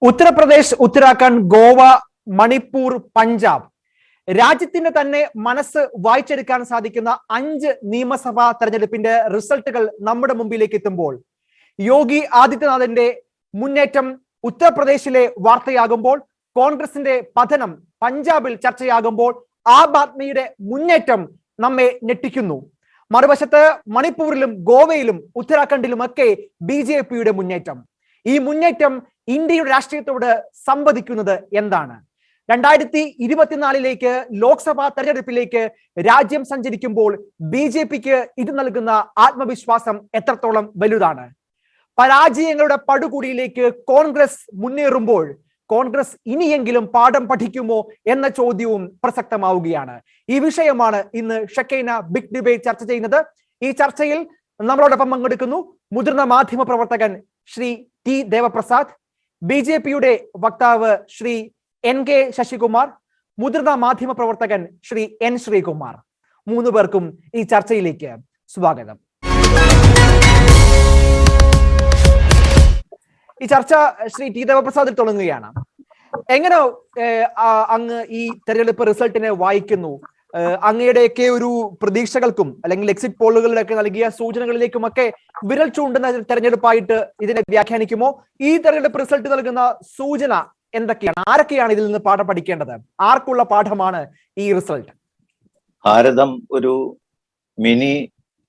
ഉത്തർപ്രദേശ്, ഉത്തരാഖണ്ഡ്, ഗോവ, മണിപ്പൂർ, പഞ്ചാബ് രാജ്യത്തിന് തന്നെ മനസ്സ് വായിച്ചെടുക്കാൻ സാധിക്കുന്ന 5 നിയമസഭാ തെരഞ്ഞെടുപ്പിന്റെ റിസൾട്ടുകൾ നമ്മുടെ മുമ്പിലേക്ക് എത്തുമ്പോൾ യോഗി ആദിത്യനാഥിന്റെ മുന്നേറ്റം ഉത്തർപ്രദേശിലെ വാർത്തയാകുമ്പോൾ, കോൺഗ്രസിന്റെ പതനം പഞ്ചാബിൽ ചർച്ചയാകുമ്പോൾ, ആം ആദ്മിയുടെ മുന്നേറ്റം നമ്മെ ഞെട്ടിക്കുന്നു. മറുവശത്ത് മണിപ്പൂരിലും ഗോവയിലും ഉത്തരാഖണ്ഡിലുമൊക്കെ BJPയുടെ മുന്നേറ്റം. ഈ മുന്നേറ്റം ഇന്ത്യയുടെ രാഷ്ട്രീയത്തോട് സംവദിക്കുന്നത് എന്താണ്? 2024 ലോക്സഭാ തെരഞ്ഞെടുപ്പിലേക്ക് രാജ്യം സഞ്ചരിക്കുമ്പോൾ BJPക്ക് ഇത് നൽകുന്ന ആത്മവിശ്വാസം എത്രത്തോളം വലുതാണ്? പരാജയങ്ങളുടെ പടുകുടിയിലേക്ക് കോൺഗ്രസ് മുന്നേറുമ്പോൾ കോൺഗ്രസ് ഇനിയെങ്കിലും പാഠം പഠിക്കുമോ എന്ന ചോദ്യവും പ്രസക്തമാവുകയാണ്. ഈ വിഷയമാണ് ഇന്ന് ഷെക്കൈന ബിഗ് ഡിബേറ്റ് ചർച്ച ചെയ്യുന്നത്. ഈ ചർച്ചയിൽ നമ്മളോടൊപ്പം പങ്കെടുക്കുന്നു മുതിർന്ന മാധ്യമ പ്രവർത്തകൻ ശ്രീ ടി ദേവപ്രസാദ്, BJPയുടെ വക്താവ് ശ്രീ NK ശശികുമാർ, മുതിർന്ന മാധ്യമ പ്രവർത്തകൻ ശ്രീ N ശ്രീകുമാർ. 3 പേർക്കും ഈ ചർച്ചയിലേക്ക് സ്വാഗതം. ഈ ചർച്ച ശ്രീ ടി ദേവപ്രസാദിൽ തുടങ്ങുകയാണ്. എങ്ങനെ അങ്ങ് ഈ തെരഞ്ഞെടുപ്പ് റിസൾട്ടിനെ വായിക്കുന്നു? അങ്ങയുടെയൊക്കെ ഒരു പ്രതീക്ഷകൾക്കും അല്ലെങ്കിൽ എക്സിറ്റ് പോളുകളിലൊക്കെ നൽകിയ സൂചനകളിലേക്കുമൊക്കെ വിരൽ ചൂണ്ടുന്ന തെരഞ്ഞെടുപ്പായിട്ട് ഇതിനെ വ്യാഖ്യാനിക്കുമോ? ഈ തെരഞ്ഞെടുപ്പ് റിസൾട്ട് നൽകുന്ന സൂചന എന്തൊക്കെയാണ്? ആരൊക്കെയാണ് ഇതിൽ നിന്ന് പാഠം പഠിക്കേണ്ടത്? ആർക്കുള്ള പാഠമാണ് ഈ റിസൾട്ട്? ഭാരതം ഒരു മിനി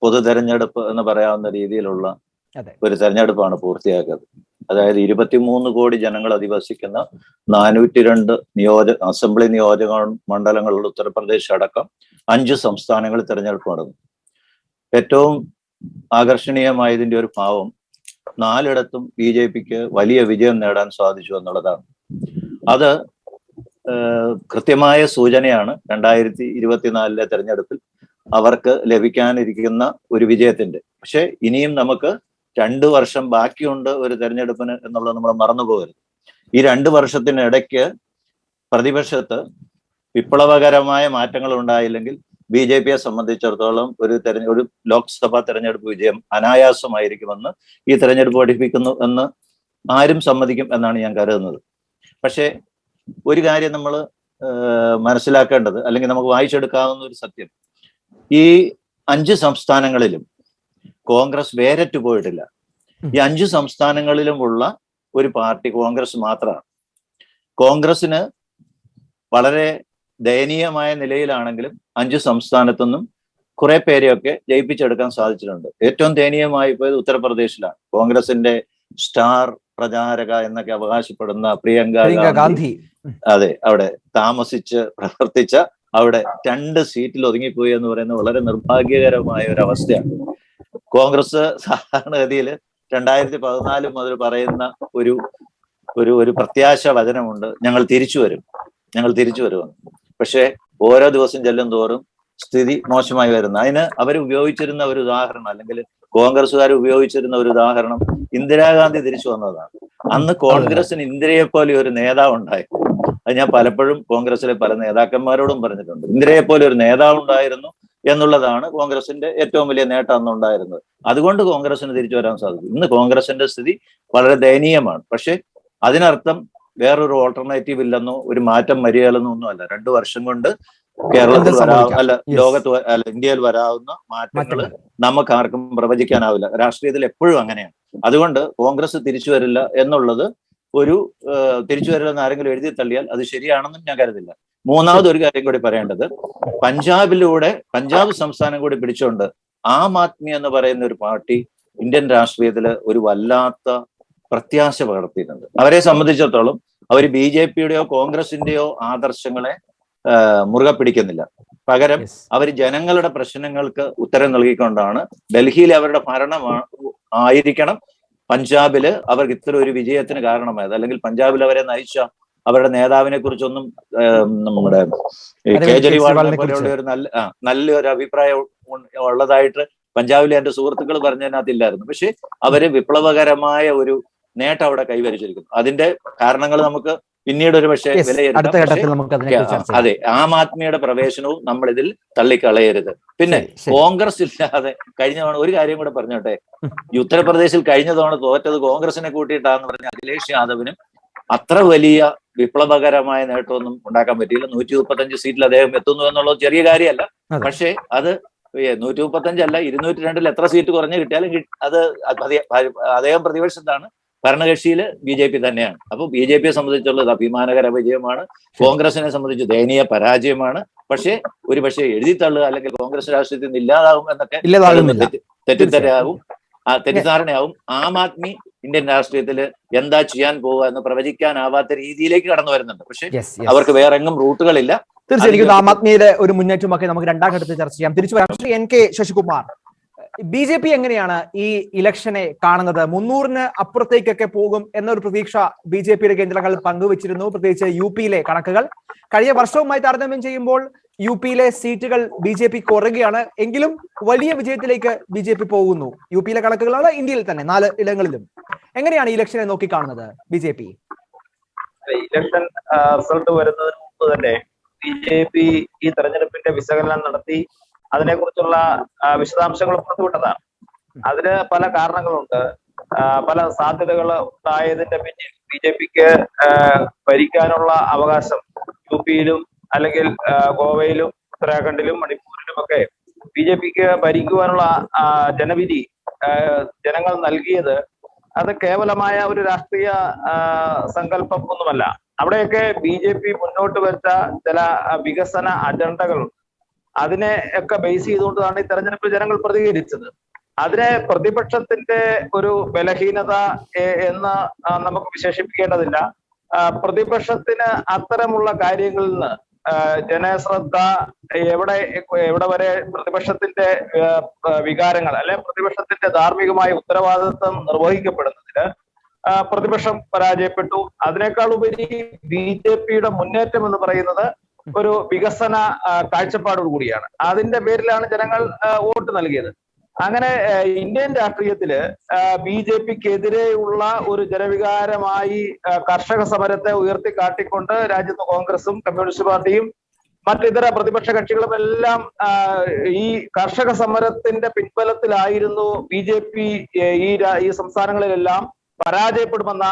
പൊതു തെരഞ്ഞെടുപ്പ് എന്ന് പറയാവുന്ന രീതിയിലുള്ള ഒരു തെരഞ്ഞെടുപ്പാണ് പൂർത്തിയാക്കിയത്. അതായത് 23 കോടി ജനങ്ങൾ അധിവസിക്കുന്ന 402 അസംബ്ലി നിയോജക മണ്ഡലങ്ങളുള്ള ഉത്തർപ്രദേശ് അടക്കം 5 സംസ്ഥാനങ്ങളിൽ തെരഞ്ഞെടുപ്പ് നടന്നു. ഏറ്റവും ആകർഷണീയമായതിന്റെ ഒരു ഭാവം 4ഇടത്തും BJPക്ക് വലിയ വിജയം നേടാൻ സാധിച്ചു എന്നുള്ളതാണ്. അത് കൃത്യമായ സൂചനയാണ് 2024 തെരഞ്ഞെടുപ്പിൽ അവർക്ക് ലഭിക്കാനിരിക്കുന്ന ഒരു വിജയത്തിന്റെ. പക്ഷെ ഇനിയും നമുക്ക് 2 വർഷം ബാക്കിയുണ്ട് ഒരു തെരഞ്ഞെടുപ്പിന് എന്നുള്ളത് നമ്മൾ മറന്നുപോകരുത്. ഈ 2 വർഷത്തിനിടയ്ക്ക് പ്രതിപക്ഷത്ത് വിപ്ലവകരമായ മാറ്റങ്ങൾ ഉണ്ടായില്ലെങ്കിൽ BJPയെ സംബന്ധിച്ചിടത്തോളം ഒരു ലോക്സഭാ തെരഞ്ഞെടുപ്പ് വിജയം അനായാസമായിരിക്കുമെന്ന് ഈ തെരഞ്ഞെടുപ്പ് പഠിപ്പിക്കുന്നു എന്ന് ആരും സമ്മതിക്കും എന്നാണ് ഞാൻ കരുതുന്നത്. പക്ഷേ ഒരു കാര്യം നമ്മൾ മനസ്സിലാക്കേണ്ടത്, അല്ലെങ്കിൽ നമുക്ക് വായിച്ചെടുക്കാവുന്ന ഒരു സത്യം, ഈ 5 സംസ്ഥാനങ്ങളിലും കോൺഗ്രസ് വേരറ്റു പോയിട്ടില്ല. ഈ 5 സംസ്ഥാനങ്ങളിലുമുള്ള ഒരു പാർട്ടി കോൺഗ്രസ് മാത്രമാണ്. കോൺഗ്രസിന് വളരെ ദയനീയമായ നിലയിലാണെങ്കിലും 5 സംസ്ഥാനത്തുനിന്നും കുറെ പേരെയൊക്കെ ജയിപ്പിച്ചെടുക്കാൻ സാധിച്ചിട്ടുണ്ട്. ഏറ്റവും ദയനീയമായി പോയത് ഉത്തർപ്രദേശിലാണ്. കോൺഗ്രസിന്റെ സ്റ്റാർ പ്രചാരക എന്നൊക്കെ അവകാശപ്പെടുന്ന പ്രിയങ്ക ഗാന്ധി, അതെ, അവിടെ താമസിച്ച് പ്രവർത്തിച്ച അവിടെ 2 സീറ്റിൽ ഒതുങ്ങിപ്പോയി എന്ന് പറയുന്നത് വളരെ നിർഭാഗ്യകരമായ ഒരു അവസ്ഥയാണ്. കോൺഗ്രസ് സാധാരണഗതിയിൽ 2014 മുതൽ പറയുന്ന ഒരു പ്രത്യാശ വചനമുണ്ട്, ഞങ്ങൾ തിരിച്ചു വരുമെന്ന്. പക്ഷെ ഓരോ ദിവസം ചെല്ലും തോറും സ്ഥിതി മോശമായി വരുന്നു. അതിന് അവർ ഉപയോഗിച്ചിരുന്ന ഒരു ഉദാഹരണം, അല്ലെങ്കിൽ കോൺഗ്രസ്സുകാർ ഉപയോഗിച്ചിരുന്ന ഒരു ഉദാഹരണം, ഇന്ദിരാഗാന്ധി തിരിച്ചു വന്നതാണ്. അന്ന് കോൺഗ്രസിന് ഇന്ദിരയെ പോലെ ഒരു നേതാവ് ഉണ്ടായിരുന്നു. അത് ഞാൻ പലപ്പോഴും കോൺഗ്രസിലെ പല നേതാക്കന്മാരോടും പറഞ്ഞിട്ടുണ്ട്. ഇന്ദിരയെ പോലെ ഒരു നേതാവ് ഉണ്ടായിരുന്നു എന്നുള്ളതാണ് കോൺഗ്രസിന്റെ ഏറ്റവും വലിയ നേട്ടം അന്നുണ്ടായിരുന്നത്. അതുകൊണ്ട് കോൺഗ്രസിന് തിരിച്ചു വരാൻ സാധിക്കും. ഇന്ന് കോൺഗ്രസിന്റെ സ്ഥിതി വളരെ ദയനീയമാണ്. പക്ഷെ അതിനർത്ഥം വേറൊരു ഓൾട്ടർനേറ്റീവ് ഇല്ലെന്നോ ഒരു മാറ്റം വരികയെന്നോ ഒന്നുമല്ല. 2 വർഷം കൊണ്ട് കേരളത്തിൽ ഇന്ത്യയിൽ വരാവുന്ന മാറ്റങ്ങൾ നമുക്ക് ആർക്കും പ്രവചിക്കാനാവില്ല. രാഷ്ട്രീയത്തിൽ എപ്പോഴും അങ്ങനെയാണ്. അതുകൊണ്ട് കോൺഗ്രസ് തിരിച്ചു വരില്ല എന്നുള്ളത് തിരിച്ചു വരില്ലെന്ന് ആരെങ്കിലും എഴുതി തള്ളിയാൽ അത് ശരിയാണെന്നും ഞാൻ കരുതില്ല. മൂന്നാമത് ഒരു കാര്യം കൂടി പറയേണ്ടത്, പഞ്ചാബ് സംസ്ഥാനം കൂടി പിടിച്ചുകൊണ്ട് ആം ആദ്മി എന്ന് പറയുന്ന ഒരു പാർട്ടി ഇന്ത്യൻ രാഷ്ട്രീയത്തിൽ ഒരു വല്ലാത്ത പ്രത്യാശ പകർത്തിയിട്ടുണ്ട്. അവരെ സംബന്ധിച്ചിടത്തോളം അവർ BJPയുടെയോ കോൺഗ്രസിന്റെയോ ആദർശങ്ങളെ മുറുകെ പിടിക്കുന്നില്ല. പകരം അവർ ജനങ്ങളുടെ പ്രശ്നങ്ങൾക്ക് ഉത്തരം നൽകിക്കൊണ്ടാണ് ഡൽഹിയിൽ അവരുടെ ഭരണം ആയിരിക്കണം പഞ്ചാബില് അവർക്ക് ഇത്ര ഒരു വിജയത്തിന് കാരണമായത്. അല്ലെങ്കിൽ പഞ്ചാബിൽ അവരെ നയിച്ച അവരുടെ നേതാവിനെ കുറിച്ചൊന്നും നമ്മുടെ കേജ്രിവാളിനെ പോലെയുള്ള ഒരു നല്ലൊരു അഭിപ്രായം ഉള്ളതായിട്ട് പഞ്ചാബിലെ എന്റെ സുഹൃത്തുക്കൾ പറഞ്ഞതിനകത്തില്ലായിരുന്നു. പക്ഷെ അവര് വിപ്ലവകരമായ ഒരു നേട്ടം അവിടെ കൈവരിച്ചിരിക്കുന്നു. അതിന്റെ കാരണങ്ങൾ നമുക്ക് പിന്നീട് ഒരു പക്ഷേ വിലയിരുത്താം. അതെ, ആം ആദ്മിയുടെ പ്രവേശനവും നമ്മൾ ഇതിൽ തള്ളിക്കളയരുത്. പിന്നെ കോൺഗ്രസ് ഇല്ലാതെ കഴിഞ്ഞ തവണ ഒരു കാര്യം കൂടെ പറഞ്ഞോട്ടെ, ഈ ഉത്തർപ്രദേശിൽ കഴിഞ്ഞ തവണ തോറ്റത് കോൺഗ്രസിനെ കൂട്ടിയിട്ടാന്ന് പറഞ്ഞ അഖിലേഷ് യാദവിനും അത്ര വലിയ വിപ്ലവകരമായ നേട്ടമൊന്നും ഉണ്ടാക്കാൻ പറ്റിയില്ല. 135 സീറ്റിൽ അദ്ദേഹം എത്തുന്നു എന്നുള്ളത് ചെറിയ കാര്യമല്ല. പക്ഷേ അത് 135 അല്ല, 202 എത്ര സീറ്റ് കുറഞ്ഞ് കിട്ടിയാലും അത് അദ്ദേഹം പ്രതിപക്ഷത്താണ്, ഭരണകക്ഷിയിൽ BJP തന്നെയാണ്. അപ്പൊ BJPയെ സംബന്ധിച്ചുള്ളത് അഭിമാനകര വിജയമാണ്. കോൺഗ്രസിനെ സംബന്ധിച്ച് ദയനീയ പരാജയമാണ്. പക്ഷേ എഴുതി തള്ളുക അല്ലെങ്കിൽ കോൺഗ്രസ് രാഷ്ട്രീയത്തിൽ നിന്ന് ഇല്ലാതാവും എന്നൊക്കെ തെറ്റിദ്ധാരണയാവും. ആം ആദ്മി ഇന്ത്യൻ രാഷ്ട്രീയത്തിൽ എന്താ ചെയ്യാൻ പോവുക എന്ന് പ്രവചിക്കാനാവാത്ത രീതിയിലേക്ക് കടന്നു വരുന്നുണ്ട്. പക്ഷെ അവർക്ക് വേറെ എങ്ങും റൂട്ടുകളില്ല. തീർച്ചയായും ആം ആദ്മിയുടെ ഒരു മുന്നേറ്റമൊക്കെ നമുക്ക് രണ്ടാം ഘട്ടത്തിൽ ചർച്ച ചെയ്യാം. തിരിച്ചു വരാം. NK ശശികുമാർ, BJP എങ്ങനെയാണ് ഈ ഇലക്ഷനെ കാണുന്നത്? 300-ന് അപ്പുറത്തേക്കൊക്കെ പോകും എന്നൊരു പ്രതീക്ഷ BJPയുടെ കേന്ദ്രങ്ങൾ പങ്കുവച്ചിരുന്നു, പ്രത്യേകിച്ച് UP-യിലെ കണക്കുകൾ. കഴിഞ്ഞ വർഷവുമായി താരതമ്യം ചെയ്യുമ്പോൾ UP-യിലെ സീറ്റുകൾ BJP കുറയുകയാണ്. എങ്കിലും വലിയ വിജയത്തിലേക്ക് BJP പോകുന്നു. UP-യിലെ കണക്കുകളാണ്, ഇന്ത്യയിൽ തന്നെ 4 ഇടങ്ങളിലും. എങ്ങനെയാണ് ഇലക്ഷനെ നോക്കി കാണുന്നത് BJP? ഇലക്ഷൻ റിസൾട്ട് വരുന്നതിന് മുമ്പ് തന്നെ BJP ഈ തെരഞ്ഞെടുപ്പിന്റെ വിശകലനം നടത്തി അതിനെക്കുറിച്ചുള്ള വിശദാംശങ്ങൾ പുറത്തുവിട്ടതാണ്. അതിന് പല കാരണങ്ങളുണ്ട്. പല സാധ്യതകൾ ഉണ്ടായതിന്റെ പിന്നിൽ BJPക്ക് ഭരിക്കാനുള്ള അവകാശം UP-യിലും അല്ലെങ്കിൽ ഗോവയിലും ഉത്തരാഖണ്ഡിലും മണിപ്പൂരിലും ഒക്കെ BJPക്ക് ഭരിക്കുവാനുള്ള ജനവിധി ജനങ്ങൾ നൽകിയത് അത് കേവലമായ ഒരു രാഷ്ട്രീയ സങ്കല്പം ഒന്നുമല്ല. അവിടെയൊക്കെ BJP മുന്നോട്ട് വെച്ച ചില വികസന അജണ്ടകളുണ്ട്. അതിനെ ഒക്കെ ബേസ് ചെയ്തുകൊണ്ടാണ് ഈ തെരഞ്ഞെടുപ്പിൽ ജനങ്ങൾ പ്രതികരിച്ചത്. അതിനെ പ്രതിപക്ഷത്തിന്റെ ഒരു ബലഹീനത എന്ന് നമുക്ക് വിശേഷിപ്പിക്കേണ്ടതില്ല. പ്രതിപക്ഷത്തിന് അത്തരമുള്ള കാര്യങ്ങളിൽ നിന്ന് ജനശ്രദ്ധ എവിടെ വരെ പ്രതിപക്ഷത്തിന്റെ വികാരങ്ങൾ അല്ലെ പ്രതിപക്ഷത്തിന്റെ ധാർമ്മികമായ ഉത്തരവാദിത്വം നിർവഹിക്കപ്പെടുന്നതിന് പ്രതിപക്ഷം പരാജയപ്പെട്ടു. അതിനേക്കാൾ ഉപരി BJPയുടെ മുന്നേറ്റം എന്ന് പറയുന്നത് ഒരു വികസന കാഴ്ചപ്പാടോട് കൂടിയാണ്. അതിന്റെ പേരിലാണ് ജനങ്ങൾ വോട്ട് നൽകിയത്. അങ്ങനെ ഇന്ത്യൻ രാഷ്ട്രീയത്തില് BJPക്കെതിരെയുള്ള ഒരു ജനവികാരമായി കർഷക സമരത്തെ ഉയർത്തിക്കാട്ടിക്കൊണ്ട് രാജ്യത്ത് കോൺഗ്രസും കമ്മ്യൂണിസ്റ്റ് പാർട്ടിയും മറ്റിതര പ്രതിപക്ഷ കക്ഷികളും എല്ലാം ഈ കർഷക സമരത്തിന്റെ പിൻബലത്തിലായിരുന്നു BJP ഈ സംസ്ഥാനങ്ങളിലെല്ലാം പരാജയപ്പെടുമെന്ന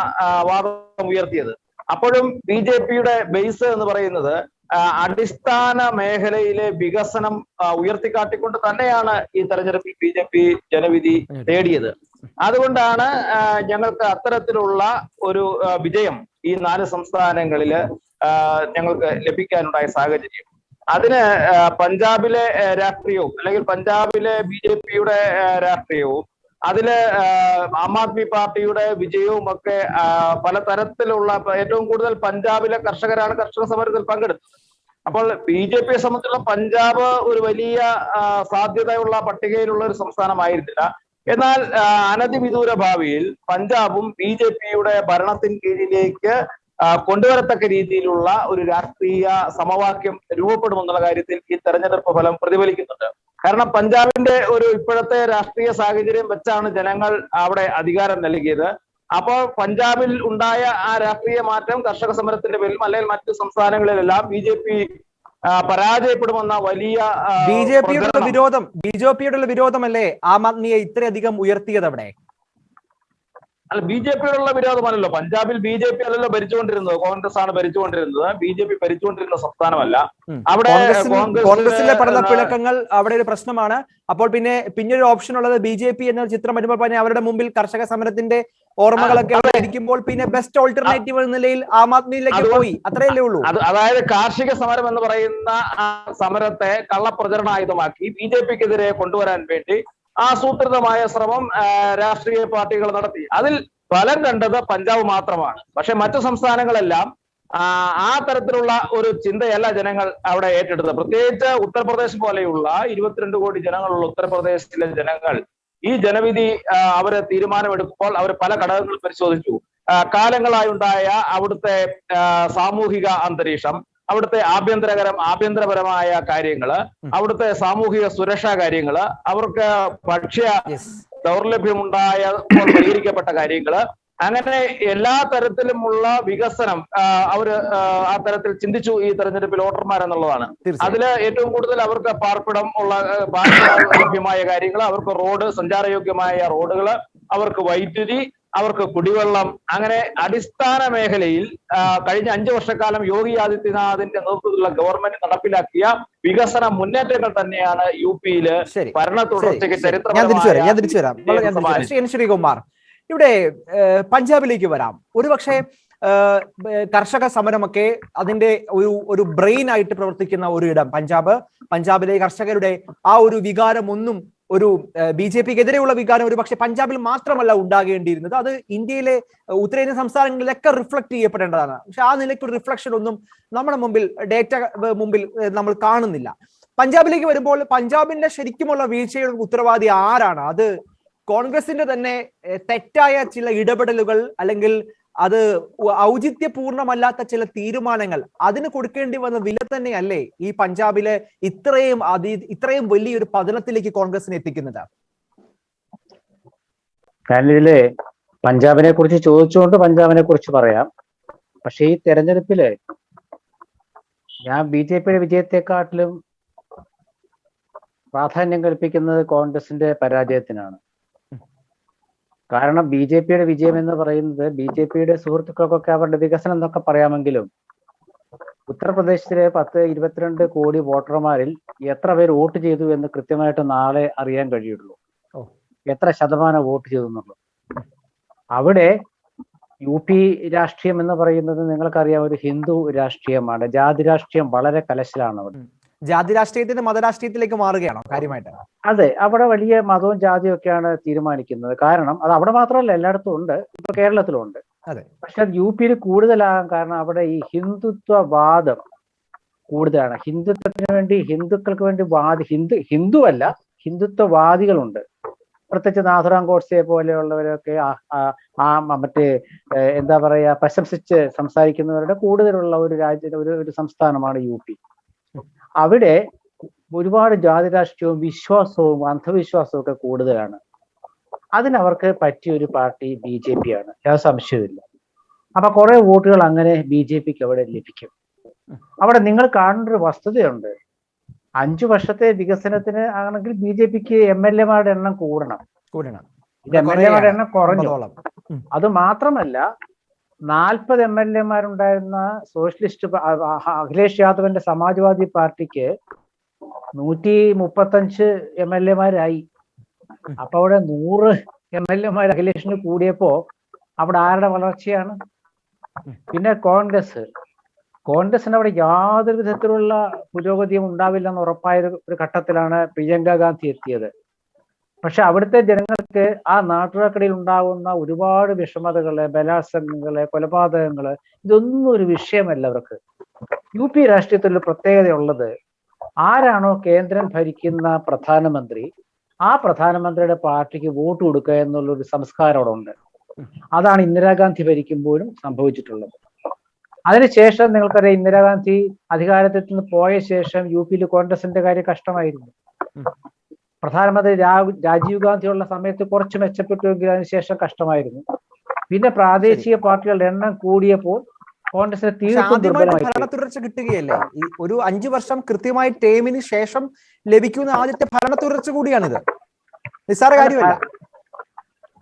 വാദം ഉയർത്തിയത്. അപ്പോഴും BJPയുടെ ബേസ് എന്ന് പറയുന്നത് അടിസ്ഥാന മേഖലയിലെ വികസനം ഉയർത്തിക്കാട്ടിക്കൊണ്ട് തന്നെയാണ് ഈ തെരഞ്ഞെടുപ്പിൽ BJP ജനവിധി നേടിയത്. അതുകൊണ്ടാണ് ഞങ്ങൾക്ക് അത്തരത്തിലുള്ള ഒരു വിജയം ഈ 4 സംസ്ഥാനങ്ങളില് ഞങ്ങൾക്ക് ലഭിക്കാനുണ്ടായ സാഹചര്യം. അതിന് പഞ്ചാബിലെ രാഷ്ട്രീയവും അല്ലെങ്കിൽ പഞ്ചാബിലെ BJPയുടെ രാഷ്ട്രീയവും അതില് ആം ആദ്മി പാർട്ടിയുടെ വിജയവും ഒക്കെ പലതരത്തിലുള്ള ഏറ്റവും കൂടുതൽ പഞ്ചാബിലെ കർഷകരാണ് കർഷക സമരത്തിൽ പങ്കെടുത്തത്. അപ്പോൾ BJPയെ സംബന്ധിച്ചുള്ള പഞ്ചാബ് ഒരു വലിയ സാധ്യതയുള്ള പട്ടികയിലുള്ള ഒരു സംസ്ഥാനമായിരുന്നില്ല. എന്നാൽ അനധിവിദൂര ഭാവിയിൽ പഞ്ചാബും BJPയുടെ ഭരണത്തിന് കീഴിലേക്ക് കൊണ്ടുവരത്തക്ക രീതിയിലുള്ള ഒരു രാഷ്ട്രീയ സമവാക്യം രൂപപ്പെടുമെന്നുള്ള കാര്യത്തിൽ ഈ തെരഞ്ഞെടുപ്പ് ഫലം പ്രതിഫലിക്കുന്നുണ്ട്. കാരണം പഞ്ചാബിന്റെ ഒരു ഇപ്പോഴത്തെ രാഷ്ട്രീയ സാഹചര്യം വെച്ചാണ് ജനങ്ങൾ അവിടെ അധികാരം നൽകിയത്. അപ്പോൾ പഞ്ചാബിൽ ഉണ്ടായ ആ രാഷ്ട്രീയ മാറ്റം കർഷക സമരത്തിന്റെ പേരിലും അല്ലെങ്കിൽ മറ്റു സംസ്ഥാനങ്ങളിലെല്ലാം BJP പരാജയപ്പെടുമെന്ന വലിയ BJPയുടെ വിരോധമല്ലേ ആം ആദ്മിയെ ഇത്രയധികം ഉയർത്തിയത് അവിടെ? അല്ല, BJPയോടുള്ള വിരോധമല്ലല്ലോ. പഞ്ചാബിൽ BJP അല്ലല്ലോ ഭരിച്ചുകൊണ്ടിരുന്നത്, കോൺഗ്രസ് ആണ് ഭരിച്ചുകൊണ്ടിരുന്നത്. BJP ഭരിച്ചുകൊണ്ടിരുന്ന സംസ്ഥാനമല്ല. അവിടെ കോൺഗ്രസിലെ പടലപ്പിളക്കങ്ങൾ അവിടെ ഒരു പ്രശ്നമാണ്. അപ്പോൾ പിന്നൊരു ഓപ്ഷൻ ഉള്ളത് BJP എന്ന ചിത്രം വരുമ്പോൾ തന്നെ അവരുടെ മുമ്പിൽ കർഷക സമരത്തിന്റെ ഓർമ്മകളൊക്കെ ഇരിക്കുമ്പോൾ പിന്നെ ബെസ്റ്റ് ഓൾട്ടർനേറ്റീവ് എന്ന നിലയിൽ ആം ആദ്മിയിലേക്ക് പോയി. അത്രയല്ലേ ഉള്ളൂ. അതായത് കാർഷിക സമരം എന്ന് പറയുന്ന സമരത്തെ കള്ളപ്രചരണായുധമാക്കി BJPക്കെതിരെ കൊണ്ടുവരാൻ വേണ്ടി ആസൂത്രിതമായ ശ്രമം രാഷ്ട്രീയ പാർട്ടികൾ നടത്തി. അതിൽ ഫലം കണ്ടത് പഞ്ചാബ് മാത്രമാണ്. പക്ഷെ മറ്റു സംസ്ഥാനങ്ങളെല്ലാം ആ തരത്തിലുള്ള ഒരു ചിന്തയല്ല ജനങ്ങൾ അവിടെ ഏറ്റെടുത്തത്. പ്രത്യേകിച്ച് ഉത്തർപ്രദേശ് പോലെയുള്ള 22 കോടി ജനങ്ങളുള്ള ഉത്തർപ്രദേശിലെ ജനങ്ങൾ ഈ ജനവിധി അവര് തീരുമാനമെടുക്കുമ്പോൾ അവർ പല ഘടകങ്ങൾ പരിശോധിച്ചു. കാലങ്ങളായി ഉണ്ടായ അവിടുത്തെ സാമൂഹിക അന്തരീക്ഷം, അവിടുത്തെ ആഭ്യന്തരപരമായ കാര്യങ്ങള്, അവിടുത്തെ സാമൂഹിക സുരക്ഷാ കാര്യങ്ങള്, അവർക്ക് ഭക്ഷ്യ ദൗർലഭ്യമുണ്ടായപ്പോൾ പരിഹരിക്കപ്പെട്ട കാര്യങ്ങള്, അങ്ങനെ എല്ലാ തരത്തിലുമുള്ള വികസനം അവര് ആ തരത്തിൽ ചിന്തിച്ചു ഈ തെരഞ്ഞെടുപ്പിൽ വോട്ടർമാരെന്നുള്ളതാണ്. അതില് ഏറ്റവും കൂടുതൽ അവർക്ക് പാർപ്പിടം ലഭ്യമായ കാര്യങ്ങൾ, അവർക്ക് റോഡ്, സഞ്ചാരയോഗ്യമായ റോഡുകള്, അവർക്ക് വൈദ്യുതി, അവർക്ക് കുടിവെള്ളം, അങ്ങനെ അടിസ്ഥാന മേഖലയിൽ കഴിഞ്ഞ 5 വർഷക്കാലം യോഗി ആദിത്യനാഥിന്റെ നേതൃത്വത്തിലുള്ള ഗവൺമെന്റ് നടപ്പിലാക്കിയ വികസന മുന്നേറ്റങ്ങൾ തന്നെയാണ് യു പിയില് ഭരണ തുടർച്ചയ്ക്ക് ചരിത്രപരമായ. ശ്രീകുമാർ, ഇവിടെ പഞ്ചാബിലേക്ക് വരാം. ഒരുപക്ഷെ കർഷക സമരമൊക്കെ അതിന്റെ ഒരു ബ്രെയിൻ ആയിട്ട് പ്രവർത്തിക്കുന്ന ഒരു ഇടം പഞ്ചാബിലെ കർഷകരുടെ ആ ഒരു വികാരം ഒന്നും ഒരു BJPക്ക് എതിരെയുള്ള വികാരം ഒരു പക്ഷെ പഞ്ചാബിൽ മാത്രമല്ല ഉണ്ടാകേണ്ടിയിരുന്നത്, അത് ഇന്ത്യയിലെ ഉത്തരേന്ത്യൻ സംസ്ഥാനങ്ങളിലൊക്കെ റിഫ്ലക്ട് ചെയ്യപ്പെടേണ്ടതാണ്. പക്ഷെ ആ നിലയ്ക്ക് ഒരു റിഫ്ലക്ഷൻ ഒന്നും നമ്മുടെ മുമ്പിൽ മുമ്പിൽ നമ്മൾ കാണുന്നില്ല. പഞ്ചാബിലേക്ക് വരുമ്പോൾ പഞ്ചാബിന്റെ ശരിക്കുമുള്ള വീഴ്ചയുടെ ഉത്തരവാദി ആരാണ്? അത് കോൺഗ്രസിന്റെ തന്നെ തെറ്റായ ചില ഇടപെടലുകൾ, അല്ലെങ്കിൽ അത് ഔചിത്യപൂർണമല്ലാത്ത ചില തീരുമാനങ്ങൾ, അതിന് കൊടുക്കേണ്ടി വന്ന വില തന്നെയല്ലേ ഈ പഞ്ചാബിലെ ഇത്രയും വലിയൊരു പതനത്തിലേക്ക് കോൺഗ്രസിനെ എത്തിക്കുന്നത്? കാരണം ഇതില് പഞ്ചാബിനെ കുറിച്ച് ചോദിച്ചുകൊണ്ട് പഞ്ചാബിനെ കുറിച്ച് പറയാം. പക്ഷെ ഈ തെരഞ്ഞെടുപ്പില് ഞാൻ BJPയുടെ വിജയത്തെക്കാട്ടിലും പ്രാധാന്യം കൽപ്പിക്കുന്നത് കോൺഗ്രസിന്റെ പരാജയത്തിനാണ്. കാരണം BJPയുടെ വിജയം എന്ന് പറയുന്നത്, BJPയുടെ സുഹൃത്തുക്കൾക്കൊക്കെ അവരുടെ വികസനം എന്നൊക്കെ പറയാമെങ്കിലും ഉത്തർപ്രദേശിലെ 22 കോടി വോട്ടർമാരിൽ എത്ര പേര് വോട്ട് ചെയ്തു എന്ന് കൃത്യമായിട്ട് നാളെ അറിയാൻ കഴിയുള്ളൂ. എത്ര ശതമാനം വോട്ട് ചെയ്തു എന്നുള്ളത്. അവിടെ UP രാഷ്ട്രീയം എന്ന് പറയുന്നത് നിങ്ങൾക്കറിയാം, ഒരു ഹിന്ദു രാഷ്ട്രീയമാണ്. ജാതി രാഷ്ട്രീയം വളരെ കലശലാണ് അവിടെ. ജാതി രാഷ്ട്രീയത്തിന് മതരാഷ്ട്രീയത്തിലേക്ക് മാറുകയാണോ കാര്യമായിട്ട്? അതെ, അവിടെ വലിയ മതവും ജാതിയും ഒക്കെയാണ് തീരുമാനിക്കുന്നത്. കാരണം അത് അവിടെ മാത്രമല്ല, എല്ലായിടത്തും ഉണ്ട്, ഇപ്പൊ കേരളത്തിലും ഉണ്ട്. പക്ഷെ അത് UPയിൽ കൂടുതലാകാൻ കാരണം അവിടെ ഈ ഹിന്ദുത്വവാദം കൂടുതലാണ്. ഹിന്ദുത്വത്തിന് വേണ്ടി, ഹിന്ദുക്കൾക്ക് വേണ്ടി ഹിന്ദുവല്ല, ഹിന്ദുത്വവാദികളുണ്ട്. പ്രത്യേകിച്ച് നാഥുറാം ഗോഡ്സെ പോലെയുള്ളവരൊക്കെ മറ്റേ എന്താ പറയാ, പ്രശംസിച്ച് സംസാരിക്കുന്നവരുടെ കൂടുതലുള്ള ഒരു സംസ്ഥാനമാണ് UP. അവിടെ ഒരുപാട് ജാതി രാഷ്ട്രീയവും വിശ്വാസവും അന്ധവിശ്വാസവും ഒക്കെ കൂടുതലാണ്. അതിനവർക്ക് പറ്റിയ ഒരു പാർട്ടി BJP ആണ്, യാതൊരു സംശയമില്ല. അപ്പൊ കുറെ വോട്ടുകൾ അങ്ങനെ BJPക്ക് അവിടെ ലഭിക്കും. അവിടെ നിങ്ങൾ കാണേണ്ട ഒരു വസ്തുതയുണ്ട്. 5 വർഷത്തെ വികസനത്തിന് ആണെങ്കിൽ BJPക്ക് MLA-മാരുടെ എണ്ണം കൂടണം. ഇത് MLA-മാരുടെ എണ്ണം കുറഞ്ഞു. അത് മാത്രമല്ല, 40 MLA-മാരുണ്ടായിരുന്ന സോഷ്യലിസ്റ്റ് അഖിലേഷ് യാദവിന്റെ സമാജ്വാദി പാർട്ടിക്ക് 135 MLA-മാരായി. അപ്പൊ അവിടെ 100 MLA-മാർ അഖിലേഷിന് കൂടിയപ്പോ അവിടെ ആരുടെ വളർച്ചയാണ്? പിന്നെ കോൺഗ്രസിന് അവിടെ യാതൊരു വിധത്തിലുള്ള പുരോഗതിയും ഉണ്ടാവില്ലെന്ന് ഉറപ്പായ ഒരു ഘട്ടത്തിലാണ് പ്രിയങ്ക ഗാന്ധി എത്തിയത്. പക്ഷെ അവിടുത്തെ ജനങ്ങൾക്ക് ആ നാട്ടുകാർക്കിടയിൽ ഉണ്ടാകുന്ന ഒരുപാട് വിഷമതകള്, ബലാത്സംഗങ്ങള്, കൊലപാതകങ്ങള്, ഇതൊന്നും ഒരു വിഷയമല്ല അവർക്ക്. UP രാഷ്ട്രീയത്തിൽ ഒരു പ്രത്യേകതയുള്ളത്, ആരാണോ കേന്ദ്രം ഭരിക്കുന്ന പ്രധാനമന്ത്രി, ആ പ്രധാനമന്ത്രിയുടെ പാർട്ടിക്ക് വോട്ട് കൊടുക്കുക എന്നുള്ളൊരു സംസ്കാരം അവിടെ ഉണ്ട്. അതാണ് ഇന്ദിരാഗാന്ധി ഭരിക്കുമ്പോഴും സംഭവിച്ചിട്ടുള്ളത്. അതിനുശേഷം നിങ്ങൾക്കറിയാം, ഇന്ദിരാഗാന്ധി അധികാരത്തിൽ നിന്ന് പോയ ശേഷം UPയിൽ കോൺഗ്രസിന്റെ കാര്യം കഷ്ടമായിരുന്നു. പ്രധാനമന്ത്രി രാജീവ് ഗാന്ധി ഉള്ള സമയത്ത് കുറച്ച് മെച്ചപ്പെട്ടുവെങ്കിൽ അതിനുശേഷം കഷ്ടമായിരുന്നു. പിന്നെ പ്രാദേശിക പാർട്ടികളുടെ എണ്ണം കൂടിയപ്പോൾ കോൺഗ്രസിന് തീർത്തും ഭരണ തുടർച്ച കിട്ടുകയല്ലേ? ഒരു 5 വർഷം കൃത്യമായി ടേമിന് ശേഷം ലഭിക്കുന്ന ആദ്യത്തെ ഭരണ തുടർച്ച കൂടിയാണിത്. നിസ്സാര കാര്യമല്ല.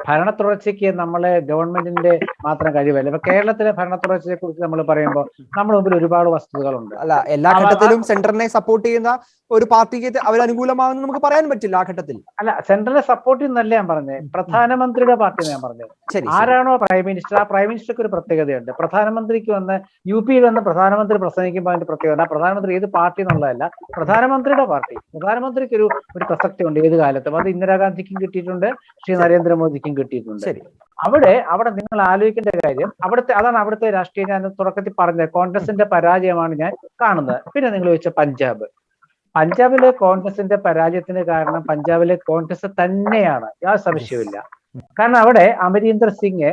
ഭരണ തുടർച്ചയ്ക്ക് നമ്മളെ ഗവൺമെന്റിന്റെ മാത്രം കഴിവല്ല. ഇപ്പൊ കേരളത്തിലെ ഭരണ തുടർച്ചയെ കുറിച്ച് നമ്മൾ പറയുമ്പോൾ നമ്മുടെ മുമ്പിൽ ഒരുപാട് വസ്തുതകളുണ്ട്. അല്ല, എല്ലാ ഘട്ടത്തിലും സെന്ററിനെ സപ്പോർട്ട് ചെയ്യുന്ന ഒരു പാർട്ടിക്ക് അവർ അനുകൂലമാകുമെന്ന് നമുക്ക് പറയാൻ പറ്റില്ല. ആ ഘട്ടത്തിൽ അല്ല, സെന്ററിനെ സപ്പോർട്ട് ചെയ്യുന്നല്ല ഞാൻ പറഞ്ഞത്, പ്രധാനമന്ത്രിയുടെ പാർട്ടി ഞാൻ പറഞ്ഞത്. ആരാണോ പ്രൈം മിനിസ്റ്റർ, ആ പ്രൈം മിനിസ്റ്റർക്ക് ഒരു പ്രത്യേകതയുണ്ട്. പ്രധാനമന്ത്രിക്ക് വന്ന് UPയിൽ വന്ന് പ്രധാനമന്ത്രി പ്രസംഗിക്കുമ്പോൾ അതിന്റെ പ്രത്യേകത, പ്രധാനമന്ത്രി ഏത് പാർട്ടി എന്നുള്ളതല്ല, പ്രധാനമന്ത്രിയുടെ പാർട്ടി. പ്രധാനമന്ത്രിക്ക് ഒരു പ്രസക്തി ഉണ്ട് ഏത് കാലത്തും. അത് ഇന്ദിരാഗാന്ധിക്കും കിട്ടിയിട്ടുണ്ട്, ശ്രീ നരേന്ദ്രമോദിക്കും കിട്ടിയിട്ടുണ്ട്. അവിടെ നിങ്ങൾ ആലോചിക്കേണ്ട കാര്യം, അതാണ് അവിടുത്തെ രാഷ്ട്രീയം. ഞാൻ തുടക്കത്തിൽ പറഞ്ഞത് കോൺഗ്രസിന്റെ പരാജയമാണ് ഞാൻ കാണുന്നത്. പിന്നെ നിങ്ങൾ ചോദിച്ച പഞ്ചാബിലെ കോൺഗ്രസിന്റെ പരാജയത്തിന് കാരണം പഞ്ചാബിലെ കോൺഗ്രസ് തന്നെയാണ്, യാതൊരു സംശയമില്ല. കാരണം അവിടെ അമരീന്ദർ സിംഗ്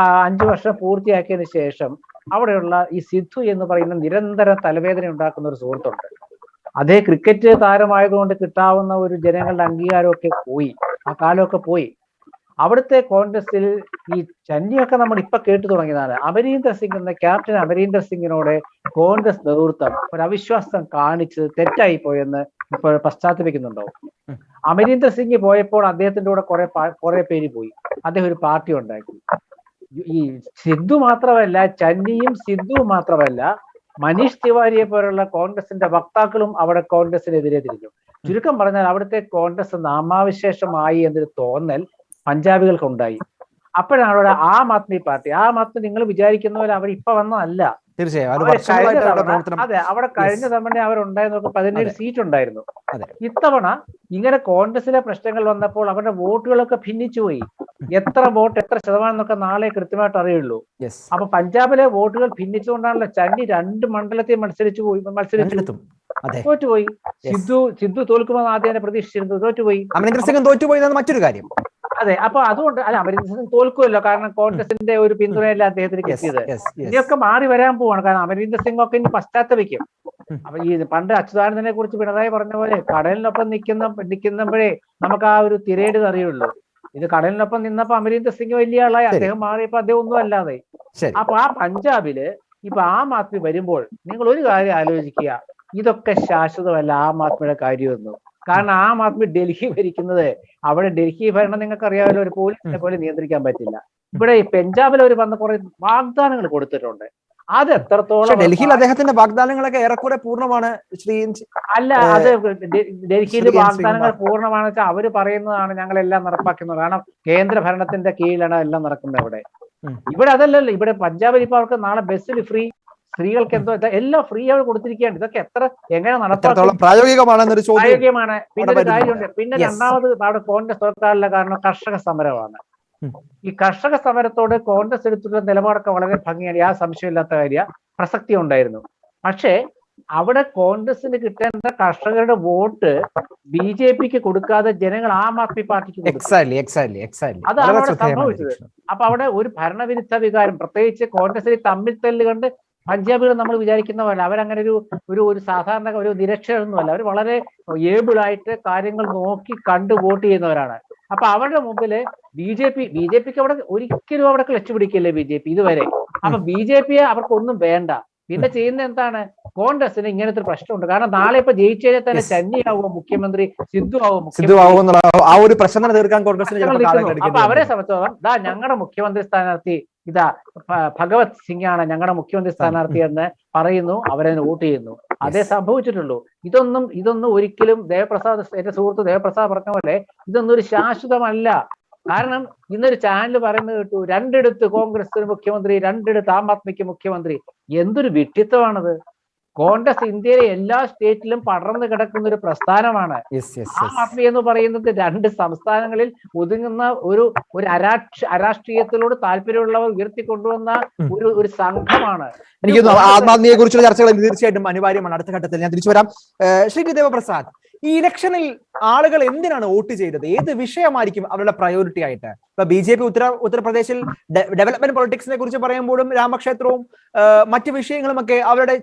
5 വർഷം പൂർത്തിയാക്കിയതിനു ശേഷം അവിടെയുള്ള ഈ സിദ്ധു എന്ന് പറയുന്ന നിരന്തരം തലവേദന ഉണ്ടാക്കുന്ന ഒരു സുഹൃത്തുണ്ട്. അതേ ക്രിക്കറ്റ് താരമായതുകൊണ്ട് കിട്ടാവുന്ന ഒരു ജനങ്ങളുടെ അംഗീകാരമൊക്കെ പോയി, ആ കാലമൊക്കെ പോയി. അവിടുത്തെ കോൺഗ്രസിൽ ഈ ചന്നിയൊക്കെ നമ്മൾ ഇപ്പൊ കേട്ടു തുടങ്ങിയതാണ്. അമരീന്ദർ സിംഗ് എന്ന ക്യാപ്റ്റൻ അമരീന്ദർ സിംഗിനോട് കോൺഗ്രസ് നേതൃത്വം ഒരു അവിശ്വാസം കാണിച്ചത് തെറ്റായി പോയെന്ന് ഇപ്പൊ പശ്ചാത്തപിക്കുന്നുണ്ടോ? അമരീന്ദർ സിംഗ് പോയപ്പോൾ അദ്ദേഹത്തിന്റെ കൂടെ കുറെ പേര് പോയി, അദ്ദേഹം ഒരു പാർട്ടി ഉണ്ടാക്കി. ഈ സിദ്ധു മാത്രമല്ല, ചന്നിയും സിദ്ധുവും മാത്രമല്ല, മനീഷ് തിവാരിയെ പോലുള്ള കോൺഗ്രസിന്റെ വക്താക്കളും അവിടെ കോൺഗ്രസിനെതിരെ തിരിഞ്ഞു. ചുരുക്കം പറഞ്ഞാൽ അവിടുത്തെ കോൺഗ്രസ് നാമാവിശേഷമായി എന്നൊരു തോന്നൽ പഞ്ചാബികൾക്ക് ഉണ്ടായി. അപ്പോഴാണ് അവിടെ ആം ആദ്മി പാർട്ടി, നിങ്ങൾ വിചാരിക്കുന്ന പോലെ അവർ ഇപ്പൊ വന്നതല്ല. അതെ, അവിടെ കഴിഞ്ഞ തവണ അവരുണ്ടായിരുന്നു 17 സീറ്റ് ഉണ്ടായിരുന്നു. ഇത്തവണ ഇങ്ങനെ കോൺഗ്രസിലെ പ്രശ്നങ്ങൾ വന്നപ്പോൾ അവരുടെ വോട്ടുകളൊക്കെ ഭിന്നിച്ചുപോയി. എത്ര വോട്ട്, എത്ര ശതമാനം എന്നൊക്കെ നാളെ കൃത്യമായിട്ട് അറിയുള്ളൂ. അപ്പൊ പഞ്ചാബിലെ വോട്ടുകൾ ഭിന്നിച്ചുകൊണ്ടാണല്ലോ ചന്നി 2 മണ്ഡലത്തിൽ മത്സരിച്ചു തോറ്റുപോയി. സിദ്ധു തോൽക്കുമെന്ന് ആദ്യം പ്രതീക്ഷിച്ചിരുന്നു, തോറ്റുപോയി. അമരീന്ദർ സിംഗ് തോറ്റുപോയി മറ്റൊരു കാര്യം. അതെ, അപ്പൊ അതുകൊണ്ട് അമരീന്ദർ സിംഗ് തോൽക്കുമല്ലോ, കാരണം കോൺഗ്രസിന്റെ ഒരു പിന്തുണയല്ല അദ്ദേഹത്തിന് കിട്ടിയത്. ഇനിയൊക്കെ മാറി വരാൻ പോവാണ്, കാരണം അമരീന്ദർ സിംഗ് ഒക്കെ ഇനി പശ്ചാത്തപിക്കും. അപ്പൊ ഈ പണ്ട് അച്യുതാനന്ദനെ കുറിച്ച് പിണറായി പറഞ്ഞ പോലെ കടലിനൊപ്പം നിൽക്കുമ്പോഴേ നമുക്ക് ആ ഒരു തിരയേട് അറിയുള്ളൂ. ഇത് കടലിനൊപ്പം നിന്നപ്പോ അമരീന്ദർ സിംഗ് വലിയ ആളായി, അദ്ദേഹം മാറിയപ്പോ അദ്ദേഹം ഒന്നും അല്ലാതെ. അപ്പൊ ആ പഞ്ചാബില് ഇപ്പൊ ആം ആദ്മി വരുമ്പോൾ നിങ്ങൾ ഒരു കാര്യം ആലോചിക്കുക, ഇതൊക്കെ ശാശ്വതമല്ല ആം ആദ്മിയുടെ കാര്യമൊന്നും. കാരണം ആം ആദ്മി ഡൽഹി ഭരിക്കുന്നത്, അവിടെ ഡൽഹി ഭരണം നിങ്ങൾക്ക് അറിയാമല്ലോ, ഒരു പോലീസിനെ പോലെ നിയന്ത്രിക്കാൻ പറ്റില്ല. ഇവിടെ ഈ പഞ്ചാബിൽ അവർ വന്ന കുറെ വാഗ്ദാനങ്ങൾ കൊടുത്തിട്ടുണ്ട്. അത് എത്രത്തോളം ഡൽഹിയിൽ അദ്ദേഹത്തിന്റെ വാഗ്ദാനങ്ങളൊക്കെ ഏറെക്കുറെ പൂർണ്ണമാണ് അല്ല, അത് ഡൽഹിയിൽ വാഗ്ദാനങ്ങൾ പൂർണ്ണമാണെന്ന് വെച്ചാൽ അവര് പറയുന്നതാണ് ഞങ്ങളെല്ലാം നടപ്പാക്കുന്നത്. കാരണം കേന്ദ്ര ഭരണത്തിന്റെ കീഴിലാണ് എല്ലാം നടക്കുന്നത് അവിടെ. ഇവിടെ അതല്ലല്ലോ, ഇവിടെ പഞ്ചാബിൽ ഇപ്പൊ അവർക്ക് നാളെ ബസ്സിൽ ഫ്രീ, സ്ത്രീകൾക്ക് എന്തോ എല്ലാം ഫ്രീ ആയി കൊടുത്തിരിക്കുകയാണ്. ഇതൊക്കെ എങ്ങനെ നടപ്പാക്കും? പ്രായോഗികമാണ്. പിന്നെ ഒരു കാര്യമുണ്ട്, പിന്നെ രണ്ടാമത് അവിടെ കോൺഗ്രസ് സർക്കാരിലെ കാരണം കർഷക സമരമാണ്. ഈ കർഷക സമരത്തോട് കോൺഗ്രസ് എടുത്തിട്ടുള്ള നിലപാടൊക്കെ വളരെ ഭംഗിയാണ്, ആ സംശയമില്ലാത്ത കാര്യം, പ്രസക്തി ഉണ്ടായിരുന്നു. പക്ഷേ അവിടെ കോൺഗ്രസിന് കിട്ടേണ്ട കർഷകരുടെ വോട്ട് BJPക്ക് കൊടുക്കാതെ ജനങ്ങൾ ആം ആദ്മി പാർട്ടിക്ക് കൊടുത്തു. അതാണ് അവിടെ സംഭവിച്ചത്. അപ്പൊ അവിടെ ഒരു ഭരണവിരുദ്ധ വികാരം, പ്രത്യേകിച്ച് കോൺഗ്രസിൽ തമ്മിൽ തല്ല് കണ്ട് പഞ്ചാബികൾ നമ്മൾ വിചാരിക്കുന്ന പോലെ അവരങ്ങനെ ഒരു സാധാരണ ഒരു നിരക്ഷരൊന്നുമല്ല. അവർ വളരെ ഏബിളായിട്ട് കാര്യങ്ങൾ നോക്കി കണ്ട് വോട്ട് ചെയ്യുന്നവരാണ്. അപ്പൊ അവരുടെ മുമ്പില് ബിജെപിക്ക് അവിടെ ഒരിക്കലും അവിടെ ക്ലച്ച് പിടിക്കില്ലേ BJP ഇതുവരെ. അപ്പൊ BJPയെ അവർക്കൊന്നും വേണ്ട. പിന്നെ ചെയ്യുന്ന എന്താണ്? കോൺഗ്രസിന് ഇങ്ങനത്തെ ഒരു പ്രശ്നമുണ്ട്. കാരണം നാളെ ഇപ്പൊ ജയിച്ചതിനെ തന്നെ ചന്നിയാവുമോ മുഖ്യമന്ത്രി, സിദ്ധു ആവും ആ ഒരു പ്രശ്നം തീർക്കാൻ കോൺഗ്രസിന്. അപ്പൊ അവരെ സംബന്ധിച്ചോളം ഞങ്ങളുടെ മുഖ്യമന്ത്രി സ്ഥാനാർത്ഥി ഭഗവത് സിംഗ് ആണ് ഞങ്ങളുടെ മുഖ്യമന്ത്രി സ്ഥാനാർത്ഥി എന്ന് പറയുന്നു, അവരതിന് വോട്ട് ചെയ്യുന്നു. അതേ സംഭവിച്ചിട്ടുള്ളൂ. ഇതൊന്നും ഒരിക്കലും ദേവപ്രസാദ്, എന്റെ സുഹൃത്ത് ദേവപ്രസാദ് പറഞ്ഞ പോലെ ഇതൊന്നും ഒരു ശാശ്വതമല്ല. കാരണം ഇന്നൊരു ചാനൽ പറയുന്നത് കേട്ടു, 2 ഇടത്ത് കോൺഗ്രസിന് മുഖ്യമന്ത്രി, 2 ഇടത്ത് ആം ആദ്മിക്ക് മുഖ്യമന്ത്രി. എന്തൊരു വിഡ്ഢിത്തമാണത്! കോൺഗ്രസ് ഇന്ത്യയിലെ എല്ലാ സ്റ്റേറ്റിലും പടർന്നു കിടക്കുന്ന ഒരു പ്രസ്ഥാനമാണ്. ആം ആദ്മി എന്ന് പറയുന്നത് 2 സംസ്ഥാനങ്ങളിൽ ഒതുങ്ങുന്ന ഒരു അരാഷ്ട്രീയത്തിലോട് താല്പര്യമുള്ളവർ ഉയർത്തിക്കൊണ്ടുവന്ന ഒരു സംഘമാണ്. എനിക്ക് ആം ആദ്മിയെ കുറിച്ചുള്ള ചർച്ചകൾ തീർച്ചയായിട്ടും അനിവാര്യമാണ്. അടുത്ത ഘട്ടത്തിൽ ഞാൻ തിരിച്ചു വരാം. ശ്രീ ദേവപ്രസാദ്, ഈ ഇലക്ഷനിൽ ആളുകൾ എന്തിനാണ് വോട്ട് ചെയ്തത്? ഏത് വിഷയമായിരിക്കും അവരുടെ പ്രയോറിറ്റി ആയിട്ട്? ഇപ്പൊ BJP ഉത്തർപ്രദേശിൽ ഡെവലപ്മെന്റ് പൊളിറ്റിക്സിനെ കുറിച്ച് പറയുമ്പോഴും രാമക്ഷേത്രവും മറ്റു വിഷയങ്ങളുമൊക്കെ അവരുടെ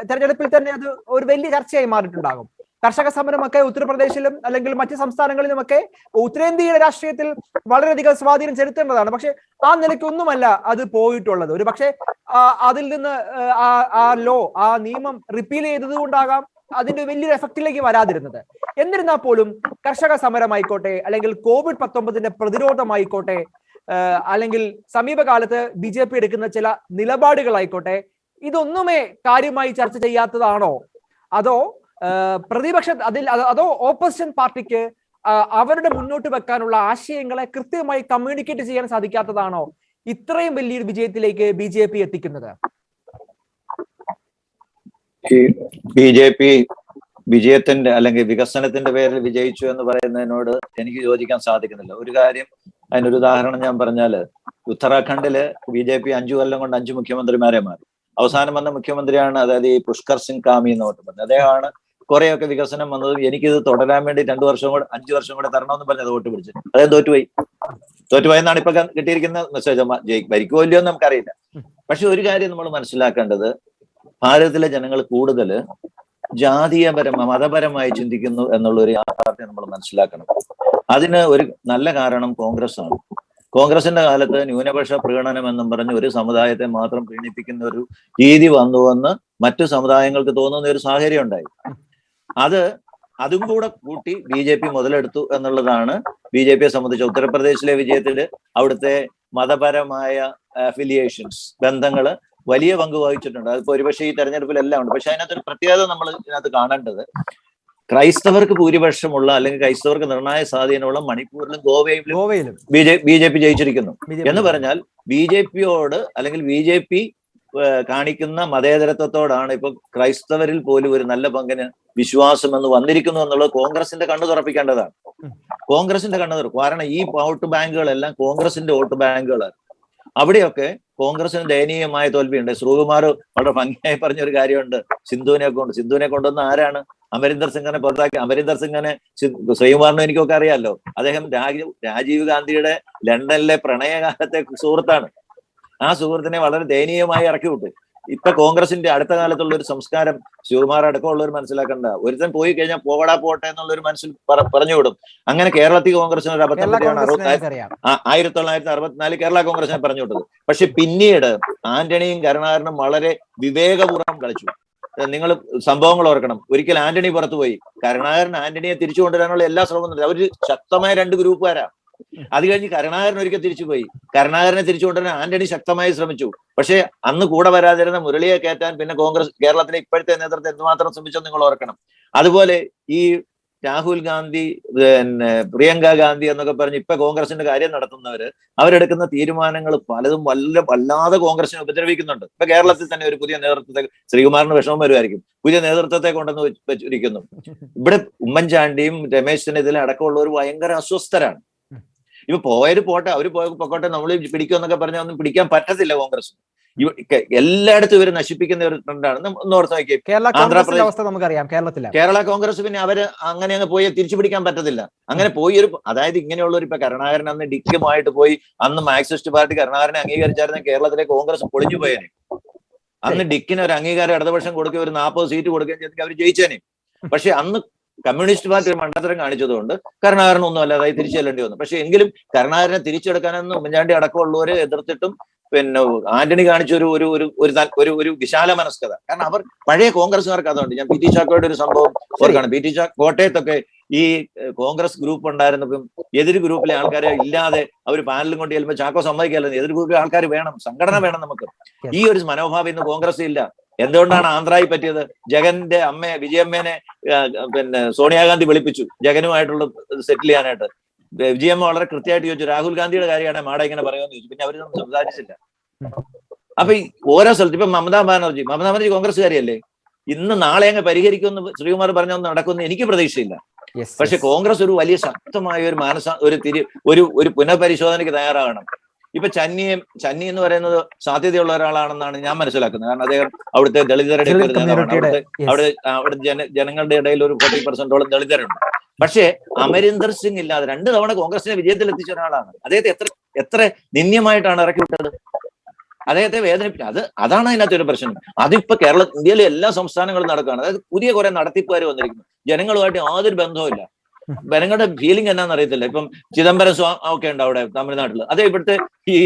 തെരഞ്ഞെടുപ്പിൽ തന്നെ അത് ഒരു വലിയ ചർച്ചയായി മാറിയിട്ടുണ്ടാകും. കർഷക സമരമൊക്കെ ഉത്തർപ്രദേശിലും അല്ലെങ്കിൽ മറ്റ് സംസ്ഥാനങ്ങളിലുമൊക്കെ ഉത്തരേന്ത്യയുടെ രാഷ്ട്രീയത്തിൽ വളരെയധികം സ്വാധീനം ചെലുത്തേണ്ടതാണ്. പക്ഷെ ആ നിലയ്ക്കൊന്നുമല്ല അത് പോയിട്ടുള്ളത്. ഒരു പക്ഷെ അതിൽ നിന്ന് ആ നിയമം റിപ്പീൽ ചെയ്തത് കൊണ്ടാകാം അതിന്റെ വലിയൊരു എഫക്റ്റിലേക്ക് വരാതിരുന്നത്. എന്നിരുന്നാൽ പോലും കർഷക സമരമായിക്കോട്ടെ, അല്ലെങ്കിൽ COVID-19 പ്രതിരോധമായിക്കോട്ടെ, അല്ലെങ്കിൽ സമീപകാലത്ത് BJP എടുക്കുന്ന ചില നിലപാടുകളായിക്കോട്ടെ, ഇതൊന്നുമേ കാര്യമായി ചർച്ച ചെയ്യാത്തതാണോ? അതോ അതോ ഓപ്പോസിഷൻ പാർട്ടിക്ക് അവരുടെ മുന്നോട്ട് വെക്കാനുള്ള ആശയങ്ങളെ കൃത്യമായി കമ്മ്യൂണിക്കേറ്റ് ചെയ്യാൻ സാധിക്കാത്തതാണോ ഇത്രയും വലിയൊരു വിജയത്തിലേക്ക് BJP എത്തിക്കുന്നത്? ഈ BJP വിജയത്തിന്റെ അല്ലെങ്കിൽ വികസനത്തിന്റെ പേരിൽ വിജയിച്ചു എന്ന് പറയുന്നതിനോട് എനിക്ക് യോജിക്കാൻ സാധിക്കുന്നില്ല. ഒരു കാര്യം, അതിനൊരു ഉദാഹരണം ഞാൻ പറഞ്ഞാല്, ഉത്തരാഖണ്ഡില് BJP 5 കൊല്ലം കൊണ്ട് 5 മുഖ്യമന്ത്രിമാരെ മാറി. അവസാനം വന്ന മുഖ്യമന്ത്രിയാണ്, അതായത് ഈ പുഷ്കർ സിംഗ് കാമി എന്ന് പറഞ്ഞത്. അദ്ദേഹമാണ് കുറെയൊക്കെ വികസനം വന്നതും എനിക്കിത് തുടരാൻ വേണ്ടി 5 വർഷം കൂടെ തരണമെന്ന് പറഞ്ഞത് വോട്ട് പിടിച്ച് അദ്ദേഹം തോറ്റുപോയെന്നാണ് ഇപ്പൊ കിട്ടിയിരിക്കുന്ന മെസ്സേജ്. ഭരിക്കുമോ ഇല്ലയോ എന്ന് നമുക്കറിയില്ല. പക്ഷെ ഒരു കാര്യം നമ്മൾ മനസ്സിലാക്കേണ്ടത്, ഭാരതത്തിലെ ജനങ്ങൾ കൂടുതൽ മതപരമായി ചിന്തിക്കുന്നു എന്നുള്ള ഒരു യാഥാർത്ഥ്യം നമ്മൾ മനസ്സിലാക്കണം. അതിന് ഒരു നല്ല കാരണം കോൺഗ്രസ് ആണ്. കോൺഗ്രസിന്റെ കാലത്ത് ന്യൂനപക്ഷ പ്രീണനം എന്നും പറഞ്ഞ് ഒരു സമുദായത്തെ മാത്രം പ്രീണിപ്പിക്കുന്ന ഒരു രീതി വന്നുവെന്ന് മറ്റു സമുദായങ്ങൾക്ക് തോന്നുന്ന ഒരു സാഹചര്യം ഉണ്ടായി. അതും കൂടെ കൂട്ടി BJP മുതലെടുത്തു എന്നുള്ളതാണ് BJPയെ സംബന്ധിച്ച് ഉത്തർപ്രദേശിലെ വിജയത്തിൽ അവിടുത്തെ മതപരമായ അഫിലിയേഷൻസ് ബന്ധങ്ങള് വലിയ പങ്ക് വഹിച്ചിട്ടുണ്ട്. അതിപ്പോ ഒരുപക്ഷെ ഈ തെരഞ്ഞെടുപ്പിലെല്ലാം ഉണ്ട്. പക്ഷെ അതിനകത്തൊരു പ്രത്യേകത നമ്മൾ ഇതിനകത്ത് കാണേണ്ടത്, ക്രൈസ്തവർക്ക് ഭൂരിപക്ഷമുള്ള അല്ലെങ്കിൽ ക്രൈസ്തവർക്ക് നിർണായക സ്വാധീനമുള്ള മണിപ്പൂരിലും ഗോവയിലും BJP ജയിച്ചിരിക്കുന്നു എന്ന് പറഞ്ഞാൽ BJPയോട് അല്ലെങ്കിൽ BJP കാണിക്കുന്ന മതേതരത്വത്തോടാണ് ഇപ്പൊ ക്രൈസ്തവരിൽ പോലും ഒരു നല്ല പങ്കിന് വിശ്വാസം എന്ന് വന്നിരിക്കുന്നു എന്നുള്ളത് കോൺഗ്രസിന്റെ കണ്ണു തുറപ്പിക്കേണ്ടതാണ്. കോൺഗ്രസിന്റെ കണ്ണു തുറക്കും. കാരണം ഈ വോട്ട് ബാങ്കുകളെല്ലാം കോൺഗ്രസിന്റെ വോട്ട് ബാങ്കുകളാണ്. അവിടെയൊക്കെ കോൺഗ്രസിന് ദയനീയമായ തോൽവിയുണ്ട്. ശ്രീകുമാർ വളരെ ഭംഗിയായി പറഞ്ഞൊരു കാര്യമുണ്ട്. സിന്ധുവിനെ കൊണ്ടുവന്ന ആരാണ്? അമരീന്ദർ സിംഗിനെ പുറത്താക്കി. അമരീന്ദർ സിംഗിനെ ശ്രീകുമാറിനും എനിക്കൊക്കെ അറിയാമല്ലോ. അദ്ദേഹം രാജീവ് ഗാന്ധിയുടെ ലണ്ടനിലെ പ്രണയകാലത്തെ സുഹൃത്താണ്. ആ സുഹൃത്തിനെ വളരെ ദയനീയമായി ഇറക്കി വിട്ടു. ഇപ്പൊ കോൺഗ്രസിന്റെ അടുത്ത കാലത്തുള്ള ഒരു സംസ്കാരം ശിവകുമാർ അടക്കമുള്ളവർ മനസ്സിലാക്കണ്ട. ഒരുത്തൻ പോയി കഴിഞ്ഞാൽ പോകടാ പോട്ടെ എന്നുള്ളൊരു മനസ്സിൽ പറഞ്ഞു വിടും. അങ്ങനെ കേരളത്തിൽ കോൺഗ്രസിന് ഒരു അബദ്ധം പറ്റിയാണ് 1964 കേരള കോൺഗ്രസിനെ പറഞ്ഞു വിട്ടത്. പക്ഷെ പിന്നീട് ആന്റണിയും കരുണാകരനും വളരെ വിവേകപൂർവ്വം കളിച്ചു. നിങ്ങൾ സംഭവങ്ങൾ ഓർക്കണം. ഒരിക്കൽ ആന്റണി പുറത്തുപോയി, കരുണാകരൻ ആന്റണിയെ തിരിച്ചു കൊണ്ടുവരാനുള്ള എല്ലാ ശ്രമവും നടത്തി. അവര് ശക്തമായ 2 ഗ്രൂപ്പുകാരാ. അത് കഴിഞ്ഞ് കരുണാകരൻ ഒരിക്കൽ തിരിച്ചുപോയി. കരുണാകരനെ തിരിച്ചു കൊണ്ടുവരാൻ ആന്റണി ശക്തമായി ശ്രമിച്ചു. പക്ഷെ അന്ന് കൂടെ വരാതിരുന്ന മുരളിയെ കയറ്റാൻ പിന്നെ കോൺഗ്രസ് കേരളത്തിലെ ഇപ്പോഴത്തെ നേതൃത്വം എന്തുമാത്രം ശ്രമിച്ചെന്ന് നിങ്ങൾ ഓർക്കണം. അതുപോലെ ഈ രാഹുൽ ഗാന്ധി, പ്രിയങ്ക ഗാന്ധി എന്നൊക്കെ പറഞ്ഞ് ഇപ്പൊ കോൺഗ്രസിന്റെ കാര്യം നടത്തുന്നവര് അവരെടുക്കുന്ന തീരുമാനങ്ങൾ പലതും വല്ലാതെ കോൺഗ്രസിനെ ഉപദ്രവിക്കുന്നുണ്ട്. ഇപ്പൊ കേരളത്തിൽ തന്നെ ഒരു പുതിയ നേതൃത്വത്തെ, ശ്രീകുമാറിന് വിഷമം വരുമായിരിക്കും, പുതിയ നേതൃത്വത്തെ കൊണ്ടുവന്ന് വെച്ചിരിക്കുന്നു. ഇവിടെ ഉമ്മൻചാണ്ടിയും രമേശ് ചെന്നിത്തല അടക്കമുള്ളവർ ഭയങ്കര അസ്വസ്ഥരാണ്. ഇപ്പൊ പോയത് പോട്ടെ, അവര് പൊക്കോട്ടെ, നമ്മൾ പിടിക്കുമെന്നൊക്കെ പറഞ്ഞാൽ ഒന്നും പിടിക്കാൻ പറ്റത്തില്ല കോൺഗ്രസ്. എല്ലായിടത്തും ഇവര് നശിപ്പിക്കുന്ന ഒരു ട്രെൻഡാണ്. ഒന്ന് ഓർത്ത് നോക്കിയേ, ആന്ധ്രാപ്രദേശ് അവസ്ഥ നമുക്കറിയാം. കേരള കോൺഗ്രസ് പിന്നെ അവര് അങ്ങനെ അങ്ങ് പോയി തിരിച്ചു പിടിക്കാൻ പറ്റത്തില്ല. അങ്ങനെ പോയി അതായത് ഇങ്ങനെയുള്ളവർ ഇപ്പൊ കരുണാകരൻ അന്ന് ഡിക്കുമായിട്ട് പോയി, അന്ന് മാർക്സിസ്റ്റ് പാർട്ടി കരുണാകരനെ അംഗീകരിച്ചായിരുന്ന കേരളത്തിലെ കോൺഗ്രസ് പൊളിഞ്ഞു പോയേനെ. അന്ന് ഡിക്കിന് ഒരു അംഗീകാരം ഇടതുപക്ഷം കൊടുക്കുകയും ഒരു 40 സീറ്റ് കൊടുക്കുകയും ചെയ്തെങ്കിൽ അവർ ജയിച്ചേനെ. പക്ഷെ അന്ന് കമ്മ്യൂണിസ്റ്റ് പാർട്ടി ഒരു മണ്ടത്തരം കാണിച്ചതുകൊണ്ട് കരുണാകരൻ ഒന്നും അല്ലാതായി തിരിച്ചു ചെല്ലേണ്ടി വന്നു. പക്ഷെ എങ്കിലും കരുണാകരനെ തിരിച്ചെടുക്കാനെന്ന് ഉമ്മൻചാണ്ടി അടക്കമുള്ളവരെ എതിർത്തിട്ടും പിന്നെ ആന്റണി കാണിച്ച ഒരു വിശാല മനസ്കത. കാരണം അവർ പഴയ കോൺഗ്രസ്സുകാർക്ക് അതുകൊണ്ട്. ഞാൻ PT ചാക്കോയുടെ ഒരു സംഭവം ഓർക്കാണ്. PT ചാക്കോ കോട്ടയത്തൊക്കെ ഈ കോൺഗ്രസ് ഗ്രൂപ്പ് ഉണ്ടായിരുന്നപ്പം എതിർ ഗ്രൂപ്പിലെ ആൾക്കാരെ ഇല്ലാതെ അവർ പാനലും കൊണ്ട് ചെല്ലുമ്പോൾ ചാക്കോ സമ്മതിക്കല്ലോ. എതിർ ഗ്രൂപ്പിലെ ആൾക്കാർ വേണം, സംഘടന വേണം നമുക്ക്. ഈ ഒരു മനോഭാവം ഇന്ന് കോൺഗ്രസ് ഇല്ല. എന്തുകൊണ്ടാണ് ആന്ധ്രയിൽ പറ്റിയത്? ജഗന്റെ അമ്മയെ, വിജയമ്മേനെ പിന്നെ സോണിയാഗാന്ധി വിളിപ്പിച്ചു ജഗനുമായിട്ടുള്ള സെറ്റിൽ ചെയ്യാനായിട്ട്. വിജയമ്മ വളരെ കൃത്യമായിട്ട് ചോദിച്ചു, രാഹുൽ ഗാന്ധിയുടെ കാര്യമാണ് മാഡ ഇങ്ങനെ പറയുമെന്ന് ചോദിച്ചു. പിന്നെ അവരൊന്നും സംസാരിച്ചില്ല. അപ്പൊ ഈ ഓരോ സ്ഥലത്ത് ഇപ്പൊ മമതാ ബാനർജി കോൺഗ്രസ്സുകാരിയല്ലേ? ഇന്ന് നാളെ അങ്ങ് പരിഹരിക്കുമെന്ന് ശ്രീകുമാർ പറഞ്ഞൊന്നും നടക്കുമെന്ന് എനിക്ക് പ്രതീക്ഷയില്ല. പക്ഷെ കോൺഗ്രസ് ഒരു വലിയ ശക്തമായ ഒരു പുനഃപരിശോധനയ്ക്ക് തയ്യാറാകണം. ഇപ്പൊ ചന്നി എന്ന് പറയുന്നത് സാധ്യതയുള്ള ഒരാളാണെന്നാണ് ഞാൻ മനസ്സിലാക്കുന്നത്. കാരണം അദ്ദേഹം അവിടുത്തെ ദളിതരുടെ നേതാവാണ്. അവിടെ ജനങ്ങളുടെ ഇടയിൽ ഒരു 40% ദളിതരുണ്ട്. പക്ഷേ അമരീന്ദർ സിംഗ് ഇല്ലാതെ 2 തവണ കോൺഗ്രസിനെ വിജയത്തിൽ എത്തിച്ച ഒരാളാണ്. അദ്ദേഹത്തെ എത്ര നിന്ദ്യമായിട്ടാണ് ഇറക്കി വിട്ടത്. അദ്ദേഹത്തെ വേദനിപ്പിച്ചത്. അതാണ് അതിനകത്ത് ഒരു പ്രശ്നം. അതിപ്പോ ഇന്ത്യയിലെ എല്ലാ സംസ്ഥാനങ്ങളും നടക്കുകയാണ്. അതായത് പുതിയ കുറെ നടത്തിപ്പുകാർ വന്നിരിക്കുന്നു. ജനങ്ങളുമായിട്ട് യാതൊരു ബന്ധവുമില്ല. ജനങ്ങളുടെ ഫീലിംഗ് എന്നാന്ന് അറിയത്തില്ല. ഇപ്പം ചിദംബരം ഒക്കെ ഉണ്ട് അവിടെ തമിഴ്നാട്ടിൽ. അതേ ഇവിടുത്തെ ഈ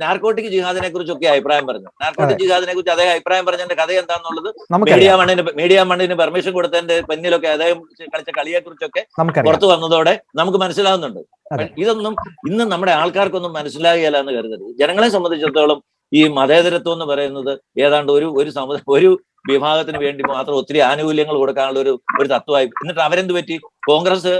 നാർക്കോട്ടിക് ജിഹാദിനെ കുറിച്ചൊക്കെ അഭിപ്രായം പറഞ്ഞു. നാർക്കോട്ടിക് ജിഹാദിനെ കുറിച്ച് അദ്ദേഹം അഭിപ്രായം പറഞ്ഞതിന്റെ കഥ എന്താണെന്നുള്ളത് മീഡിയ മണ്ണിന് പെർമിഷൻ കൊടുത്തതിന്റെ പിന്നിലൊക്കെ അദ്ദേഹം കളിച്ച കളിയെ കുറിച്ചൊക്കെ പുറത്തു വന്നതോടെ നമുക്ക് മനസ്സിലാവുന്നുണ്ട്. ഇതൊന്നും ഇന്ന് നമ്മുടെ ആൾക്കാർക്കൊന്നും മനസ്സിലാകില്ല എന്ന് കരുതരുത്. ജനങ്ങളെ സംബന്ധിച്ചിടത്തോളം ഈ മതേതരത്വം എന്ന് പറയുന്നത് ഏതാണ്ട് ഒരു വിഭാഗത്തിന് വേണ്ടി മാത്രം ഒത്തിരി ആനുകൂല്യങ്ങൾ കൊടുക്കാനുള്ള ഒരു തത്വമായി. എന്നിട്ട് അവരെന്ത് പറ്റി? കോൺഗ്രസ്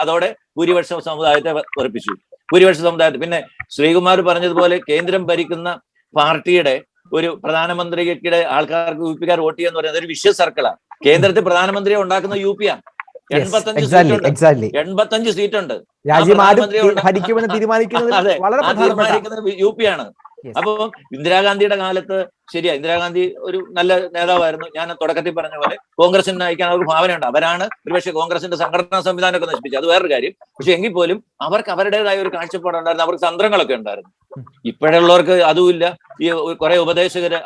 അതോടെ ഭൂരിപക്ഷ സമുദായത്തെ ഉറപ്പിച്ചു. ഭൂരിപക്ഷ സമുദായത്തെ പിന്നെ ശ്രീകുമാർ പറഞ്ഞതുപോലെ കേന്ദ്രം ഭരിക്കുന്ന പാർട്ടിയുടെ ഒരു പ്രധാനമന്ത്രിയുടെ ആൾക്കാർക്ക് UP-ക്കാർ വോട്ട് ചെയ്യാന്ന് പറയുന്നത് ഒരു വിശ്വ സർക്കിളാണ്. കേന്ദ്രത്തിൽ പ്രധാനമന്ത്രിയെ ഉണ്ടാക്കുന്ന UP-യാണ്. 85 സീറ്റുണ്ട്. തീരുമാനിക്കുന്നത് UP-യാണ്. അപ്പൊ ഇന്ദിരാഗാന്ധിയുടെ കാലത്ത് ശരിയാ, ഇന്ദിരാഗാന്ധി ഒരു നല്ല നേതാവായിരുന്നു. ഞാൻ തുടക്കത്തിൽ പറഞ്ഞ പോലെ കോൺഗ്രസിന് നയിക്കാൻ ഒരു ഭാവനയുണ്ട്. അവരാണ് ഒരുപക്ഷെ കോൺഗ്രസിന്റെ സംഘടനാ സംവിധാനമൊക്കെ നശിപ്പിച്ചത്, അത് വേറൊരു കാര്യം. പക്ഷെ എങ്കിൽ പോലും അവർക്ക് അവരുടേതായ ഒരു കാഴ്ചപ്പാടുണ്ടായിരുന്നു. അവർക്ക് തന്ത്രങ്ങളൊക്കെ ഉണ്ടായിരുന്നു. ഇപ്പോഴുള്ളവർക്ക് അതുമില്ല. ഈ കുറെ ഉപദേശകര്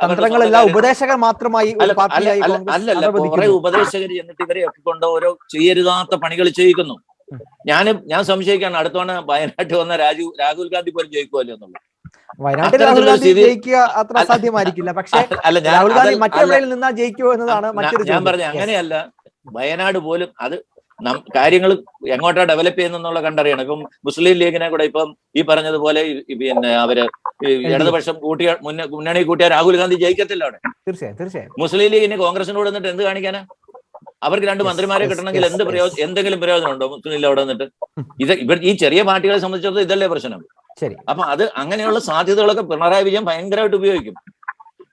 ഉപദേശകർ മാത്രമായി അല്ലല്ല, കുറെ ഉപദേശകര് എന്നിട്ട് ഇവരെ ഒക്കെ കൊണ്ട് ഓരോ ചെയ്യരുതാത്ത പണികൾ ചെയ്യിക്കുന്നു. ഞാൻ സംശയിക്കാണ് അടുത്തവണ വയനാട്ടിൽ വന്ന രാഹുൽ ഗാന്ധി പോലും ജയിക്കുമല്ലോ എന്നുള്ളത്. വയനാട്ടിൽ രാഹുൽ ഗാന്ധി ജയിക്കുക അത്ര അസാധ്യമായിരിക്കില്ല. പക്ഷേ രാഹുൽ ഗാന്ധി മറ്റെവിടെയിൽ നിന്നാ ജയിക്കുമോ എന്നതാണ് മറ്റൊരു. ഞാൻ പറഞ്ഞ അങ്ങനെയല്ല. വയനാട് പോലും അത് കാര്യങ്ങൾ എങ്ങോട്ടാ ഡെവലപ്പ് ചെയ്യുന്നുള്ള കണ്ടറിയണം. ഇപ്പം മുസ്ലിം ലീഗിനെ കൂടെ ഇപ്പം ഈ പറഞ്ഞതുപോലെ പിന്നെ അവര് ഇടതുപക്ഷം മുന്നണി കൂട്ടിയ രാഹുൽ ഗാന്ധി ജയിക്കത്തില്ല അവിടെ. തീർച്ചയായും മുസ്ലിം ലീഗിന് കോൺഗ്രസിനോട് വന്നിട്ട് എന്ത് കാണിക്കാനാ? അവർക്ക് 2 മന്ത്രിമാരെ കിട്ടണമെങ്കിൽ എന്തെങ്കിലും പ്രയോജനം ഉണ്ടോ മുസ്ലിം ലീഗ് അവിടെ വന്നിട്ട്? ഈ ചെറിയ പാർട്ടികളെ സംബന്ധിച്ചിടത്തോളം ഇതല്ലേ പ്രശ്നം. അപ്പൊ അത് അങ്ങനെയുള്ള സാധ്യതകളൊക്കെ പിണറായി വിജയൻ ഭയങ്കരമായിട്ട് ഉപയോഗിക്കും.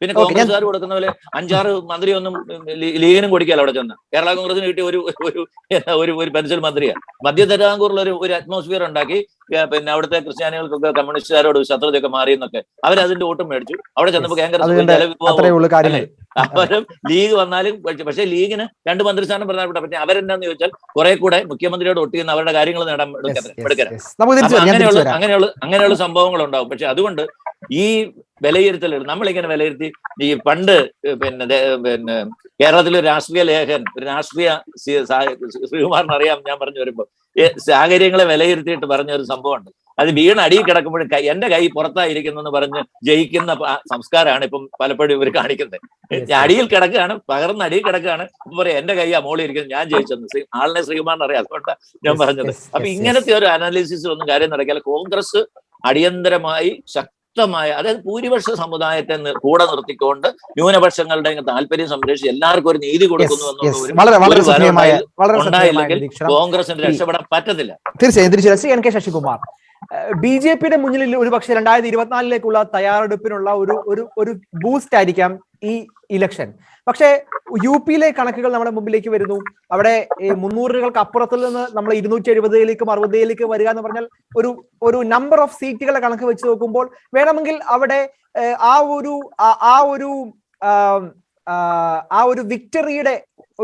പിന്നെ കോൺഗ്രസ്സുകാർ കൊടുക്കുന്ന പോലെ 5-6 മന്ത്രിയൊന്നും ലീഗിനും കൊടുക്കാല്ലോ. അവിടെ ചെന്ന് കേരള കോൺഗ്രസിന് കിട്ടിയ ഒരു പെൻഷൻ മന്ത്രിയാണ്. മധ്യ തിരുവിതാംകൂറിൽ ഒരു അറ്റ്മോസ്ഫിയർ ഉണ്ടാക്കി. പിന്നെ അവിടുത്തെ ക്രിസ്ത്യാനികൾക്കൊക്കെ കമ്മ്യൂണിസ്റ്റുകാരോട് ശത്രുതയൊക്കെ മാറിയെന്നൊക്കെ അവരതിന്റെ വോട്ടും മേടിച്ചു. അവിടെ ചെന്നപ്പോൾ അവരും ലീഗ് വന്നാലും, പക്ഷേ ലീഗിന് 2 മന്ത്രിസ്ഥാനം പ്രധാനപ്പെട്ട. പിന്നെ അവരെന്താന്ന് ചോദിച്ചാൽ കുറെ കൂടെ മുഖ്യമന്ത്രിയോട് ഒട്ടിയെന്ന് അവരുടെ കാര്യങ്ങൾ നേടാൻ അങ്ങനെയുള്ള സംഭവങ്ങൾ ഉണ്ടാവും. പക്ഷെ അതുകൊണ്ട് ഈ വിലയിരുത്തൽ നമ്മളിങ്ങനെ വിലയിരുത്തി ഈ പണ്ട് പിന്നെ കേരളത്തിലെ രാഷ്ട്രീയ ലേഖൻ, ഒരു രാഷ്ട്രീയ ശ്രീകുമാറിന് അറിയാം, ഞാൻ പറഞ്ഞു വരുമ്പോ സാഹചര്യങ്ങളെ വിലയിരുത്തിയിട്ട് പറഞ്ഞ ഒരു സംഭവമുണ്ട്. അത് വീണ് അടിയിൽ കിടക്കുമ്പോഴും എന്റെ കൈ പുറത്തായിരിക്കുന്നു എന്ന് പറഞ്ഞ് ജയിക്കുന്ന സംസ്കാരമാണ് ഇപ്പം പലപ്പോഴും ഇവർ കാണിക്കുന്നത്. അടിയിൽ കിടക്കുകയാണ്, പകർന്ന് അടിയിൽ കിടക്കുകയാണ്, ഇപ്പൊ പറയാം എന്റെ കൈ മോളിൽ ഇരിക്കുന്നത്, ഞാൻ ജയിച്ചെന്ന്. ആളിനെ ശ്രീകുമാറിന് അറിയാം, അതുകൊണ്ടാണ് ഞാൻ പറഞ്ഞത്. അപ്പൊ ഇങ്ങനത്തെ ഒരു അനാലിസിസ് ഒന്നും കാര്യം നടക്കില്ല. കോൺഗ്രസ് അടിയന്തരമായി ശക്തമായ, അതായത് ഭൂരിപക്ഷ സമുദായത്തെ കൂടെ നിർത്തിക്കൊണ്ട് ന്യൂനപക്ഷങ്ങളുടെ താല്പര്യം സംരക്ഷിച്ച് എല്ലാവർക്കും ഒരു നീതി കൊടുക്കുന്നു ഉണ്ടായില്ലെങ്കിൽ കോൺഗ്രസിന് രക്ഷപ്പെടാൻ പറ്റത്തില്ല. തീർച്ചയായും. ശ്രീ NK ശശികുമാർ, BJPയുടെ മുന്നിൽ ഒരുപക്ഷെ 2024 തയ്യാറെടുപ്പിനുള്ള ഒരു ബൂസ്റ്റ് ആയിരിക്കാം ഈ ഇലക്ഷൻ. പക്ഷേ UPയിലെ കണക്കുകൾ നമ്മുടെ മുമ്പിലേക്ക് വരുന്നു. അവിടെ 300കൾക്ക് അപ്പുറത്തിൽ നിന്ന് നമ്മൾ 270ലേക്കും 60ലേക്കും വരിക എന്ന് പറഞ്ഞാൽ ഒരു നമ്പർ ഓഫ് സീറ്റുകളെ കണക്ക് വെച്ച് നോക്കുമ്പോൾ വേണമെങ്കിൽ അവിടെ ആ ഒരു വിക്ടറിയുടെ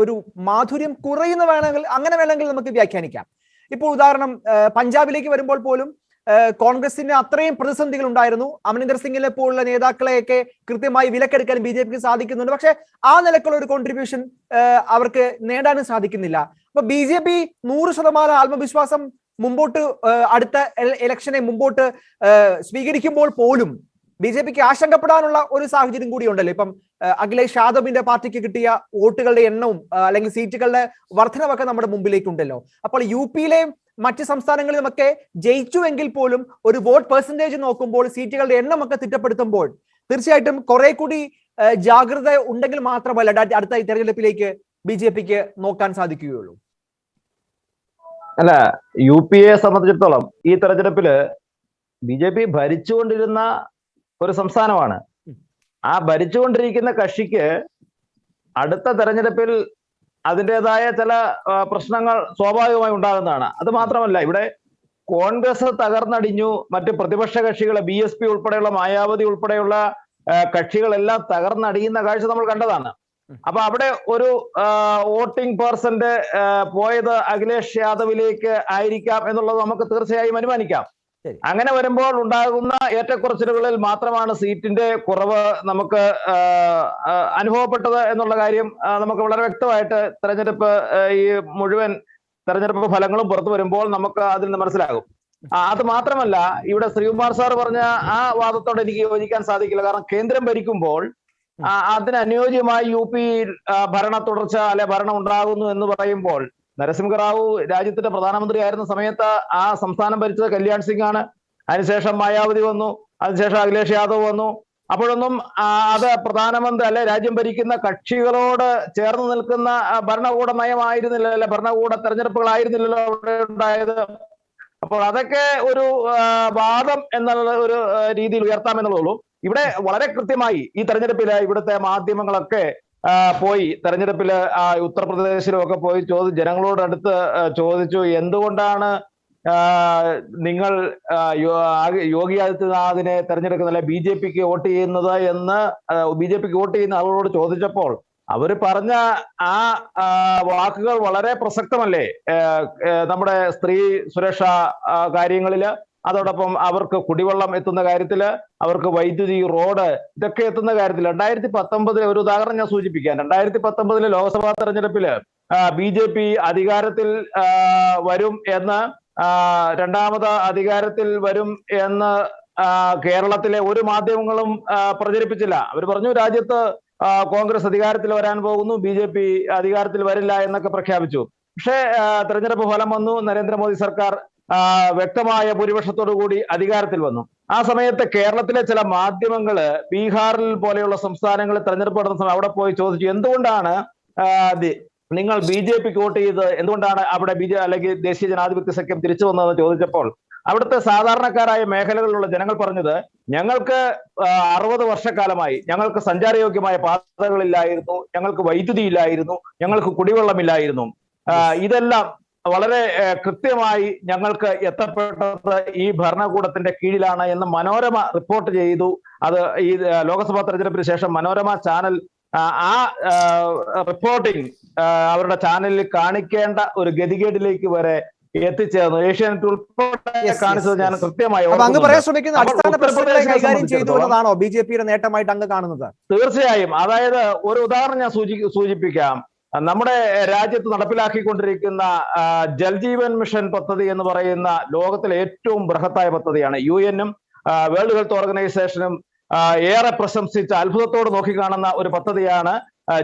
ഒരു മാധുര്യം കുറയുന്ന വേണമെങ്കിൽ നമുക്ക് വ്യാഖ്യാനിക്കാം. ഇപ്പോൾ ഉദാഹരണം പഞ്ചാബിലേക്ക് വരുമ്പോൾ പോലും കോൺഗ്രസിന് അത്രയും പ്രതിസന്ധികൾ ഉണ്ടായിരുന്നു. അമരീന്ദർ സിംഗിനെ പോലുള്ള നേതാക്കളെയൊക്കെ കൃത്യമായി വിലക്കെടുക്കാൻ BJPക്ക് സാധിക്കുന്നുണ്ട്. പക്ഷെ ആ നിലക്കുള്ള ഒരു കോൺട്രിബ്യൂഷൻ അവർക്ക് നേടാനും സാധിക്കുന്നില്ല. അപ്പൊ BJP 100% ആത്മവിശ്വാസം മുമ്പോട്ട് അടുത്ത ഇലക്ഷനെ മുമ്പോട്ട് സ്വീകരിക്കുമ്പോൾ പോലും BJPക്ക് ആശങ്കപ്പെടാനുള്ള ഒരു സാഹചര്യം കൂടി ഉണ്ടല്ലോ. ഇപ്പം അഖിലേഷ് യാദവിന്റെ പാർട്ടിക്ക് കിട്ടിയ വോട്ടുകളുടെ എണ്ണവും അല്ലെങ്കിൽ സീറ്റുകളുടെ വർധനവൊക്കെ നമ്മുടെ മുമ്പിലേക്കുണ്ടല്ലോ. അപ്പോൾ UPയിലെ മറ്റ് സംസ്ഥാനങ്ങളിലുമൊക്കെ ജയിച്ചുവെങ്കിൽ പോലും ഒരു വോട്ട് പെർസെന്റേജ് നോക്കുമ്പോൾ, സീറ്റുകളുടെ എണ്ണമൊക്കെ തിട്ടപ്പെടുത്തുമ്പോൾ തീർച്ചയായിട്ടും കുറെ കൂടി ജാഗ്രത ഉണ്ടെങ്കിൽ മാത്രമല്ല അടുത്ത തെരഞ്ഞെടുപ്പിലേക്ക് BJPക്ക് നോക്കാൻ സാധിക്കുകയുള്ളൂ. അല്ല, UPയെ സംബന്ധിച്ചിടത്തോളം ഈ തെരഞ്ഞെടുപ്പില് BJP ഭരിച്ചുകൊണ്ടിരുന്ന ഒരു സംസ്ഥാനമാണ്. ആ ഭരിച്ചുകൊണ്ടിരിക്കുന്ന കക്ഷിക്ക് അടുത്ത തെരഞ്ഞെടുപ്പിൽ അതിൻ്റെതായ ചില പ്രശ്നങ്ങൾ സ്വാഭാവികമായി ഉണ്ടാകുന്നതാണ്. അത് മാത്രമല്ല, ഇവിടെ കോൺഗ്രസ് തകർന്നടിഞ്ഞു, മറ്റ് പ്രതിപക്ഷ കക്ഷികൾ BSP ഉൾപ്പെടെയുള്ള മായാവതി ഉൾപ്പെടെയുള്ള കക്ഷികളെല്ലാം തകർന്നടിയുന്ന കാഴ്ച നമ്മൾ കണ്ടതാണ്. അപ്പൊ അവിടെ ഒരു വോട്ടിംഗ് പെർസെന്റ് പോയത് അഖിലേഷ് യാദവിലേക്ക് ആയിരിക്കാം എന്നുള്ളത് നമുക്ക് തീർച്ചയായും അനുമാനിക്കാം. അങ്ങനെ വരുമ്പോൾ ഉണ്ടാകുന്ന ഏറ്റക്കുറച്ചിലുകളിൽ മാത്രമാണ് സീറ്റിന്റെ കുറവ് നമുക്ക് അനുഭവപ്പെട്ടത് എന്നുള്ള കാര്യം നമുക്ക് വളരെ വ്യക്തമായിട്ട് ഈ മുഴുവൻ തെരഞ്ഞെടുപ്പ് ഫലങ്ങളും പുറത്തു വരുമ്പോൾ നമുക്ക് അതിൽ നിന്ന് മനസ്സിലാകും. അത് മാത്രമല്ല, ഇവിടെ ശ്രീകുമാർ സാർ പറഞ്ഞ ആ വാദത്തോട് എനിക്ക് യോജിക്കാൻ സാധിക്കില്ല. കാരണം കേന്ദ്രം ഭരിക്കുമ്പോൾ അതിനനുയോജ്യമായി UPയിൽ ഭരണ തുടർച്ച അല്ലെ ഭരണം ഉണ്ടാകുന്നു എന്ന് പറയുമ്പോൾ, നരസിംഹറാവു രാജ്യത്തിന്റെ പ്രധാനമന്ത്രിയായിരുന്ന സമയത്ത് ആ സംസ്ഥാനം ഭരിച്ചത് കല്യാൺ സിംഗ് ആണ്. അതിനുശേഷം മായാവതി വന്നു, അതിനുശേഷം അഖിലേഷ് യാദവ് വന്നു. അപ്പോഴൊന്നും അത് പ്രധാനമന്ത്രി അല്ലെ രാജ്യം ഭരിക്കുന്ന കക്ഷികളോട് ചേർന്ന് നിൽക്കുന്ന ഭരണകൂട നയമായിരുന്നില്ല, അല്ലെ ഭരണകൂട തെരഞ്ഞെടുപ്പുകളായിരുന്നില്ലല്ലോ അവിടെ ഉണ്ടായത്. അപ്പോൾ അതൊക്കെ ഒരു വാദം എന്നുള്ള ഒരു രീതിയിൽ ഉയർത്താമെന്നുള്ളൂ. ഇവിടെ വളരെ കൃത്യമായി ഈ തെരഞ്ഞെടുപ്പില് ഇവിടുത്തെ മാധ്യമങ്ങളൊക്കെ പോയി തെരഞ്ഞെടുപ്പില് ഉത്തർപ്രദേശിലും ഒക്കെ പോയി ജനങ്ങളോട് അടുത്ത് ചോദിച്ചു, എന്തുകൊണ്ടാണ് നിങ്ങൾ യോഗി ആദിത്യനാഥിനെ തെരഞ്ഞെടുക്കുന്നില്ല, BJPക്ക് വോട്ട് ചെയ്യുന്നത് എന്ന് BJPക്ക് വോട്ട് ചെയ്യുന്ന ആളുകളോട് ചോദിച്ചപ്പോൾ അവര് പറഞ്ഞ ആ വാക്കുകൾ വളരെ പ്രസക്തമല്ലേ. നമ്മുടെ സ്ത്രീ സുരക്ഷാ കാര്യങ്ങളില്, അതോടൊപ്പം അവർക്ക് കുടിവെള്ളം എത്തുന്ന കാര്യത്തില്, അവർക്ക് വൈദ്യുതി, റോഡ് ഇതൊക്കെ എത്തുന്ന കാര്യത്തിൽ 2019 ഒരു ഉദാഹരണം ഞാൻ സൂചിപ്പിക്കാം. 2019 ലോക്സഭാ തെരഞ്ഞെടുപ്പില് BJP അധികാരത്തിൽ വരും എന്ന്, രണ്ടാമത് അധികാരത്തിൽ വരും എന്ന് കേരളത്തിലെ ഒരു മാധ്യമങ്ങളും പ്രചരിപ്പിച്ചില്ല. അവർ പറഞ്ഞു രാജ്യത്ത് കോൺഗ്രസ് അധികാരത്തിൽ വരാൻ പോകുന്നു, BJP അധികാരത്തിൽ വരില്ല എന്നൊക്കെ പ്രഖ്യാപിച്ചു. പക്ഷേ തെരഞ്ഞെടുപ്പ് ഫലം വന്നു, നരേന്ദ്രമോദി സർക്കാർ വ്യക്തമായ ഭൂരിപക്ഷത്തോടു കൂടി അധികാരത്തിൽ വന്നു. ആ സമയത്ത് കേരളത്തിലെ ചില മാധ്യമങ്ങള് ബീഹാറിൽ പോലെയുള്ള സംസ്ഥാനങ്ങളിൽ തെരഞ്ഞെടുപ്പ് നടന്ന സമയം അവിടെ പോയി ചോദിച്ചു, എന്തുകൊണ്ടാണ് നിങ്ങൾ BJPക്ക് വോട്ട് ചെയ്ത്, എന്തുകൊണ്ടാണ് അവിടെ അല്ലെങ്കിൽ ദേശീയ ജനാധിപത്യ സഖ്യം തിരിച്ചു വന്നതെന്ന് ചോദിച്ചപ്പോൾ അവിടുത്തെ സാധാരണക്കാരായ മേഖലകളിലുള്ള ജനങ്ങൾ പറഞ്ഞത്, ഞങ്ങൾക്ക് 60 വർഷക്കാലമായി ഞങ്ങൾക്ക് സഞ്ചാരയോഗ്യമായ പാതകളില്ലായിരുന്നു, ഞങ്ങൾക്ക് വൈദ്യുതി ഇല്ലായിരുന്നു, ഞങ്ങൾക്ക് കുടിവെള്ളമില്ലായിരുന്നു. ഇതെല്ലാം വളരെ കൃത്യമായി ഞങ്ങൾക്ക് എത്തപ്പെട്ടത് ഈ ഭരണകൂടത്തിന്റെ കീഴിലാണ് എന്ന് മനോരമ റിപ്പോർട്ട് ചെയ്തു. അത് ഈ ലോക്സഭാ തെരഞ്ഞെടുപ്പിന് ശേഷം മനോരമ ചാനൽ ആ റിപ്പോർട്ടിംഗ് അവരുടെ ചാനലിൽ കാണിക്കേണ്ട ഒരു ഗതികേടിലേക്ക് വരെ എത്തിച്ചേർന്നു. ഏഷ്യാനെറ്റ് ഉൾപ്പെടെ കാണിച്ചത് ഞാൻ കൃത്യമായി കൈകാര്യം ചെയ്തു എന്നതാണോ BJPയുടെ നേട്ടമായിട്ട് അങ്ങ് കാണുന്നത്? തീർച്ചയായും. അതായത് ഒരു ഉദാഹരണം ഞാൻ സൂചിപ്പിക്കാം. നമ്മുടെ രാജ്യത്ത് നടപ്പിലാക്കിക്കൊണ്ടിരിക്കുന്ന ജൽജീവൻ മിഷൻ പദ്ധതി എന്ന് പറയുന്ന ലോകത്തിലെ ഏറ്റവും ബൃഹത്തായ പദ്ധതിയാണ്. UN-ഉം വേൾഡ് ഹെൽത്ത് ഓർഗനൈസേഷനും ഏറെ പ്രശംസിച്ച അത്ഭുതത്തോട് നോക്കിക്കാണുന്ന ഒരു പദ്ധതിയാണ്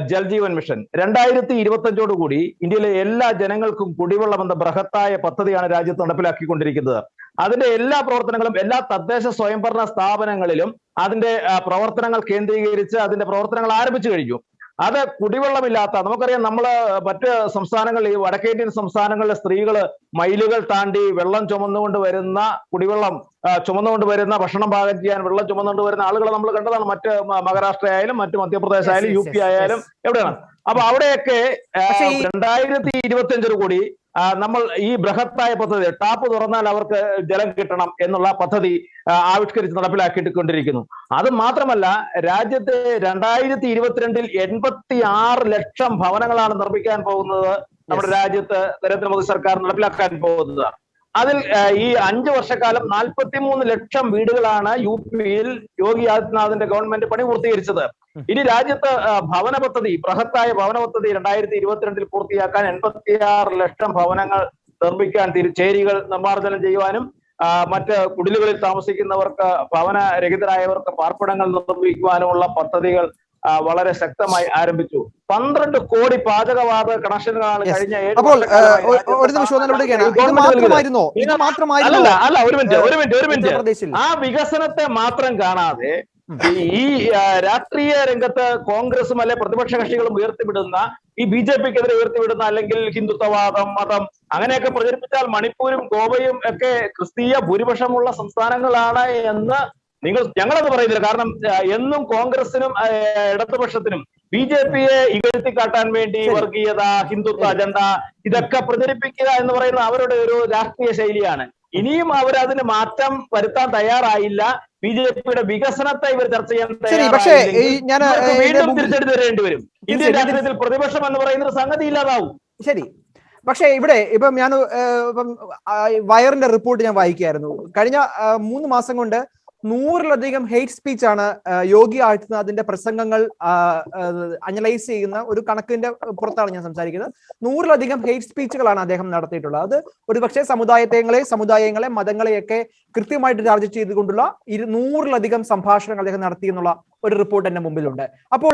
ജൽജീവൻ മിഷൻ. 2025 കൂടി ഇന്ത്യയിലെ എല്ലാ ജനങ്ങൾക്കും കുടിവെള്ളം എന്ന ബൃഹത്തായ പദ്ധതിയാണ് രാജ്യത്ത് നടപ്പിലാക്കിക്കൊണ്ടിരിക്കുന്നത്. അതിന്റെ എല്ലാ പ്രവർത്തനങ്ങളും എല്ലാ തദ്ദേശ സ്വയംഭരണ സ്ഥാപനങ്ങളിലും അതിന്റെ പ്രവർത്തനങ്ങൾ കേന്ദ്രീകരിച്ച് അതിന്റെ പ്രവർത്തനങ്ങൾ ആരംഭിച്ചു കഴിഞ്ഞു. അത് കുടിവെള്ളമില്ലാത്ത, നമുക്കറിയാം, നമ്മള് മറ്റ് സംസ്ഥാനങ്ങളിൽ, ഈ വടക്കേന്ത്യൻ സംസ്ഥാനങ്ങളിലെ സ്ത്രീകള് മൈലുകൾ താണ്ടി വെള്ളം ചുമന്നുകൊണ്ട് വരുന്ന, കുടിവെള്ളം ചുമന്നുകൊണ്ട് വരുന്ന, ഭക്ഷണം പാകം ചെയ്യാൻ വെള്ളം ചുമന്നുകൊണ്ട് വരുന്ന ആളുകളെ നമ്മൾ കണ്ടതാണ്. മറ്റ് മഹാരാഷ്ട്ര ആയാലും മറ്റ് മധ്യപ്രദേശ് ആയാലും UP ആയാലും എവിടെയാണ്. അപ്പൊ അവിടെയൊക്കെ 2025 കൂടി നമ്മൾ ഈ ബൃഹത്തായ പദ്ധതി, ടാപ്പ് തുറന്നാൽ അവർക്ക് ജലം കിട്ടണം എന്നുള്ള പദ്ധതി ആവിഷ്കരിച്ച് നടപ്പിലാക്കിക്കൊണ്ടിരിക്കുന്നു. അത് മാത്രമല്ല, രാജ്യത്തെ 2022 86 ലക്ഷം ഭവനങ്ങളാണ് നിർമ്മിക്കാൻ പോകുന്നത് നമ്മുടെ രാജ്യത്ത് നരേന്ദ്രമോദി സർക്കാർ നടപ്പിലാക്കാൻ പോകുന്നത്. അതിൽ ഈ 5 വർഷക്കാലം 43 ലക്ഷം വീടുകളാണ് UP-യിൽ യോഗി ആദിത്യനാഥിന്റെ ഗവൺമെന്റ് പണി പൂർത്തീകരിച്ചത്. ഇനി രാജ്യത്ത് ഭവന പദ്ധതി, ബൃഹത്തായ ഭവന പദ്ധതി 2022 പൂർത്തിയാക്കാൻ 86 ലക്ഷം ഭവനങ്ങൾ നിർമ്മിക്കാൻ, ചേരികൾ നിർമ്മാർജ്ജനം ചെയ്യുവാനും മറ്റ് കുടിലുകളിൽ താമസിക്കുന്നവർക്ക്, ഭവനരഹിതരായവർക്ക് പാർപ്പിടങ്ങൾ നിർമ്മിക്കുവാനുമുള്ള പദ്ധതികൾ വളരെ ശക്തമായി ആരംഭിച്ചു. 12 കോടി പാചകവാതക കണക്ഷനുകളാണ് കഴിഞ്ഞ 7 ആ വികസനത്തെ മാത്രം കാണാതെ ഈ രാഷ്ട്രീയ രംഗത്ത് കോൺഗ്രസും അല്ലെ പ്രതിപക്ഷ കക്ഷികളും ഉയർത്തിവിടുന്ന, ഈ BJPക്കെതിരെ ഉയർത്തിവിടുന്ന, അല്ലെങ്കിൽ ഹിന്ദുത്വവാദം, മതം അങ്ങനെയൊക്കെ പ്രചരിപ്പിച്ചാൽ മണിപ്പൂരും ഗോവയും ഒക്കെ ക്രിസ്തീയ ഭൂരിപക്ഷമുള്ള സംസ്ഥാനങ്ങളാണ് എന്ന് ഞങ്ങളത് പറയുന്നില്ല. കാരണം എന്നും കോൺഗ്രസിനും ഇടതുപക്ഷത്തിനും BJPയെ ഇകഴ്ത്തി കാട്ടാൻ വേണ്ടി വർഗീയത, ഹിന്ദുത്വ അജണ്ട ഇതൊക്കെ പ്രചരിപ്പിക്കുക എന്ന് പറയുന്ന അവരുടെ ഒരു രാഷ്ട്രീയ ശൈലിയാണ്. ഇനിയും അവരതിന് മാറ്റം വരുത്താൻ തയ്യാറായില്ല. BJPയുടെ വികസനത്തെ ഇവർ ചർച്ച ചെയ്യാൻ തയ്യാറായില്ലെങ്കിൽ വീണ്ടും തിരിച്ചടി തരേണ്ടി വരും. ഇന്ത്യൻ രാഷ്ട്രീയത്തിൽ പ്രതിപക്ഷം എന്ന് പറയുന്ന സംഗതി ഇല്ലാതാവും. ശരി, പക്ഷേ ഇവിടെ ഞാൻ വയറിന്റെ റിപ്പോർട്ട് ഞാൻ വായിക്കുകയായിരുന്നു. കഴിഞ്ഞ 3 മാസം കൊണ്ട് 100-ലധികം ഹെയ്റ്റ് സ്പീച്ചാണ് യോഗി ആദിത്യനാഥിന്റെ പ്രസംഗങ്ങൾ അനലൈസ് ചെയ്യുന്ന ഒരു കണക്കിന്റെ പുറത്താണ് ഞാൻ സംസാരിക്കുന്നത്. 100-ലധികം ഹെയ്റ്റ് സ്പീച്ചുകളാണ് അദ്ദേഹം നടത്തിയിട്ടുള്ളത്. അത് ഒരുപക്ഷെ സമുദായങ്ങളെ മതങ്ങളെയൊക്കെ കൃത്യമായിട്ട് ടാർഗറ്റ് ചെയ്തുകൊണ്ടുള്ള 100-ലധികം സംഭാഷണങ്ങൾ അദ്ദേഹം നടത്തിയെന്നുള്ള ഒരു റിപ്പോർട്ട് എന്റെ മുമ്പിലുണ്ട്. അപ്പോൾ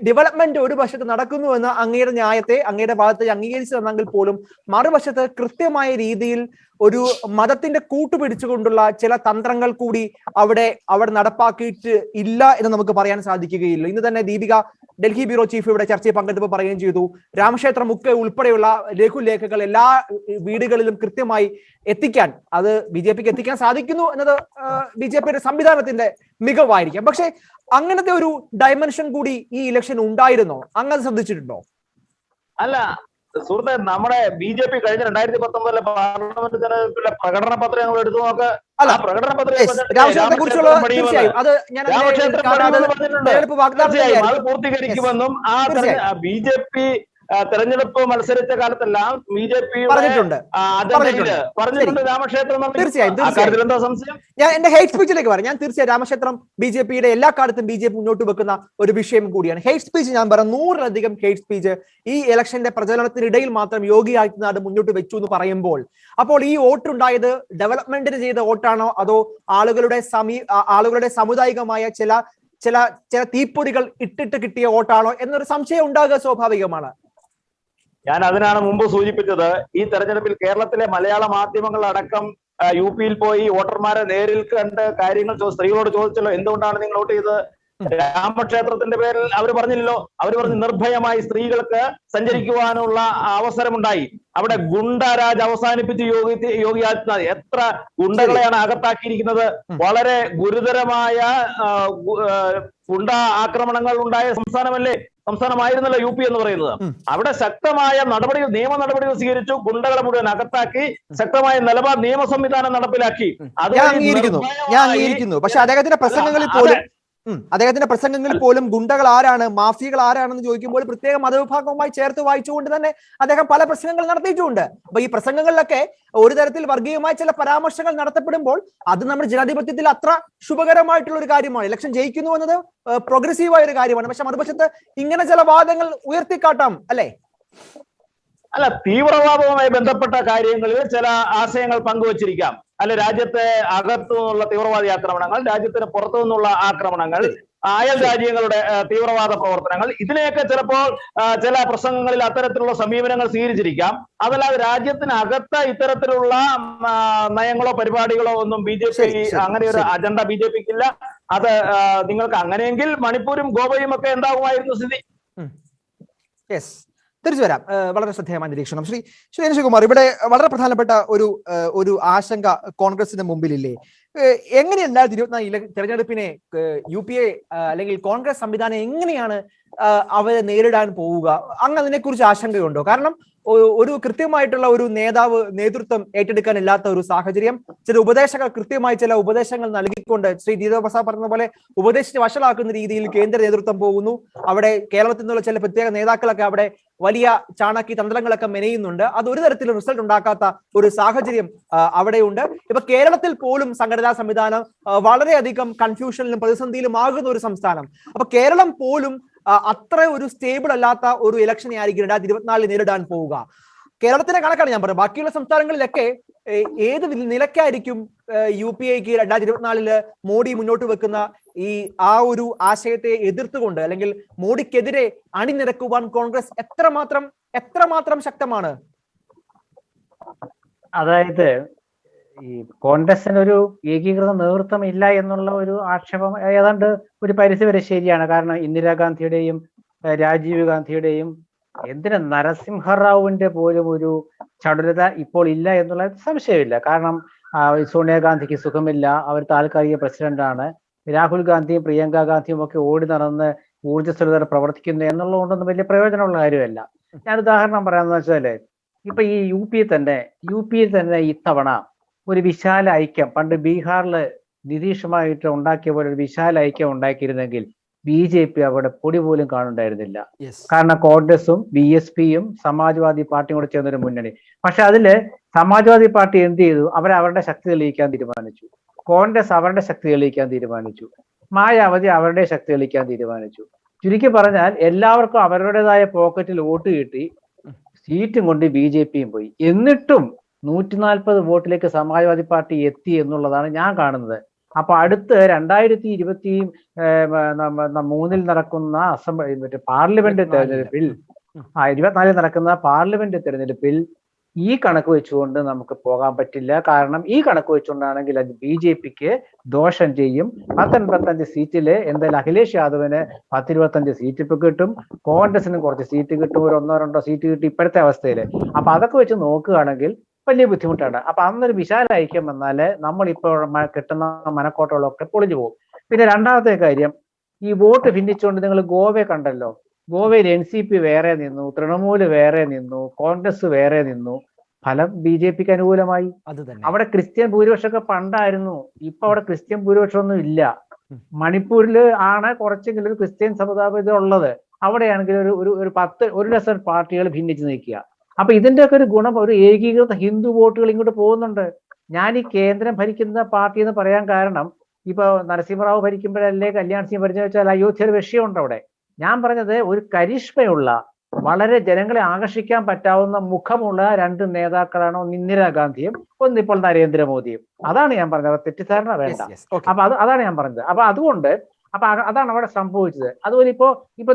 ഡെവലപ്മെന്റ് ഒരു വശത്ത് നടക്കുന്നു എന്ന് അങ്ങയുടെ ന്യായത്തെ, അങ്ങയുടെ ഭാഗത്തെ അംഗീകരിച്ചു തന്നെങ്കിൽ പോലും മറുവശത്ത് കൃത്യമായ രീതിയിൽ ഒരു മതത്തിന്റെ കൂട്ടുപിടിച്ചുകൊണ്ടുള്ള ചില തന്ത്രങ്ങൾ കൂടി അവിടെ നടപ്പാക്കിയിട്ട് ഇല്ല എന്ന് നമുക്ക് പറയാൻ സാധിക്കുകയില്ല. ഇന്ന് തന്നെ ദീപിക, ഡൽഹി ബ്യൂറോ ചീഫ്, ഇവിടെ ചർച്ചയിൽ പങ്കെടുത്തപ്പോൾ പറയുകയും ചെയ്തു, രാമക്ഷേത്രം മുക്ക് ഉൾപ്പെടെയുള്ള ലഘുലേഖകൾ എല്ലാ വീടുകളിലും കൃത്യമായി എത്തിക്കാൻ, അത് BJPക്ക് എത്തിക്കാൻ സാധിക്കുന്നു എന്നത് BJPയുടെ സംവിധാനത്തിന്റെ മികവായിരിക്കാം. പക്ഷെ അങ്ങനത്തെ ഒരു ഡയമെൻഷൻ കൂടി ഈ ഇലക്ഷൻ ഉണ്ടായിരുന്നോ? അങ്ങനെ ശ്രദ്ധിച്ചിട്ടുണ്ടോ? അല്ല സുഹൃത്തെ, നമ്മുടെ BJP കഴിഞ്ഞ 2019 പാർലമെന്റ് തെരഞ്ഞെടുപ്പിലെ പ്രകടന പത്രം നമ്മൾ എടുത്തു നോക്ക്. പ്രകടന പത്രം അത് പൂർത്തീകരിക്കുമെന്നും ആ BJP തെരഞ്ഞെടുപ്പ് മത്സരിച്ച കാലത്തെല്ലാം BJP പറഞ്ഞിട്ടുണ്ട് രാമക്ഷേത്രം. തീർച്ചയായും എന്താ സംശയം? ഞാൻ എന്റെ ഹെയ്റ്റ് സ്പീച്ചിലേക്ക് പറയാം. ഞാൻ തീർച്ചയായും രാമക്ഷേത്രം BJPയുടെ എല്ലാ കാലത്തും BJP മുന്നോട്ട് വെക്കുന്ന ഒരു വിഷയം കൂടിയാണ്. ഹെയ്റ്റ് സ്പീച്ച് ഞാൻ പറയാം, 100-ലധികം ഹെയ്റ്റ് സ്പീച്ച് ഈ ഇലക്ഷന്റെ പ്രചരണത്തിനിടയിൽ മാത്രം യോഗി ആദിത്യനാഥ് മുന്നോട്ട് വെച്ചു എന്ന് പറയുമ്പോൾ, അപ്പോൾ ഈ വോട്ടുണ്ടായത് ഡെവലപ്മെന്റിന് ചെയ്ത വോട്ടാണോ അതോ ആളുകളുടെ സാമുദായികമായ ചില ചില തീപ്പൊരികൾ ഇട്ടിട്ട് കിട്ടിയ വോട്ടാണോ എന്നൊരു സംശയം ഉണ്ടാകുക സ്വാഭാവികമാണ്. ഞാൻ അതിനാണ് മുമ്പ് സൂചിപ്പിച്ചത്, ഈ തെരഞ്ഞെടുപ്പിൽ കേരളത്തിലെ മലയാള മാധ്യമങ്ങൾ അടക്കം യു പിയിൽ പോയി വോട്ടർമാരെ നേരിൽ കണ്ട് കാര്യങ്ങൾ സ്ത്രീകളോട് ചോദിച്ചല്ലോ, എന്തുകൊണ്ടാണ് നിങ്ങൾ വോട്ട് ചെയ്തത്? രാമക്ഷേത്രത്തിന്റെ പേരിൽ അവർ പറഞ്ഞില്ലല്ലോ. അവർ പറഞ്ഞു നിർഭയമായി സ്ത്രീകൾക്ക് സഞ്ചരിക്കുവാനുള്ള അവസരമുണ്ടായി. അവിടെ ഗുണ്ടരാജ് അവസാനിപ്പിച്ച് യോഗി ആദിത്യനാഥ് എത്ര ഗുണ്ടകളെയാണ് അകത്താക്കിയിരിക്കുന്നത്. വളരെ ഗുരുതരമായ ഗുണ്ട ആക്രമണങ്ങൾ ഉണ്ടായ സംസ്ഥാനമായിരുന്നല്ലോ യു പി എന്ന് പറയുന്നത്. അവിടെ ശക്തമായ നിയമ നടപടികൾ സ്വീകരിച്ചു, ഗുണ്ടകളെ മുഴുവൻ അകത്താക്കി, ശക്തമായ നിലപാട് നിയമ സംവിധാനം നടപ്പിലാക്കി. പക്ഷെ അദ്ദേഹത്തിന്റെ പ്രസംഗങ്ങളിൽ പോലും ഗുണ്ടകൾ ആരാണ്, മാഫിയകൾ ആരാണെന്ന് ചോദിക്കുമ്പോൾ പ്രത്യേക മതവിഭാഗവുമായി ചേർത്ത് വായിച്ചുകൊണ്ട് തന്നെ അദ്ദേഹം പല പ്രസംഗങ്ങൾ നടത്തിയിട്ടുമുണ്ട്. അപ്പൊ ഈ പ്രസംഗങ്ങളിലൊക്കെ ഒരു തരത്തിൽ വർഗീയമായ ചില പരാമർശങ്ങൾ നടത്തപ്പെടുമ്പോൾ അത് നമ്മുടെ ജനാധിപത്യത്തിൽ അത്ര ശുഭകരമായിട്ടുള്ള ഒരു കാര്യമാണ്. ഇലക്ഷൻ ജയിക്കുന്നു എന്നത് പ്രോഗ്രസീവായ ഒരു കാര്യമാണ്. പക്ഷെ മറുപക്ഷത്ത് ഇങ്ങനെ ചില വാദങ്ങൾ ഉയർത്തിക്കാട്ടാം അല്ലെ? അല്ല, തീവ്രവാദവുമായി ബന്ധപ്പെട്ട കാര്യങ്ങളിൽ ചില ആശയങ്ങൾ പങ്കുവച്ചിരിക്കാം. അല്ലെ, രാജ്യത്തെ അകത്തു നിന്നുള്ള തീവ്രവാദി ആക്രമണങ്ങൾ, രാജ്യത്തിന് പുറത്തു നിന്നുള്ള ആക്രമണങ്ങൾ, അയൽ രാജ്യങ്ങളുടെ തീവ്രവാദ പ്രവർത്തനങ്ങൾ, ഇതിനെയൊക്കെ ചിലപ്പോൾ ചില പ്രസംഗങ്ങളിൽ അത്തരത്തിലുള്ള സമീപനങ്ങൾ സ്വീകരിച്ചിരിക്കാം. അതല്ലാതെ രാജ്യത്തിനകത്ത് ഇത്തരത്തിലുള്ള നയങ്ങളോ പരിപാടികളോ ഒന്നും BJP അങ്ങനെ ഒരു അജണ്ട BJPക്കില്ല. അത് നിങ്ങൾക്ക് അങ്ങനെയെങ്കിൽ മണിപ്പൂരും ഗോവയും ഒക്കെ എന്താകുമായിരുന്നു സ്ഥിതി? തിരിച്ചു വരാം. വളരെ ശ്രദ്ധേയമായ നിരീക്ഷണം ശ്രീ അനിൽകുമാർ. ഇവിടെ വളരെ പ്രധാനപ്പെട്ട ഒരു ആശങ്ക കോൺഗ്രസിന് മുമ്പിലില്ലേ? എങ്ങനെയല്ല 2024 തെരഞ്ഞെടുപ്പിനെ UPA അല്ലെങ്കിൽ കോൺഗ്രസ് സംവിധാനം എങ്ങനെയാണ് അവരെ നേരിടാൻ പോവുക? അങ്ങ് അതിനെക്കുറിച്ച് ആശങ്കയുണ്ടോ? കാരണം ഒരു കൃത്യമായിട്ടുള്ള ഒരു നേതൃത്വം ഏറ്റെടുക്കാനില്ലാത്ത ഒരു സാഹചര്യം, ചില ഉപദേശങ്ങൾ കൃത്യമായി ചില ഉപദേശങ്ങൾ നൽകിക്കൊണ്ട് ശ്രീ ദീപ പ്രസാദ് പറഞ്ഞ പോലെ ഉപദേശിച്ച് വഷളാക്കുന്ന രീതിയിൽ കേന്ദ്ര നേതൃത്വം പോകുന്നു. അവിടെ കേരളത്തിൽ നിന്നുള്ള ചില പ്രത്യേക നേതാക്കളൊക്കെ അവിടെ വലിയ ചാണാക്കി തന്ത്രങ്ങളൊക്കെ മെനയുന്നുണ്ട്. അത് ഒരു തരത്തിലും റിസൾട്ട് ഉണ്ടാക്കാത്ത ഒരു സാഹചര്യം അവിടെയുണ്ട്. ഇപ്പൊ കേരളത്തിൽ പോലും സംഘടനാ സംവിധാനം വളരെയധികം കൺഫ്യൂഷനിലും പ്രതിസന്ധിയിലും ആകുന്ന ഒരു സംസ്ഥാനം. അപ്പൊ കേരളം പോലും അത്ര ഒരു സ്റ്റേബിൾ അല്ലാത്ത ഒരു ഇലക്ഷനെ ആയിരിക്കും 2024 നേരിടാൻ പോവുക. കേരളത്തിന്റെ കണക്കാണ് ഞാൻ പറയുന്നത്. ബാക്കിയുള്ള സംസ്ഥാനങ്ങളിലൊക്കെ ഏത് നിലയ്ക്കായിരിക്കും UPAക്ക് 2024 മോഡി മുന്നോട്ട് വെക്കുന്ന ആ ഒരു ആശയത്തെ എതിർത്തുകൊണ്ട് അല്ലെങ്കിൽ മോഡിക്കെതിരെ അണിനിരക്കുവാൻ കോൺഗ്രസ് എത്രമാത്രം ശക്തമാണ്? അതായത് ഈ കോൺഗ്രസിന് ഒരു ഏകീകൃത നേതൃത്വം ഇല്ല എന്നുള്ള ഒരു ആക്ഷേപം ഏതാണ്ട് ഒരു പരിധി വരെ ശരിയാണ്. കാരണം ഇന്ദിരാഗാന്ധിയുടെയും രാജീവ് ഗാന്ധിയുടെയും എന്തിന് നരസിംഹറാവുവിന്റെ പോലും ഒരു ചടുലത ഇപ്പോൾ ഇല്ല എന്നുള്ള സംശയമില്ല. കാരണം സോണിയാഗാന്ധിക്ക് സുഖമില്ല, അവർ താൽക്കാലിക പ്രസിഡന്റാണ്. രാഹുൽ ഗാന്ധിയും പ്രിയങ്ക ഗാന്ധിയും ഒക്കെ ഓടി നടന്ന് ഊർജ്ജസ്വലത പ്രവർത്തിക്കുന്നു എന്നുള്ളതുകൊണ്ടൊന്നും വലിയ പ്രയോജനമുള്ള കാര്യമല്ല. ഞാൻ ഉദാഹരണം പറയാമെന്ന് വെച്ചാല്, ഇപ്പൊ ഈ യു പിയിൽ തന്നെ ഇത്തവണ ഒരു വിശാല ഐക്യം, പണ്ട് ബീഹാറിൽ നിതീഷുമായിട്ട് ഉണ്ടാക്കിയ പോലെ ഒരു വിശാല ഐക്യം ഉണ്ടാക്കിയിരുന്നെങ്കിൽ BJP അവിടെ പൊടി പോലും കാണുണ്ടായിരുന്നില്ല. കാരണം കോൺഗ്രസും BSPയും സമാജ്വാദി പാർട്ടിയും കൂടെ ചേർന്നൊരു മുന്നണി. പക്ഷെ അതില് സമാജ്വാദി പാർട്ടി എന്ത് ചെയ്തു? അവരവരുടെ ശക്തി തെളിയിക്കാൻ തീരുമാനിച്ചു. കോൺഗ്രസ് അവരുടെ ശക്തി തെളിയിക്കാൻ തീരുമാനിച്ചു. മായാവതി അവരുടെ ശക്തി തെളിയിക്കാൻ തീരുമാനിച്ചു. ചുരുക്കി പറഞ്ഞാൽ എല്ലാവർക്കും അവരുടേതായ പോക്കറ്റിൽ വോട്ട് കിട്ടി, സീറ്റും കൊണ്ട് BJPയും പോയി. എന്നിട്ടും 140 വോട്ടിലേക്ക് സമാജ്വാദി പാർട്ടി എത്തി എന്നുള്ളതാണ് ഞാൻ കാണുന്നത്. അപ്പൊ അടുത്ത് 2023 നടക്കുന്ന പാർലമെന്റ് തെരഞ്ഞെടുപ്പിൽ 24 നടക്കുന്ന പാർലമെന്റ് തെരഞ്ഞെടുപ്പിൽ ഈ കണക്ക് വെച്ചുകൊണ്ട് നമുക്ക് പോകാൻ പറ്റില്ല. കാരണം ഈ കണക്ക് വെച്ചുകൊണ്ടാണെങ്കിൽ അത് BJPക്ക് ദോഷം ചെയ്യും. 10-25 സീറ്റില് എന്തായാലും അഖിലേഷ് യാദവിന് 10-25 സീറ്റ് ഇപ്പൊ കിട്ടും, കോൺഗ്രസിനും കുറച്ച് സീറ്റ് കിട്ടും, ഒരു 1-2 സീറ്റ് കിട്ടും ഇപ്പോഴത്തെ അവസ്ഥയില്. അപ്പൊ അതൊക്കെ വെച്ച് നോക്കുകയാണെങ്കിൽ വലിയ ബുദ്ധിമുട്ടാണ്. അപ്പൊ അന്നൊരു വിശാല ഐക്യം വന്നാല് നമ്മളിപ്പോൾ കിട്ടുന്ന മനക്കോട്ടകളൊക്കെ പൊളിഞ്ഞു പോകും. പിന്നെ രണ്ടാമത്തെ കാര്യം, ഈ വോട്ട് ഭിന്നിച്ചുകൊണ്ട് നിങ്ങൾ ഗോവയെ കണ്ടല്ലോ. ഗോവയിൽ NCP വേറെ നിന്നു, തൃണമൂല് വേറെ നിന്നു, കോൺഗ്രസ് വേറെ നിന്നു. ഫലം BJPക്ക് അനുകൂലമായി. അവിടെ ക്രിസ്ത്യൻ ഭൂരിപക്ഷമൊക്കെ പണ്ടായിരുന്നു, ഇപ്പൊ അവിടെ ക്രിസ്ത്യൻ ഭൂരിപക്ഷം ഒന്നും ഇല്ല. മണിപ്പൂരില് ആണ് കുറച്ചെങ്കിലും ഒരു ക്രിസ്ത്യൻ സമുദായം ഉള്ളത്. അവിടെയാണെങ്കിൽ ഒരു ഡസൻ പാർട്ടികൾ ഭിന്നിച്ച് നിൽക്കുക. അപ്പൊ ഇതിന്റെയൊക്കെ ഒരു ഗുണം ഒരു ഏകീകൃത ഹിന്ദു വോട്ടുകൾ ഇങ്ങോട്ട് പോകുന്നുണ്ട്. ഞാൻ ഈ കേന്ദ്രം ഭരിക്കുന്ന പാർട്ടി എന്ന് പറയാൻ കാരണം, ഇപ്പൊ നരസിംഹറാവു ഭരിക്കുമ്പോഴല്ലേ കല്യാൺ സിംഗ് ഭരിച്ചെന്ന് വെച്ചാൽ അയോധ്യയുടെ വിഷയമുണ്ട് അവിടെ. ഞാൻ പറഞ്ഞത് ഒരു കരിഷ്മയുള്ള, വളരെ ജനങ്ങളെ ആകർഷിക്കാൻ പറ്റാവുന്ന മുഖമുള്ള 2 നേതാക്കളാണ്. ഒന്ന് ഇന്ദിരാഗാന്ധിയും ഒന്നിപ്പോൾ നരേന്ദ്രമോദിയും. അതാണ് ഞാൻ പറഞ്ഞത്, തെറ്റിദ്ധാരണ വേണ്ട. അപ്പൊ അതാണ് ഞാൻ പറഞ്ഞത്. അപ്പൊ അതുകൊണ്ട് അപ്പൊ അതാണ് അവിടെ സംഭവിച്ചത്. അതുപോലെ ഇപ്പൊ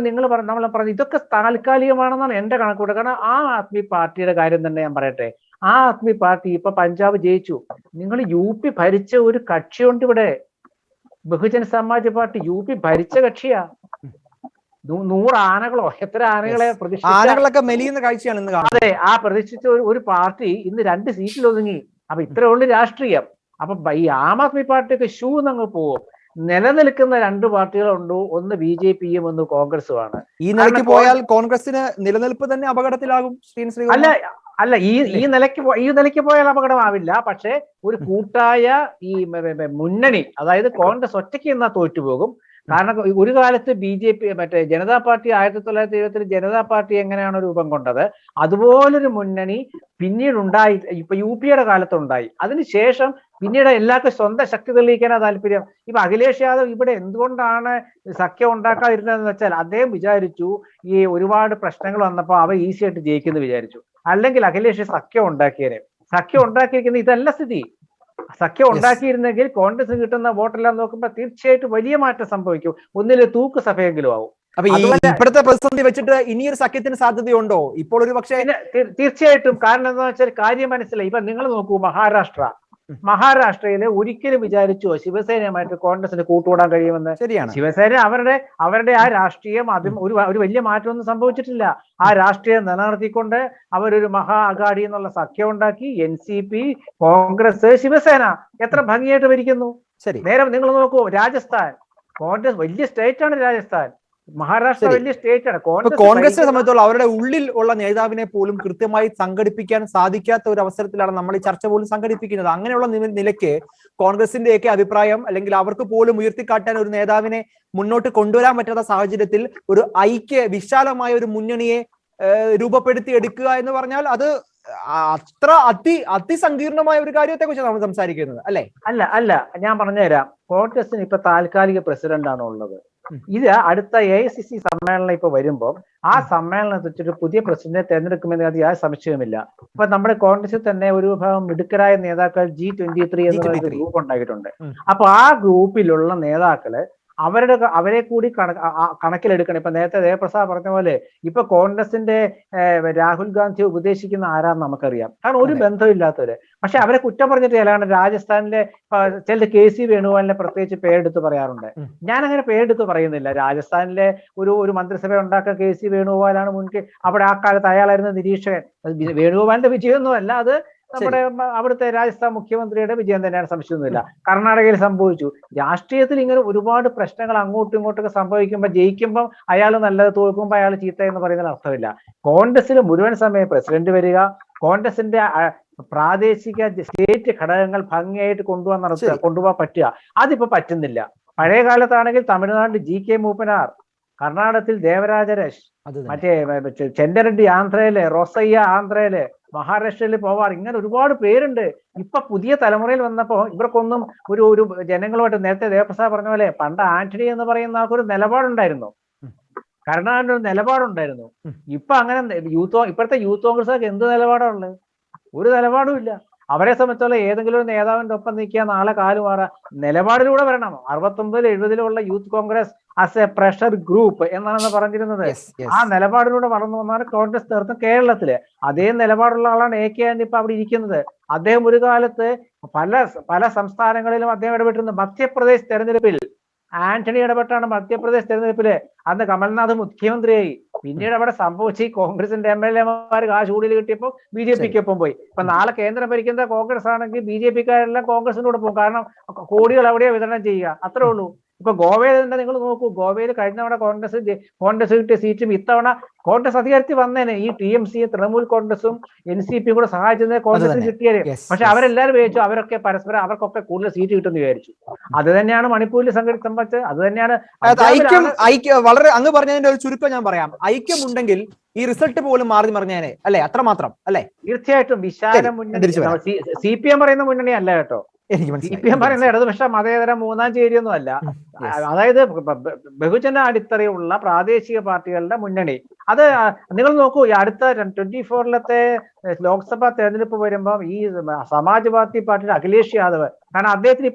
നിങ്ങൾ നമ്മൾ പറഞ്ഞു ഇതൊക്കെ താൽക്കാലികമാണെന്നാണ് എന്റെ കണക്കൂടെ. കാരണം ആ ആദ്മി പാർട്ടിയുടെ കാര്യം തന്നെ ഞാൻ പറയട്ടെ. ആ ആദ്മി പാർട്ടി ഇപ്പൊ പഞ്ചാബ് ജയിച്ചു. നിങ്ങൾ UP ഭരിച്ച ഒരു കക്ഷിയുണ്ട് ഇവിടെ, ബഹുജൻ സമാജ് പാർട്ടി. UP ഭരിച്ച കക്ഷിയാ. 100 ആനകളോ എത്ര ആനകളെ ആനകളൊക്കെ മെലിയുന്ന കാഴ്ചയാണ് ഇന്ന് കാണുന്നത്. അതെ, ആ പ്രതീക്ഷിച്ച ഒരു പാർട്ടി ഇന്ന് 2 സീറ്റിൽ ഒതുങ്ങി. അപ്പൊ ഇത്രേ ഉള്ളു രാഷ്ട്രീയം. അപ്പൊ ഈ ആം ആദ്മി പാർട്ടിയൊക്കെ ഷൂ നിങ്ങൾ പോവും. നിലനിൽക്കുന്ന 2 പാർട്ടികളുണ്ടോ, ഒന്ന് BJPയും ഒന്ന് കോൺഗ്രസുമാണ്. ഈ നിലയ്ക്ക് പോയാൽ കോൺഗ്രസിന് നിലനിൽപ്പ് തന്നെ അപകടത്തിലാകും. അല്ല ഈ നിലയ്ക്ക് പോയാൽ അപകടമാവില്ല. പക്ഷെ ഒരു കൂട്ടായ ഈ മുന്നണി, അതായത് കോൺഗ്രസ് ഒറ്റയ്ക്ക് നിന്നാ തോറ്റുപോകും. കാരണം ഒരു കാലത്ത് BJP മറ്റേ ജനതാ പാർട്ടി 1970 ജനതാ പാർട്ടി എങ്ങനെയാണ് രൂപം കൊണ്ടത്, അതുപോലൊരു മുന്നണി പിന്നീട് ഉണ്ടായി. ഇപ്പൊ UPയുടെ കാലത്തുണ്ടായി. അതിനുശേഷം പിന്നീട് എല്ലാവർക്കും സ്വന്തം ശക്തി തെളിയിക്കാനാ താല്പര്യം. ഇപ്പൊ അഖിലേഷ് യാദവ് ഇവിടെ എന്തുകൊണ്ടാണ് സഖ്യം ഉണ്ടാക്കാതിരുന്നതെന്ന് വെച്ചാൽ അദ്ദേഹം വിചാരിച്ചു ഈ ഒരുപാട് പ്രശ്നങ്ങൾ വന്നപ്പോൾ അവ ഈസി ആയിട്ട് ജയിക്കുമെന്ന് വിചാരിച്ചു. അല്ലെങ്കിൽ അഖിലേഷ് സഖ്യം ഉണ്ടാക്കിയേനെ. സഖ്യം ഉണ്ടാക്കിയിരിക്കുന്ന ഇതല്ല സ്ഥിതി. സഖ്യം ഉണ്ടാക്കിയിരുന്നെങ്കിൽ കോൺഗ്രസ് കിട്ടുന്ന വോട്ടെല്ലാം നോക്കുമ്പോൾ തീർച്ചയായിട്ടും വലിയ മാറ്റം സംഭവിക്കും. ഒന്നിലെ തൂക്ക് സഭയെങ്കിലും ആവും. അപ്പൊ ഇപ്പോഴത്തെ പ്രതിസന്ധി വെച്ചിട്ട് ഇനിയൊരു സഖ്യത്തിന് സാധ്യതയുണ്ടോ? ഇപ്പോൾ ഒരു പക്ഷേ തീർച്ചയായിട്ടും. കാരണം എന്താ വെച്ചാൽ കാര്യം മനസ്സിലായി. ഇപ്പൊ നിങ്ങൾ നോക്കൂ, മഹാരാഷ്ട്രയില് ഒരിക്കലും വിചാരിച്ചോ ശിവസേനയുമായിട്ട് കോൺഗ്രസിന് കൂട്ടുകൂടാൻ കഴിയുമെന്ന്? ശരിയാണ്. ശിവസേന അവരുടെ ആ രാഷ്ട്രീയം അതും ഒരു വലിയ മാറ്റമൊന്നും സംഭവിച്ചിട്ടില്ല. ആ രാഷ്ട്രീയം നിലനിർത്തിക്കൊണ്ട് അവരൊരു മഹാ അഘാടി എന്നുള്ള സഖ്യം ഉണ്ടാക്കി. NCP, കോൺഗ്രസ്, ശിവസേന എത്ര ഭംഗിയായിട്ട് ഭരിക്കുന്നു. ശരി. നേരെ നിങ്ങൾ നോക്കൂ, രാജസ്ഥാൻ, കോൺഗ്രസ് വലിയ സ്റ്റേറ്റ് ആണ് രാജസ്ഥാൻ. മഹാരാഷ്ട്ര വലിയ സ്റ്റേറ്റ് ആണ്. കോൺഗ്രസിനെ സംബന്ധിച്ചോളം അവരുടെ ഉള്ളിൽ ഉള്ള നേതാവിനെ പോലും കൃത്യമായി സംഘടിപ്പിക്കാൻ സാധിക്കാത്ത ഒരു അവസരത്തിലാണ് നമ്മൾ ഈ ചർച്ച പോലും സംഘടിപ്പിക്കുന്നത്. അങ്ങനെയുള്ള നിലയ്ക്ക് കോൺഗ്രസിന്റെയൊക്കെ അഭിപ്രായം, അല്ലെങ്കിൽ അവർക്ക് പോലും ഉയർത്തിക്കാട്ടാൻ ഒരു നേതാവിനെ മുന്നോട്ട് കൊണ്ടുവരാൻ പറ്റാത്ത സാഹചര്യത്തിൽ ഒരു വിശാലമായ ഒരു മുന്നണിയെ രൂപപ്പെടുത്തി എടുക്കുക എന്ന് പറഞ്ഞാൽ അത് അത്ര അതിസങ്കീർണമായ ഒരു കാര്യത്തെ കുറിച്ച് നമ്മൾ സംസാരിക്കുന്നത് അല്ലേ? അല്ല ഞാൻ പറഞ്ഞുതരാം. കോൺഗ്രസിന് ഇപ്പൊ താൽക്കാലിക പ്രസിഡന്റ് ആണ് ഉള്ളത്. ഇത് അടുത്ത AICC സമ്മേളനം ഇപ്പൊ വരുമ്പോൾ ആ സമ്മേളനത്തിൽ വെച്ചിട്ട് പുതിയ പ്രസിഡന്റിനെ തെരഞ്ഞെടുക്കുമെന്ന് അത് യാതൊരു സംശയവുമില്ല. ഇപ്പൊ നമ്മുടെ കോൺഗ്രസിൽ തന്നെ ഒരു വിഭാഗം മിടുക്കരായ നേതാക്കൾ G23 എന്ന ഗ്രൂപ്പ് ഉണ്ടാക്കിയിട്ടുണ്ട്. അപ്പൊ ആ ഗ്രൂപ്പിലുള്ള നേതാക്കള് അവരെ കൂടി കണക്കിലെടുക്കണം. ഇപ്പൊ നേരത്തെ ദേവപ്രസാദ് പറഞ്ഞ പോലെ ഇപ്പൊ കോൺഗ്രസിന്റെ രാഹുൽ ഗാന്ധി ഉപദേശിക്കുന്ന ആരാന്ന് നമുക്കറിയാം. കാരണം ഒരു ബന്ധമില്ലാത്തവര്. പക്ഷെ അവരെ കുറ്റം പറഞ്ഞിട്ട് ചിലതാണ്. രാജസ്ഥാനിലെ ചില KC വേണുഗോപാലിനെ പ്രത്യേകിച്ച് പേരെടുത്ത് പറയാറുണ്ട്. ഞാൻ അങ്ങനെ പേരെടുത്ത് പറയുന്നില്ല. രാജസ്ഥാനിലെ ഒരു മന്ത്രിസഭ ഉണ്ടാക്കാൻ KC വേണുഗോപാലാണ് മുൻകൈ. അവിടെ ആ കാലത്ത് അയാളായിരുന്ന നിരീക്ഷകൻ. വേണുഗോപാലിന്റെ വിജയമൊന്നും അല്ല, അത് നമ്മുടെ അവിടുത്തെ രാജസ്ഥാൻ മുഖ്യമന്ത്രിയുടെ വിജയം തന്നെയാണ്, സംശയമൊന്നുമില്ല. കർണാടകയിൽ സംഭവിച്ചു. രാഷ്ട്രീയത്തിൽ ഇങ്ങനെ ഒരുപാട് പ്രശ്നങ്ങൾ അങ്ങോട്ടും ഇങ്ങോട്ടൊക്കെ സംഭവിക്കുമ്പോൾ ജയിക്കുമ്പോൾ അയാൾ നല്ലത്, തോൽക്കുമ്പോൾ അയാൾ ചീത്ത എന്ന് പറയുന്നതിന് അർത്ഥമില്ല. കോൺഗ്രസിൽ മുഴുവൻ സമയം പ്രസിഡന്റ് വരിക, കോൺഗ്രസിന്റെ പ്രാദേശിക സ്റ്റേറ്റ് ഘടകങ്ങൾ ഭംഗിയായിട്ട് കൊണ്ടുപോകാൻ പറ്റുക, അതിപ്പോ പറ്റുന്നില്ല. പഴയ കാലത്താണെങ്കിൽ തമിഴ്നാട്ടിൽ GK മൂപ്പനാർ, കർണാടകത്തിൽ ദേവരാജരഷ്, മറ്റേ ചെന്നറെഡ്ഡി ആന്ധ്രയില്, റോസയ്യ ആന്ധ്രയില്, മഹാരാഷ്ട്രയിൽ പോവാർ, ഇങ്ങനെ ഒരുപാട് പേരുണ്ട്. ഇപ്പൊ പുതിയ തലമുറയിൽ വന്നപ്പോ ഇവർക്കൊന്നും ഒരു ജനങ്ങളുമായിട്ട്, നേരത്തെ ദേവപ്രസാദ് പറഞ്ഞ പോലെ പണ്ട് ആന്റണി എന്ന് പറയുന്ന ആൾക്കൊരു നിലപാടുണ്ടായിരുന്നു, കരുണാകരന്റെ ഒരു നിലപാടുണ്ടായിരുന്നു. ഇപ്പൊ അങ്ങനെ ഇപ്പോഴത്തെ യൂത്ത് കോൺഗ്രസ്സുകാർക്ക് എന്ത് നിലപാടാണുള്ളത്? ഒരു നിലപാടും ഇല്ല. അവരെ സംബന്ധിച്ചുള്ള ഏതെങ്കിലും ഒരു നേതാവിന്റെ ഒപ്പം നിൽക്കുക, നാളെ കാലുമാറ. നിലപാടിലൂടെ വരണം. 69-70 youth Congress as A pressure group എന്നാണ് പറഞ്ഞിരുന്നത്. ആ നിലപാടിലൂടെ വളർന്നു വന്നാണ് കോൺഗ്രസ് നേതൃത്വം കേരളത്തില്. അതേ നിലപാടുള്ള ആളാണ് AK ആന്റണി ഇപ്പൊ അവിടെ ഇരിക്കുന്നത്. അദ്ദേഹം ഒരു കാലത്ത് പല സംസ്ഥാനങ്ങളിലും അദ്ദേഹം ഇടപെട്ടിരുന്നു. മധ്യപ്രദേശ് തെരഞ്ഞെടുപ്പിൽ ആന്റണി ഇടപെട്ടാണ് മധ്യപ്രദേശ് തെരഞ്ഞെടുപ്പില് അന്ന് കമൽനാഥ് മുഖ്യമന്ത്രിയായി. പിന്നീട് അവിടെ സംഭവിച്ച് കോൺഗ്രസിന്റെ MLA-മാർ കാശ് കൂടുതൽ കിട്ടിയപ്പോൾ BJPക്കൊപ്പം പോയി. ഇപ്പൊ നാളെ കേന്ദ്രം ഭരിക്കുന്ന കോൺഗ്രസ് ആണെങ്കിൽ BJPക്കാരെല്ലാം കോൺഗ്രസിന്റെ കൂടെ പോകും. കാരണം കോടികൾ അവിടെയാ വിതരണം ചെയ്യുക, അത്രേ ഉള്ളൂ. ഇപ്പൊ ഗോവയിൽ തന്നെ നിങ്ങൾ നോക്കൂ. ഗോവയിൽ കഴിഞ്ഞ തവണ കോൺഗ്രസ് കിട്ടിയ സീറ്റും ഇത്തവണ കോൺഗ്രസ് അധികാരത്തിൽ വന്നേനെ. ഈ TMC, തൃണമൂൽ കോൺഗ്രസും NCP കൂടെ സഹായിച്ചതിനെ കോൺഗ്രസിന് കിട്ടിയത്. പക്ഷെ അവരെല്ലാവരും വിചാരിച്ചു അവരൊക്കെ പരസ്പരം അവർക്കൊക്കെ കൂടുതൽ സീറ്റ് കിട്ടുമെന്ന് വിചാരിച്ചു. അത് തന്നെയാണ് മണിപ്പൂരിൽ സംബന്ധിച്ച്. അത് തന്നെയാണ് ഐക്യം. വളരെ അങ്ങ് പറഞ്ഞതിന്റെ ഒരു ചുരുക്കം ഞാൻ പറയാം. ഐക്യമുണ്ടെങ്കിൽ ഈ റിസൾട്ട് പോലും മാറി മറിഞ്ഞേനെ അല്ലെ? അത്രമാത്രം അല്ലെ? തീർച്ചയായിട്ടും. വിശാല മുന്നണി CPM പറയുന്ന മുന്നണി അല്ല കേട്ടോ. എനിക്ക് CPM പറയുന്ന ഇടതുപക്ഷ മതേതര മൂന്നാം ചേരിയൊന്നും അല്ല. അതായത് ബഹുജന അടിത്തറയുള്ള പ്രാദേശിക പാർട്ടികളുടെ മുന്നണി. അത് നിങ്ങൾ നോക്കൂ, ഈ അടുത്ത 24-ലത്തെ ലോക്സഭാ തെരഞ്ഞെടുപ്പ് വരുമ്പോൾ ഈ സമാജ്വാദി പാർട്ടിയുടെ അഖിലേഷ് യാദവ്, കാരണം അദ്ദേഹത്തിന്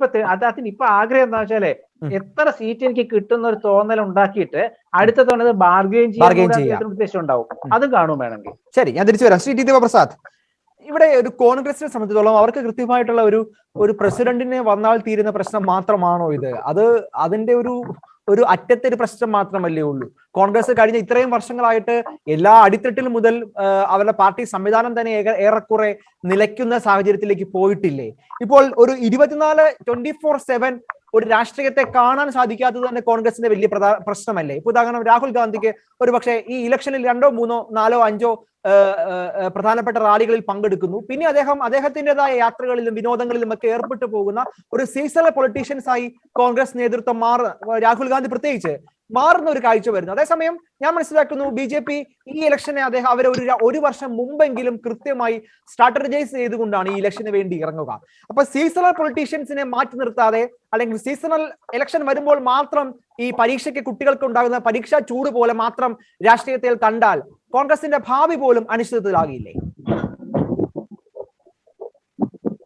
ഇപ്പൊ ആഗ്രഹം എന്താ വെച്ചാല് എത്ര സീറ്റ് എനിക്ക് കിട്ടുന്ന ഒരു തോന്നൽ ഉണ്ടാക്കിയിട്ട് അടുത്ത തവണ ബാർഗെയിൻ ചെയ്യാൻ ഉദ്ദേശം ഉണ്ടാവും. അതും കാണും വേണമെങ്കിൽ. ശരി, ഞാൻ തിരിച്ചു വരാം. ശ്രീ ടി ദേവപ്രസാദ്, ഇവിടെ ഒരു കോൺഗ്രസിനെ സംബന്ധിച്ചിടത്തോളം അവർക്ക് കൃത്യമായിട്ടുള്ള ഒരു പ്രസിഡന്റിനെ വന്നാൽ തീരുന്ന പ്രശ്നം മാത്രമാണോ ഇത്? അതിന്റെ ഒരു അറ്റത്തെ ഒരു പ്രശ്നം മാത്രമല്ലേ ഉള്ളൂ? കോൺഗ്രസ് കഴിഞ്ഞ ഇത്രയും വർഷങ്ങളായിട്ട് എല്ലാ അടിത്തട്ടിൽ മുതൽ അവരുടെ പാർട്ടി സംവിധാനം തന്നെ ഏറെക്കുറെ നിലയ്ക്കുന്ന സാഹചര്യത്തിലേക്ക് പോയിട്ടില്ലേ? ഇപ്പോൾ ഒരു 24/7 ഒരു രാഷ്ട്രീയത്തെ കാണാൻ സാധിക്കാത്തത് തന്നെ കോൺഗ്രസിന്റെ വലിയ പ്രശ്നമല്ലേ? ഇപ്പൊ ഉദാഹരണം, രാഹുൽ ഗാന്ധിക്ക് ഒരു പക്ഷേ ഈ ഇലക്ഷനിൽ 2, 3, 4, 5 പ്രധാനപ്പെട്ട റാലികളിൽ പങ്കെടുക്കുന്നു. പിന്നെ അദ്ദേഹത്തിൻ്റെതായ യാത്രകളിലും വിനോദങ്ങളിലും ഒക്കെ ഏർപ്പെട്ടു പോകുന്ന ഒരു സീസണൽ പൊളിറ്റീഷ്യൻസ് ആയി കോൺഗ്രസ് നേതൃത്വം രാഹുൽ ഗാന്ധി പ്രത്യേകിച്ച് മാറുന്ന ഒരു കാഴ്ച വരുന്നു. അതേസമയം ഞാൻ മനസ്സിലാക്കുന്നു BJP ഈ ഇലക്ഷനെ അവർ ഒരു വർഷം മുമ്പെങ്കിലും കൃത്യമായി സ്ട്രാറ്റജൈസ് ചെയ്തുകൊണ്ടാണ് ഈ ഇലക്ഷന് വേണ്ടി ഇറങ്ങുക. അപ്പൊ സീസണൽ പൊളിറ്റീഷ്യൻസിനെ മാറ്റി നിർത്താതെ, അല്ലെങ്കിൽ സീസണൽ ഇലക്ഷൻ വരുമ്പോൾ മാത്രം ഈ പരീക്ഷയ്ക്ക് കുട്ടികൾക്ക് ഉണ്ടാകുന്ന പരീക്ഷാ ചൂട് പോലെ മാത്രം രാഷ്ട്രീയത്തിൽ കണ്ടാൽ കോൺഗ്രസിന്റെ ഭാവി പോലും അനിശ്ചിതത്വത്തിലാകില്ലേ?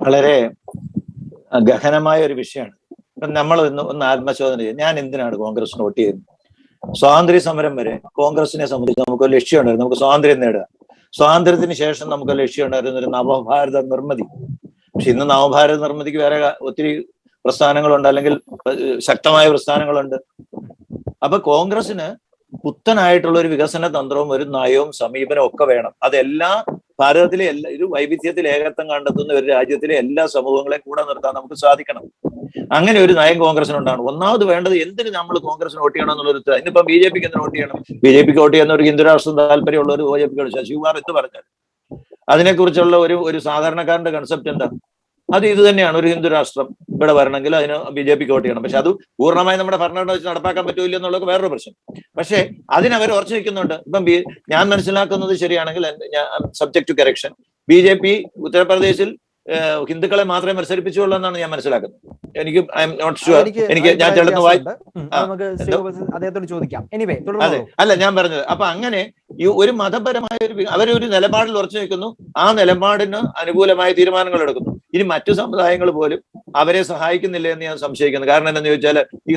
വളരെ ഗഹനമായ ഒരു വിഷയമാണ്. നമ്മൾ ഒന്ന് ആത്മശോധന ചെയ്യും. ഞാൻ എന്തിനാണ് കോൺഗ്രസിന് വോട്ട് ചെയ്യുന്നത്? സ്വാതന്ത്ര്യ സമരം വരെ കോൺഗ്രസിനെ സംബന്ധിച്ച് നമുക്ക് ലക്ഷ്യം ഉണ്ടായിരുന്നു, നമുക്ക് സ്വാതന്ത്ര്യം നേടുക. സ്വാതന്ത്ര്യത്തിന് ശേഷം നമുക്ക് ലക്ഷ്യം ഉണ്ടായിരുന്ന ഒരു നവഭാരത നിർമ്മിതി. പക്ഷെ ഇന്ന് നവഭാരത നിർമ്മിതിക്ക് വേറെ ഒത്തിരി പ്രസ്ഥാനങ്ങളുണ്ട്, അല്ലെങ്കിൽ ശക്തമായ പ്രസ്ഥാനങ്ങളുണ്ട്. അപ്പൊ കോൺഗ്രസിന് പുത്തനായിട്ടുള്ള ഒരു വികസന തന്ത്രവും ഒരു നയവും സമീപനവും ഒക്കെ വേണം. അതെല്ലാ ഭാരതത്തിലെ ഒരു വൈവിധ്യത്തിൽ ഏകത്വം കണ്ടെത്തുന്ന ഒരു രാജ്യത്തിലെ എല്ലാ സമൂഹങ്ങളെയും കൂടെ നിർത്താൻ നമുക്ക് സാധിക്കണം. അങ്ങനെ ഒരു നയം കോൺഗ്രസിനുണ്ടാണ്. ഒന്നാമത് വേണ്ടത് എന്തിന് നമ്മൾ കോൺഗ്രസിന് വോട്ട് ചെയ്യണം എന്നുള്ളൊരു ഉത്തരം. ഇന്നിപ്പം BJPക്ക് എന്തിനു വോട്ട് ചെയ്യണം? BJPക്ക് വോട്ട് ചെയ്യുന്ന ഒരു ഹിന്ദു രാഷ്ട്രം താല്പര്യമുള്ള ഒരു BJPക്ക് ശശികുമാർ എന്ത് പറഞ്ഞാൽ അതിനെക്കുറിച്ചുള്ള ഒരു സാധാരണക്കാരന്റെ കൺസെപ്റ്റ് എന്താ? അത് ഇത് തന്നെയാണ്. ഒരു ഹിന്ദു രാഷ്ട്രം ഇവിടെ വരണമെങ്കിൽ അതിന് BJPക്ക് വോട്ട് ചെയ്യണം. പക്ഷെ അത് പൂർണ്ണമായി നമ്മുടെ ഭരണഘടന വെച്ച് നടപ്പാക്കാൻ പറ്റൂല്ല എന്നുള്ളത് വേറൊരു പ്രശ്നം. പക്ഷെ അതിനവർ ഉറച്ചു നിൽക്കുന്നുണ്ട്. ഇപ്പം ഞാൻ മനസ്സിലാക്കുന്നത് ശരിയാണെങ്കിൽ, സബ്ജക്ട് ടു കറക്ഷൻ, BJP ഉത്തർപ്രദേശിൽ ഹിന്ദുക്കളെ മാത്രമേ മത്സരിപ്പിച്ചുള്ളൂ എന്നാണ് ഞാൻ മനസ്സിലാക്കുന്നത്. എനിക്ക് ഐ എം നോട്ട് ഷുവർ. ഞാൻ ചെളുന്ന് അതെ, അല്ല ഞാൻ പറഞ്ഞത്. അപ്പൊ അങ്ങനെ ഈ ഒരു മതപരമായ അവരൊരു നിലപാടിൽ ഉറച്ചു നിൽക്കുന്നു. ആ നിലപാടിന് അനുകൂലമായ തീരുമാനങ്ങൾ എടുക്കുന്നു. ഇനി മറ്റു സമുദായങ്ങൾ പോലും അവരെ സഹായിക്കുന്നില്ല എന്ന് ഞാൻ സംശയിക്കുന്നു. കാരണം എന്താണെന്ന് ചോദിച്ചാൽ ഈ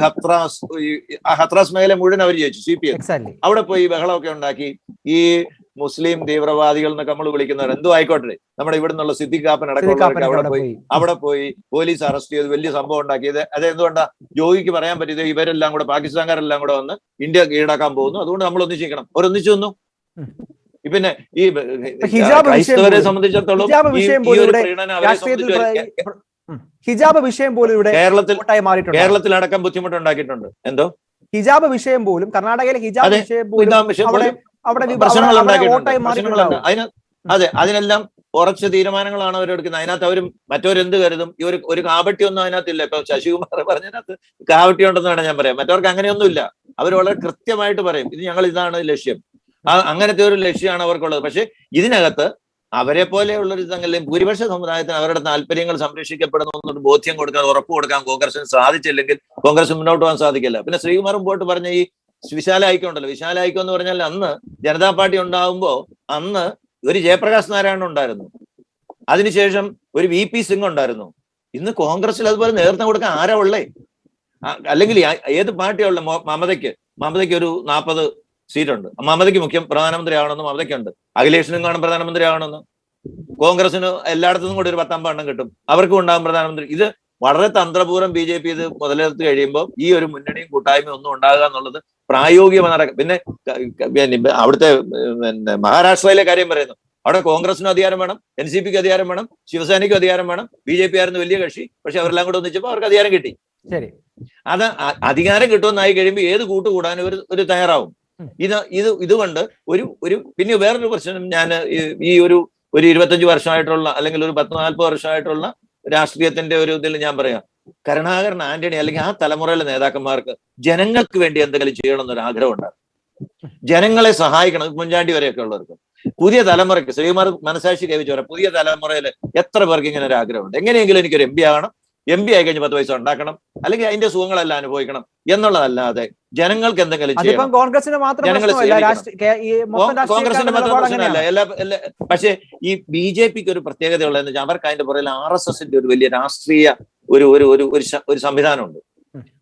ഹത്രാസ് മേഖല മുഴുവൻ അവർ ജയിച്ചു CPM. അവിടെ പോയി ബഹളമൊക്കെ ഉണ്ടാക്കി ഈ മുസ്ലിം തീവ്രവാദികൾ എന്നൊക്കെ നമ്മൾ വിളിക്കുന്നവർ എന്തോ ആയിക്കോട്ടെ, നമ്മുടെ ഇവിടെ നിന്നുള്ള സിദ്ദിഖ് കാപ്പൻ അടക്കമുള്ളവർക്ക് അവിടെ പോയി പോലീസ് അറസ്റ്റ് ചെയ്ത് വലിയ സംഭവം ഉണ്ടാക്കിയത്. അതെന്തുകൊണ്ടാ ജോയിക്ക് പറയാൻ പറ്റിയത്? ഇവരെല്ലാം കൂടെ, പാകിസ്ഥാൻകാരെല്ലാം കൂടെ വന്ന് ഇന്ത്യ കീഴടക്കാൻ പോകുന്നു, അതുകൊണ്ട് നമ്മൾ ഒന്നിച്ചിരിക്കണം. ഒന്നിച്ചു വന്നു. പിന്നെ ഈ ക്രൈസ്തവരെ സംബന്ധിച്ചിടത്തോളം ഹിജാബ് വിഷയം പോലും കേരളത്തിലടക്കം ബുദ്ധിമുട്ടുണ്ടാക്കിയിട്ടുണ്ട്. എന്തോ ഹിജാബ് വിഷയം പോലും കർണാടകയിലെ ഹിജാബ് വിഷയം പോലും പ്രശ്നങ്ങൾ ഉണ്ടാക്കിയിട്ടുണ്ട്. അതെ, അതിനെല്ലാം ഉറച്ച തീരുമാനങ്ങളാണ് അവരെടുക്കുന്നത്. അതിനകത്ത് അവരും മറ്റവരെന്ത് കരുതും? ഈ ഒരു കാപട്യൊന്നും അതിനകത്തില്ല. ഇപ്പൊ ശശികുമാർ പറഞ്ഞതിനകത്ത് കാപട്യം ഉണ്ടെന്ന് വേണം ഞാൻ പറയാം. മറ്റവർക്ക് അങ്ങനെയൊന്നുമില്ല. അവർ വളരെ കൃത്യമായിട്ട് പറയും, ഇതാണ് ലക്ഷ്യം. അങ്ങനത്തെ ഒരു ലക്ഷ്യമാണ് അവർക്കുള്ളത്. പക്ഷെ ഇതിനകത്ത് അവരെ പോലെയുള്ളൊരു സംഘം ഭൂരിപക്ഷ സമുദായത്തിന് അവരുടെ താല്പര്യങ്ങൾ സംരക്ഷിക്കപ്പെടുന്നു എന്നൊരു ബോധ്യം കൊടുക്കാൻ, ഉറപ്പ് കൊടുക്കാൻ കോൺഗ്രസിന് സാധിച്ചില്ലെങ്കിൽ കോൺഗ്രസ് മുന്നോട്ട് പോകാൻ സാധിക്കില്ല. പിന്നെ ശ്രീകുമാർ മുമ്പോട്ട് പറഞ്ഞ ഈ വിശാല ഐക്യം ഉണ്ടല്ലോ, വിശാല ഐക്യം എന്ന് പറഞ്ഞാൽ അന്ന് ജനതാ പാർട്ടി ഉണ്ടാവുമ്പോ അന്ന് ഒരു ജയപ്രകാശ് നാരായണൻ ഉണ്ടായിരുന്നു, അതിനുശേഷം ഒരു VP സിംഗ് ഉണ്ടായിരുന്നു. ഇന്ന് കോൺഗ്രസിൽ അതുപോലെ നേതൃത്വം കൊടുക്കാൻ ആരാ ഉള്ളേ? അല്ലെങ്കിൽ ഏത് പാർട്ടിയാ ഉള്ളത്? മമതയ്ക്ക് ഒരു 40 സീറ്റുണ്ട്. മമതയ്ക്ക് പ്രധാനമന്ത്രി ആവണമെന്ന് മമതയ്ക്കുണ്ട്. അഖിലേഷിനും കാണും പ്രധാനമന്ത്രി ആവണമെന്ന്. കോൺഗ്രസിന് എല്ലായിടത്തും കൂടി ഒരു 10-50 എണ്ണം കിട്ടും, അവർക്കും ഉണ്ടാകും പ്രധാനമന്ത്രി. ഇത് വളരെ തന്ത്രപൂർവ്വം BJP ഇത് മുതലെടുത്ത് കഴിയുമ്പോൾ ഈ ഒരു മുന്നണിയും കൂട്ടായ്മയും ഒന്നും ഉണ്ടാകുക എന്നുള്ളത് പ്രായോഗികമായി നടക്കും. പിന്നെ അവിടുത്തെ മഹാരാഷ്ട്രയിലെ കാര്യം പറയുന്നു. അവിടെ കോൺഗ്രസിനും അധികാരം വേണം, NCPക്ക് അധികാരം വേണം, ശിവസേനയ്ക്കും അധികാരം വേണം. BJP ആയിരുന്നു വലിയ കക്ഷി, പക്ഷെ അവരെല്ലാം കൂടെ ഒന്നിച്ചപ്പോൾ അവർക്ക് അധികാരം കിട്ടി. ശരി, അത് അധികാരം കിട്ടുമെന്നായി കഴിയുമ്പോൾ ഏത് കൂട്ടുകൂടാനും ഒരു തയ്യാറാവും. ഇതുകൊണ്ട് പിന്നെ വേറൊരു പ്രശ്നം, ഞാൻ ഈ ഒരു 25 വർഷമായിട്ടുള്ള അല്ലെങ്കിൽ ഒരു 10-40 വർഷമായിട്ടുള്ള രാഷ്ട്രീയത്തിന്റെ ഒരു ഇതിൽ ഞാൻ പറയാം, കരുണാകരൻ ആന്റണി അല്ലെങ്കിൽ ആ തലമുറയിലെ നേതാക്കന്മാർക്ക് ജനങ്ങൾക്ക് വേണ്ടി എന്തെങ്കിലും ചെയ്യണം എന്നൊരു ആഗ്രഹം ഉണ്ടാകും. ജനങ്ങളെ സഹായിക്കണം. മുൻചാണ്ടി വരെയൊക്കെ ഉള്ളവർക്ക്, പുതിയ തലമുറയ്ക്ക് ശ്രീകുമാർ മനസാക്ഷി കൈവച്ച് പറയാം, പുതിയ തലമുറയിൽ എത്ര പേർക്ക് ഇങ്ങനെ ഒരു ആഗ്രഹമുണ്ട്? എങ്ങനെയെങ്കിലും എനിക്കൊരു MP ആകണം, MP ആയി കഴിഞ്ഞ് 10 പൈസ ഉണ്ടാക്കണം, അല്ലെങ്കിൽ അതിന്റെ സുഖങ്ങളെല്ലാം അനുഭവിക്കണം എന്നുള്ളതല്ലാതെ ജനങ്ങൾക്ക് എന്തെങ്കിലും ചെയ്യണം. കോൺഗ്രസിന് കോൺഗ്രസിന്റെ മാത്രം പ്രശ്നമല്ല, പക്ഷേ ഈ BJPക്ക് ഒരു പ്രത്യേകത ഉള്ളതെന്ന് വെച്ചാൽ അവർക്ക് അതിന്റെ പുറകിൽ RSSന്റെ ഒരു വലിയ രാഷ്ട്രീയ ഒരു സംവിധാനമുണ്ട്.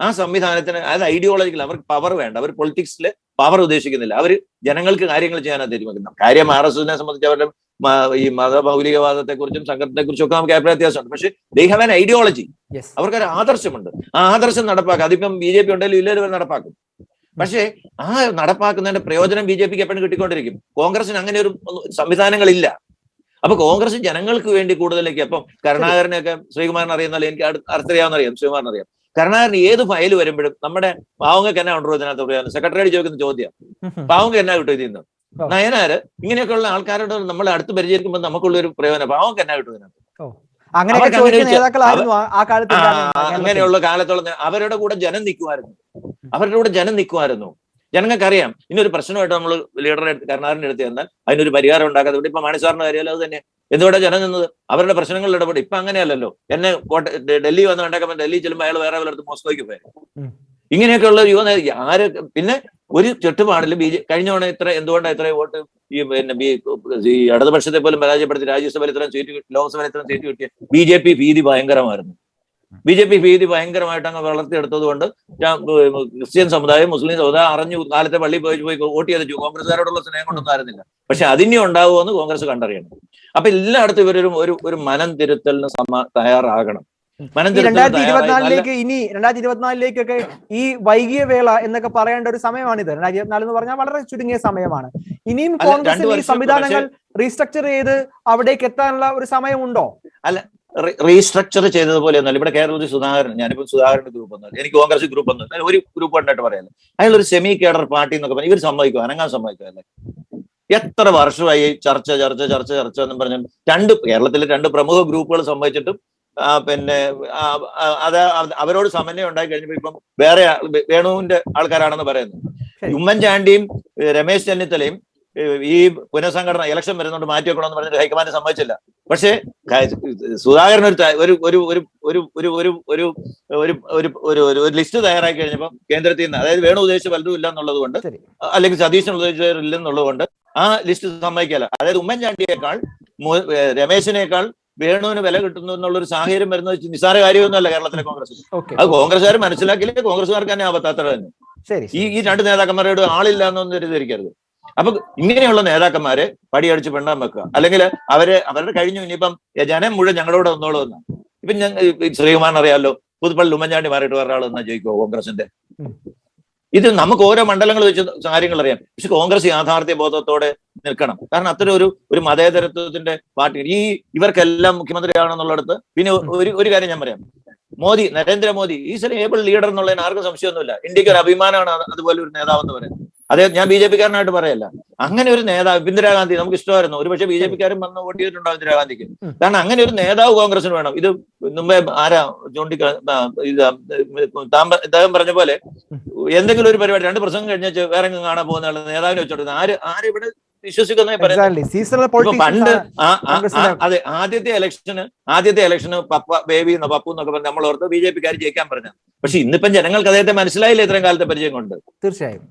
ആ സംവിധാനത്തിന് അത് ഐഡിയോളജിക്കൽ, അവർക്ക് പവർ വേണ്ട, അവർ പൊളിറ്റിക്സിൽ പവർ ഉദ്ദേശിക്കുന്നില്ല, അവർ ജനങ്ങൾക്ക് കാര്യങ്ങൾ ചെയ്യാനാണ് തീരുമാനിക്കുന്നത്. കാര്യം RSSനെ സംബന്ധിച്ച് അവരുടെ ഈ മതമൗലികവാദത്തെ കുറിച്ചും സംഘടനത്തെ കുറിച്ചും ഒക്കെ നമുക്ക് അഭിപ്രായ വ്യത്യാസമുണ്ട്. പക്ഷേ ദേ ഹാവ് ആൻ ഐഡിയോളജി, അവർക്കൊരു ആദർശമുണ്ട്. ആ ആദർശം നടപ്പാക്കുക, അതിപ്പം BJP ഉണ്ടെങ്കിലും ഇല്ലെങ്കിലും നടപ്പാക്കും. പക്ഷേ ആ നടപ്പാക്കുന്നതിന്റെ പ്രയോജനം BJPക്ക് എപ്പോഴും കിട്ടിക്കൊണ്ടിരിക്കും. കോൺഗ്രസിന് അങ്ങനെ ഒരു സംവിധാനങ്ങളില്ല. അപ്പൊ കോൺഗ്രസ് ജനങ്ങൾക്ക് വേണ്ടി കൂടുതലേക്ക്, അപ്പം കരുണാകരനെയൊക്കെ ശ്രീകുമാരൻ അറിയുന്നല്ലോ, എനിക്ക് അറിയാം, ശ്രീകുമാരൻ അറിയാം. കരുണാകരൻ ഏത് ഫയൽ വരുമ്പോഴും നമ്മുടെ പാവങ്ങൾക്ക് എന്നാ ഉണ്ടോ ഇതിനകത്ത് പറയാൻ സെക്രട്ടറിയോട് ചോദിക്കുന്ന ചോദ്യം, പാവങ്ങൾക്ക് എന്നാ കിട്ടും ഇതിൽ നിന്ന്? നയനാര് ഇങ്ങനെയൊക്കെയുള്ള ആൾക്കാരോട് നമ്മൾ അടുത്ത് പരിചരിക്കുമ്പോൾ നമുക്കുള്ള ഒരു പ്രയോജനം, പാവങ്ങൾക്ക് എന്നാ കിട്ടും ഇതിനകത്ത്? അങ്ങനെയുള്ള കാലത്തോളം അവരുടെ കൂടെ ജനം നിൽക്കുമായിരുന്നു. ജനങ്ങൾക്കറിയാം ഇന്നൊരു പ്രശ്നമായിട്ട് നമ്മൾ ലീഡറെ കരുണാകരന്റെ അടുത്ത് ചെന്നാൽ അതിനൊരു പരിഹാരം ഉണ്ടാക്കാതെ, ഇവിടെ ഇപ്പൊ മാണിസാറിന്റെ കാര്യമല്ലോ അത് തന്നെ. എന്തുകൊണ്ടാണ് ജനം നിന്നത്? അവരുടെ പ്രശ്നങ്ങളിൽ ഇടപെടും. ഇപ്പൊ അങ്ങനെയല്ലല്ലോ. എന്നെ ഡൽഹി വന്ന് കണ്ടേക്കാൻ ഡൽഹി ചെല്ലുമ്പോൾ അയാൾ വേറെ വല്ലയിടത്ത് മോസ്കോയ്ക്ക് പോയി. ഇങ്ങനെയൊക്കെയുള്ള ആര് പിന്നെ ഒരു ചുറ്റുപാടിൽ കഴിഞ്ഞ തവണ എന്തുകൊണ്ടാണ് ഇത്രയും വോട്ട് ഈ ഇടതുപക്ഷത്തെ പോലും പരാജയപ്പെടുത്തി രാജ്യസഭയിൽ ഇത്രയും സീറ്റ്, ലോക്സഭയിൽ ഇത്രയും സീറ്റ് കിട്ടിയ BJP ഭീതി ഭയങ്കരമായിരുന്നു. BJP ഭീതി ഭയങ്കരമായിട്ട് അങ്ങ് വളർത്തിയെടുത്തത് കൊണ്ട് ക്രിസ്ത്യൻ സമുദായം, മുസ്ലിം സമുദായം അറിഞ്ഞു കാലത്തെ പള്ളിയിൽ പോയി വോട്ട് ചെയ്തു. കോൺഗ്രസ്സുകാരോടുള്ള സ്നേഹം കൊണ്ടൊന്നും ആയിരുന്നില്ല. പക്ഷെ അതിനെ ഉണ്ടാവുമെന്ന് കോൺഗ്രസ് കണ്ടറിയണം. അപ്പൊ എല്ലായിടത്തും ഇവരൊരു ഒരു മനം തിരുത്തലിന് തയ്യാറാകണം. 2024 ഈ വൈകിയ വേള എന്നൊക്കെ പറയേണ്ട ഒരു സമയമാണിത്. 2024 എന്ന് പറഞ്ഞാൽ വളരെ ചുരുങ്ങിയ സമയമാണ്. ഇനിയും കോൺഗ്രസ് ഈ സംവിധാനങ്ങൾ റീസ്ട്രക്ചർ ചെയ്ത് അവിടേക്ക് എത്താനുള്ള ഒരു സമയമുണ്ടോ? അല്ല, റീസ്ട്രക്ചർ ചെയ്തതുപോലെ ഒന്നല്ല. ഇവിടെ കേരളത്തിൽ സുധാകരൻ, ഞാനിപ്പോ സുധാകരന്റെ ഗ്രൂപ്പ് ഒന്നും, എനിക്ക് കോൺഗ്രസ് ഗ്രൂപ്പ് ഒന്നും, ഒരു ഗ്രൂപ്പ് ഉണ്ടായിട്ട് പറയാനില്ല. അയാളൊരു സെമി കേഡർ പാർട്ടി എന്നൊക്കെ പറഞ്ഞാൽ ഇവർ സമ്മതിക്കും, അനങ്ങാൻ സമ്മതിക്കുമല്ലേ? എത്ര വർഷമായി ചർച്ച എന്നും പറഞ്ഞു കേരളത്തിലെ 2 പ്രമുഖ ഗ്രൂപ്പുകൾ സമ്മതിച്ചിട്ടും പിന്നെ അവരോട് സമന്വയം ഉണ്ടായി കഴിഞ്ഞപ്പോ ഇപ്പം വേറെ വേണുവിന്റെ ആൾക്കാരാണെന്ന് പറയുന്നു. ഉമ്മൻചാണ്ടിയും രമേശ് ചെന്നിത്തലയും ഈ പുനഃസംഘടന ഇലക്ഷൻ വരുന്നോണ്ട് മാറ്റി വെക്കണമെന്ന് പറഞ്ഞിട്ട് ഹൈക്കമാൻഡ് സമ്മതിച്ചില്ല. പക്ഷേ സുധാകരൻ ഒരു ലിസ്റ്റ് തയ്യാറാക്കി കഴിഞ്ഞപ്പോൾ കേന്ദ്രത്തിൽ നിന്ന്, അതായത് വേണു ഉദ്ദേശിച്ച് പലരും ഇല്ല എന്നുള്ളത് കൊണ്ട്, അല്ലെങ്കിൽ സതീശൻ ഉദ്ദേശിച്ചില്ലെന്നുള്ളത് കൊണ്ട് ആ ലിസ്റ്റ് സമ്മതിക്കല്ല. അതായത് ഉമ്മൻചാണ്ടിയേക്കാൾ രമേശിനേക്കാൾ വേണുവിന് വില കിട്ടുന്നു എന്നുള്ളൊരു സാഹചര്യം വരുന്നത് നിസ്സാര കാര്യമൊന്നുമല്ല കേരളത്തിലെ കോൺഗ്രസ്. അത് കോൺഗ്രസ്സുകാർ മനസ്സിലാക്കിയില്ലേ കോൺഗ്രസ്സുകാർക്ക് തന്നെ ആപത്താത്ര തന്നെ. ഈ 2 നേതാക്കന്മാരോട് ആളില്ല എന്നൊന്നും തെറ്റിദ്ധരിക്കരുത്. അപ്പൊ ഇങ്ങനെയുള്ള നേതാക്കന്മാരെ പടിയടിച്ച് പെണ്ണാൻ വെക്കുക, അല്ലെങ്കിൽ അവരുടെ കഴിഞ്ഞു, ഇനിയിപ്പം ജനം മുഴുവൻ ഞങ്ങളോട് വന്നോളൂ എന്നാ. ഇപ്പൊ ശ്രീകുമാരൻ അറിയാമല്ലോ, പുതുപ്പള്ളി ഉമ്മൻചാണ്ടി മാറിയിട്ട് വേറെ ആൾ എന്നാ ചോദിക്കുമോ കോൺഗ്രസിന്റെ? ഇത് നമുക്ക് ഓരോ മണ്ഡലങ്ങൾ വെച്ച് കാര്യങ്ങൾ അറിയാം. പക്ഷെ കോൺഗ്രസ് യാഥാർത്ഥ്യ ബോധത്തോടെ നിൽക്കണം. കാരണം അത്തരം ഒരു മതേതരത്വത്തിന്റെ പാർട്ടി ഇവർക്കെല്ലാം മുഖ്യമന്ത്രിയാണെന്നുള്ളിടത്ത്. പിന്നെ ഒരു കാര്യം ഞാൻ പറയാം, Narendra Modi is N able leader എന്നുള്ളതിന് ആർക്കും സംശയമൊന്നുമില്ല. ഇന്ത്യക്ക് ഒരു അഭിമാനമാണ് അതുപോലെ ഒരു നേതാവ് എന്ന് പറയുന്നത്. അതേ ഞാൻ BJP-കാരനായിട്ട് പറയല്ല. അങ്ങനെ ഒരു നേതാവ്, ഇന്ദിരാഗാന്ധി നമുക്ക് ഇഷ്ടമായിരുന്നു. ഒരുപക്ഷെ BJP-കാരും വന്ന് വോട്ട് ചെയ്തിട്ടുണ്ടാവും ഇന്ദിരാഗാന്ധിക്ക്. കാരണം അങ്ങനെ ഒരു നേതാവ് കോൺഗ്രസിന് വേണം. ഇത് മുമ്പേ ആരാ ഇദ്ദേഹം പറഞ്ഞ പോലെ എന്തെങ്കിലും ഒരു പരിപാടി 2 പ്രസംഗം കഴിഞ്ഞാൽ വേറെ കാണാൻ പോകുന്ന നേതാവിനെ വെച്ചോട്ടെ ആര് ഇവിടെ വിശ്വസിക്കുന്ന പണ്ട് അതെ ആദ്യത്തെ ഇലക്ഷന് പപ്പു എന്നൊക്കെ പറഞ്ഞ് നമ്മൾ ഓർത്ത് BJP-ക്കാർ ജയിക്കാൻ പറഞ്ഞു. പക്ഷെ ഇന്നിപ്പം ജനങ്ങൾക്ക് അദ്ദേഹത്തെ മനസ്സിലായില്ല ഇത്രയും കാലത്തെ പരിചയം കൊണ്ട്. തീർച്ചയായും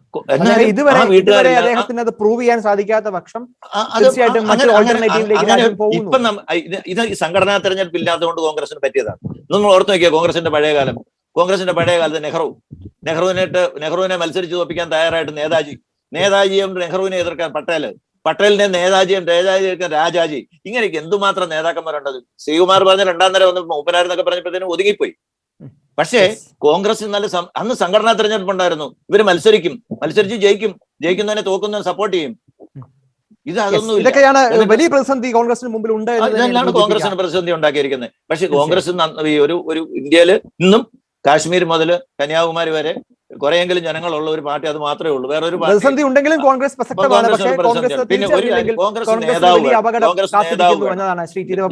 ഇതുവരെ അദ്ദേഹത്തിന് അത് പ്രൂവ് ചെയ്യാൻ സാധിക്കാത്ത പക്ഷം ഇപ്പം ഇത് സംഘടനാ തെരഞ്ഞെടുപ്പ് ഇല്ലാത്തതുകൊണ്ട് കോൺഗ്രസിന് പറ്റിയതാണ്. നിങ്ങൾ ഓർത്ത് നോക്കിയാൽ കോൺഗ്രസിന്റെ പഴയ കാലത്ത് നെഹ്റുവിനെ മത്സരിച്ച് തോപ്പിക്കാൻ തയ്യാറായിട്ട് നേതാജിയും നെഹ്റുവിനെ എതിർക്കാൻ പട്ടേലിനെ നേതാജിയും എതിർക്കാൻ രാജാജി. ഇങ്ങനെയൊക്കെ എന്തുമാത്രം നേതാക്കന്മാരുണ്ടത്. ശ്രീകുമാർ പറഞ്ഞ 2ാം നിര വന്ന് മൂപ്പനാരെന്നൊക്കെ പറഞ്ഞപ്പോഴത്തേനും ഒതുങ്ങിപ്പോയി. പക്ഷേ കോൺഗ്രസ് അന്ന് സംഘടനാ തെരഞ്ഞെടുപ്പ് ഉണ്ടായിരുന്നു. ഇവര് മത്സരിച്ച് ജയിക്കുന്നതിനെ തോക്കുന്നതിനെ സപ്പോർട്ട് ചെയ്യും. ഇത് അതൊന്നും ഇതൊക്കെയാണ് വലിയ പ്രതിസന്ധി കോൺഗ്രസിന് മുമ്പിൽ ഉണ്ട്. ഇതെല്ലാം കോൺഗ്രസിന് പ്രതിസന്ധി ഉണ്ടാക്കിയിരിക്കുന്നത്. പക്ഷെ കോൺഗ്രസ് ഒരു ഇന്ത്യയിൽ ഇന്നും കാശ്മീർ മുതൽ കന്യാകുമാരി വരെ കുറെയെങ്കിലും ജനങ്ങളുള്ള ഒരു പാർട്ടി അത് മാത്രമേ ഉള്ളൂ. വേറെ ഒരു പ്രതിസന്ധി ഉണ്ടെങ്കിലും കോൺഗ്രസ് പ്രസക്തമാണ്. പക്ഷേ കോൺഗ്രസ് പിന്നെ ഒരു കോൺഗ്രസ് നേതാവ്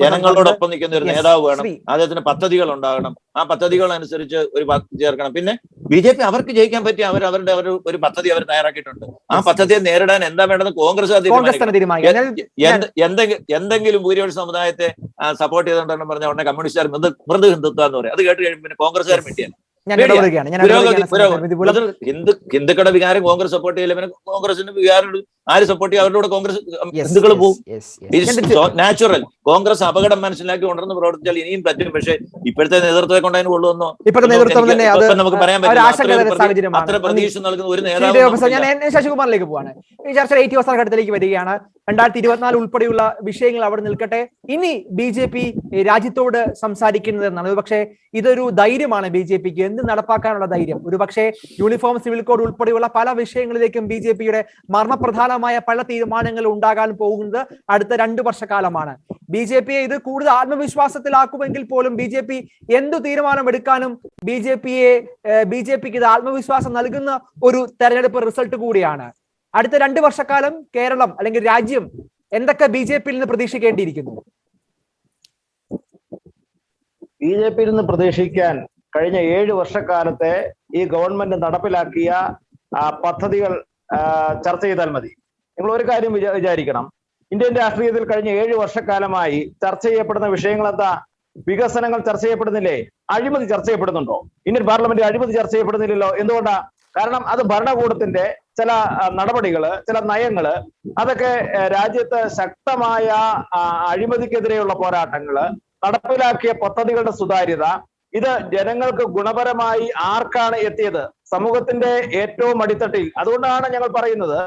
ജനങ്ങളോടൊപ്പം നിൽക്കുന്ന ഒരു നേതാവ് വേണം. അദ്ദേഹത്തിന് പദ്ധതികൾ ഉണ്ടാകണം. ആ പദ്ധതികൾ അനുസരിച്ച് ഒരു ചേർക്കണം. പിന്നെ BJP അവർക്ക് ജയിക്കാൻ പറ്റി അവരുടെ ഒരു പദ്ധതി അവർ തയ്യാറാക്കിയിട്ടുണ്ട്. ആ പദ്ധതിയെ നേരിടാൻ എന്താ വേണ്ടത് കോൺഗ്രസ് എന്തെങ്കിലും ഭൂരിപക്ഷ സമുദായത്തെ സപ്പോർട്ട് ചെയ്തുകൊണ്ടാണ് പറഞ്ഞ ഉടനെ കമ്മ്യൂണിസ്റ്റുകാർ മൃദു ഹിന്ദുത്വ എന്ന് പറയും. അത് കേട്ട് കഴിയുമ്പോൾ പിന്നെ കോൺഗ്രസ്സുകാർ മിണ്ടിയാണ്. ഹിന്ദുക്കളുടെ വികാരം കോൺഗ്രസ് സപ്പോർട്ട് ചെയ്യില്ല. പിന്നെ കോൺഗ്രസിന്റെ വികാരം ആര് സപ്പോർട്ട് ചെയ്യും? അവരുടെ കൂടെ കോൺഗ്രസ് ഹിന്ദുക്കൾ പോകും. നാച്ചുറൽ. കോൺഗ്രസ് അപകടം മനസ്സിലാക്കി ഉണർന്ന് പ്രവർത്തിച്ചാൽ ഇനിയും പറ്റും. പക്ഷേ ഇപ്പോഴത്തെ നേതൃത്വത്തെ കൊണ്ട് അതിന് കൊള്ളുവന്നോ നമുക്ക് പറയാൻ പറ്റില്ല. അത്ര പ്രതീക്ഷ നൽകുന്ന ഒരു നേതാവ്. ഞാൻ ശശികുമാറിലേക്ക് പോവാണ്. ഈ ചർച്ച ഏറ്റവും അവസാന ഘട്ടത്തിലേക്ക് വരികയാണ്. 2024 ഉൾപ്പെടെയുള്ള വിഷയങ്ങൾ അവിടെ നിൽക്കട്ടെ. ഇനി BJP രാജ്യത്തോട് സംസാരിക്കുന്നത് എന്നാണ്. പക്ഷേ ഇതൊരു ധൈര്യമാണ് BJPക്ക്. എന്ത് നടപ്പാക്കാനുള്ള ധൈര്യം? ഒരു പക്ഷേ യൂണിഫോം സിവിൽ കോഡ് ഉൾപ്പെടെയുള്ള പല വിഷയങ്ങളിലേക്കും BJPയുടെ മർമ്മപ്രധാനമായ പല തീരുമാനങ്ങൾ ഉണ്ടാകാൻ പോകുന്നത് അടുത്ത 2 വർഷക്കാലമാണ്. BJPയെ ഇത് കൂടുതൽ ആത്മവിശ്വാസത്തിലാക്കുമെങ്കിൽ പോലും BJP എന്തു തീരുമാനം എടുക്കാനും BJPക്ക് ഇത് ആത്മവിശ്വാസം നൽകുന്ന ഒരു തെരഞ്ഞെടുപ്പ് റിസൾട്ട് കൂടിയാണ്. അടുത്ത 2 വർഷക്കാലം കേരളം അല്ലെങ്കിൽ രാജ്യം എന്തൊക്കെ BJPയിൽ നിന്ന് പ്രതീക്ഷിക്കേണ്ടിയിരിക്കുന്നു? BJPയിൽ നിന്ന് പ്രതീക്ഷിക്കാൻ കഴിഞ്ഞ 7 വർഷക്കാലത്തെ ഈ ഗവൺമെന്റ് നടപ്പിലാക്കിയ പദ്ധതികൾ ചർച്ച ചെയ്താൽ മതി. നിങ്ങൾ ഒരു കാര്യം വിചാരിക്കണം. ഇന്ത്യൻ രാഷ്ട്രീയത്തിൽ കഴിഞ്ഞ 7 വർഷക്കാലമായി ചർച്ച ചെയ്യപ്പെടുന്ന വിഷയങ്ങൾ എന്താ? വികസനങ്ങൾ ചർച്ച ചെയ്യപ്പെടുന്നില്ലേ? അഴിമതി ചർച്ച ചെയ്യപ്പെടുന്നുണ്ടോ? ഇന്ത്യൻ പാർലമെന്റിൽ അഴിമതി ചർച്ച ചെയ്യപ്പെടുന്നില്ലല്ലോ. എന്തുകൊണ്ടാ? കാരണം അത് ഭരണകൂടത്തിന്റെ ചില നടപടികള്, ചില നയങ്ങള്, അതൊക്കെ രാജ്യത്ത് ശക്തമായ അഴിമതിക്കെതിരെയുള്ള പോരാട്ടങ്ങള്, നടപ്പിലാക്കിയ പദ്ധതികളുടെ സുതാര്യത, ഇത് ജനങ്ങൾക്ക് ഗുണപരമായി ആർക്കാണ് എത്തിയത്? സമൂഹത്തിന്റെ ഏറ്റവും അടിത്തട്ടിൽ. അതുകൊണ്ടാണ് ഞങ്ങൾ പറയുന്നത്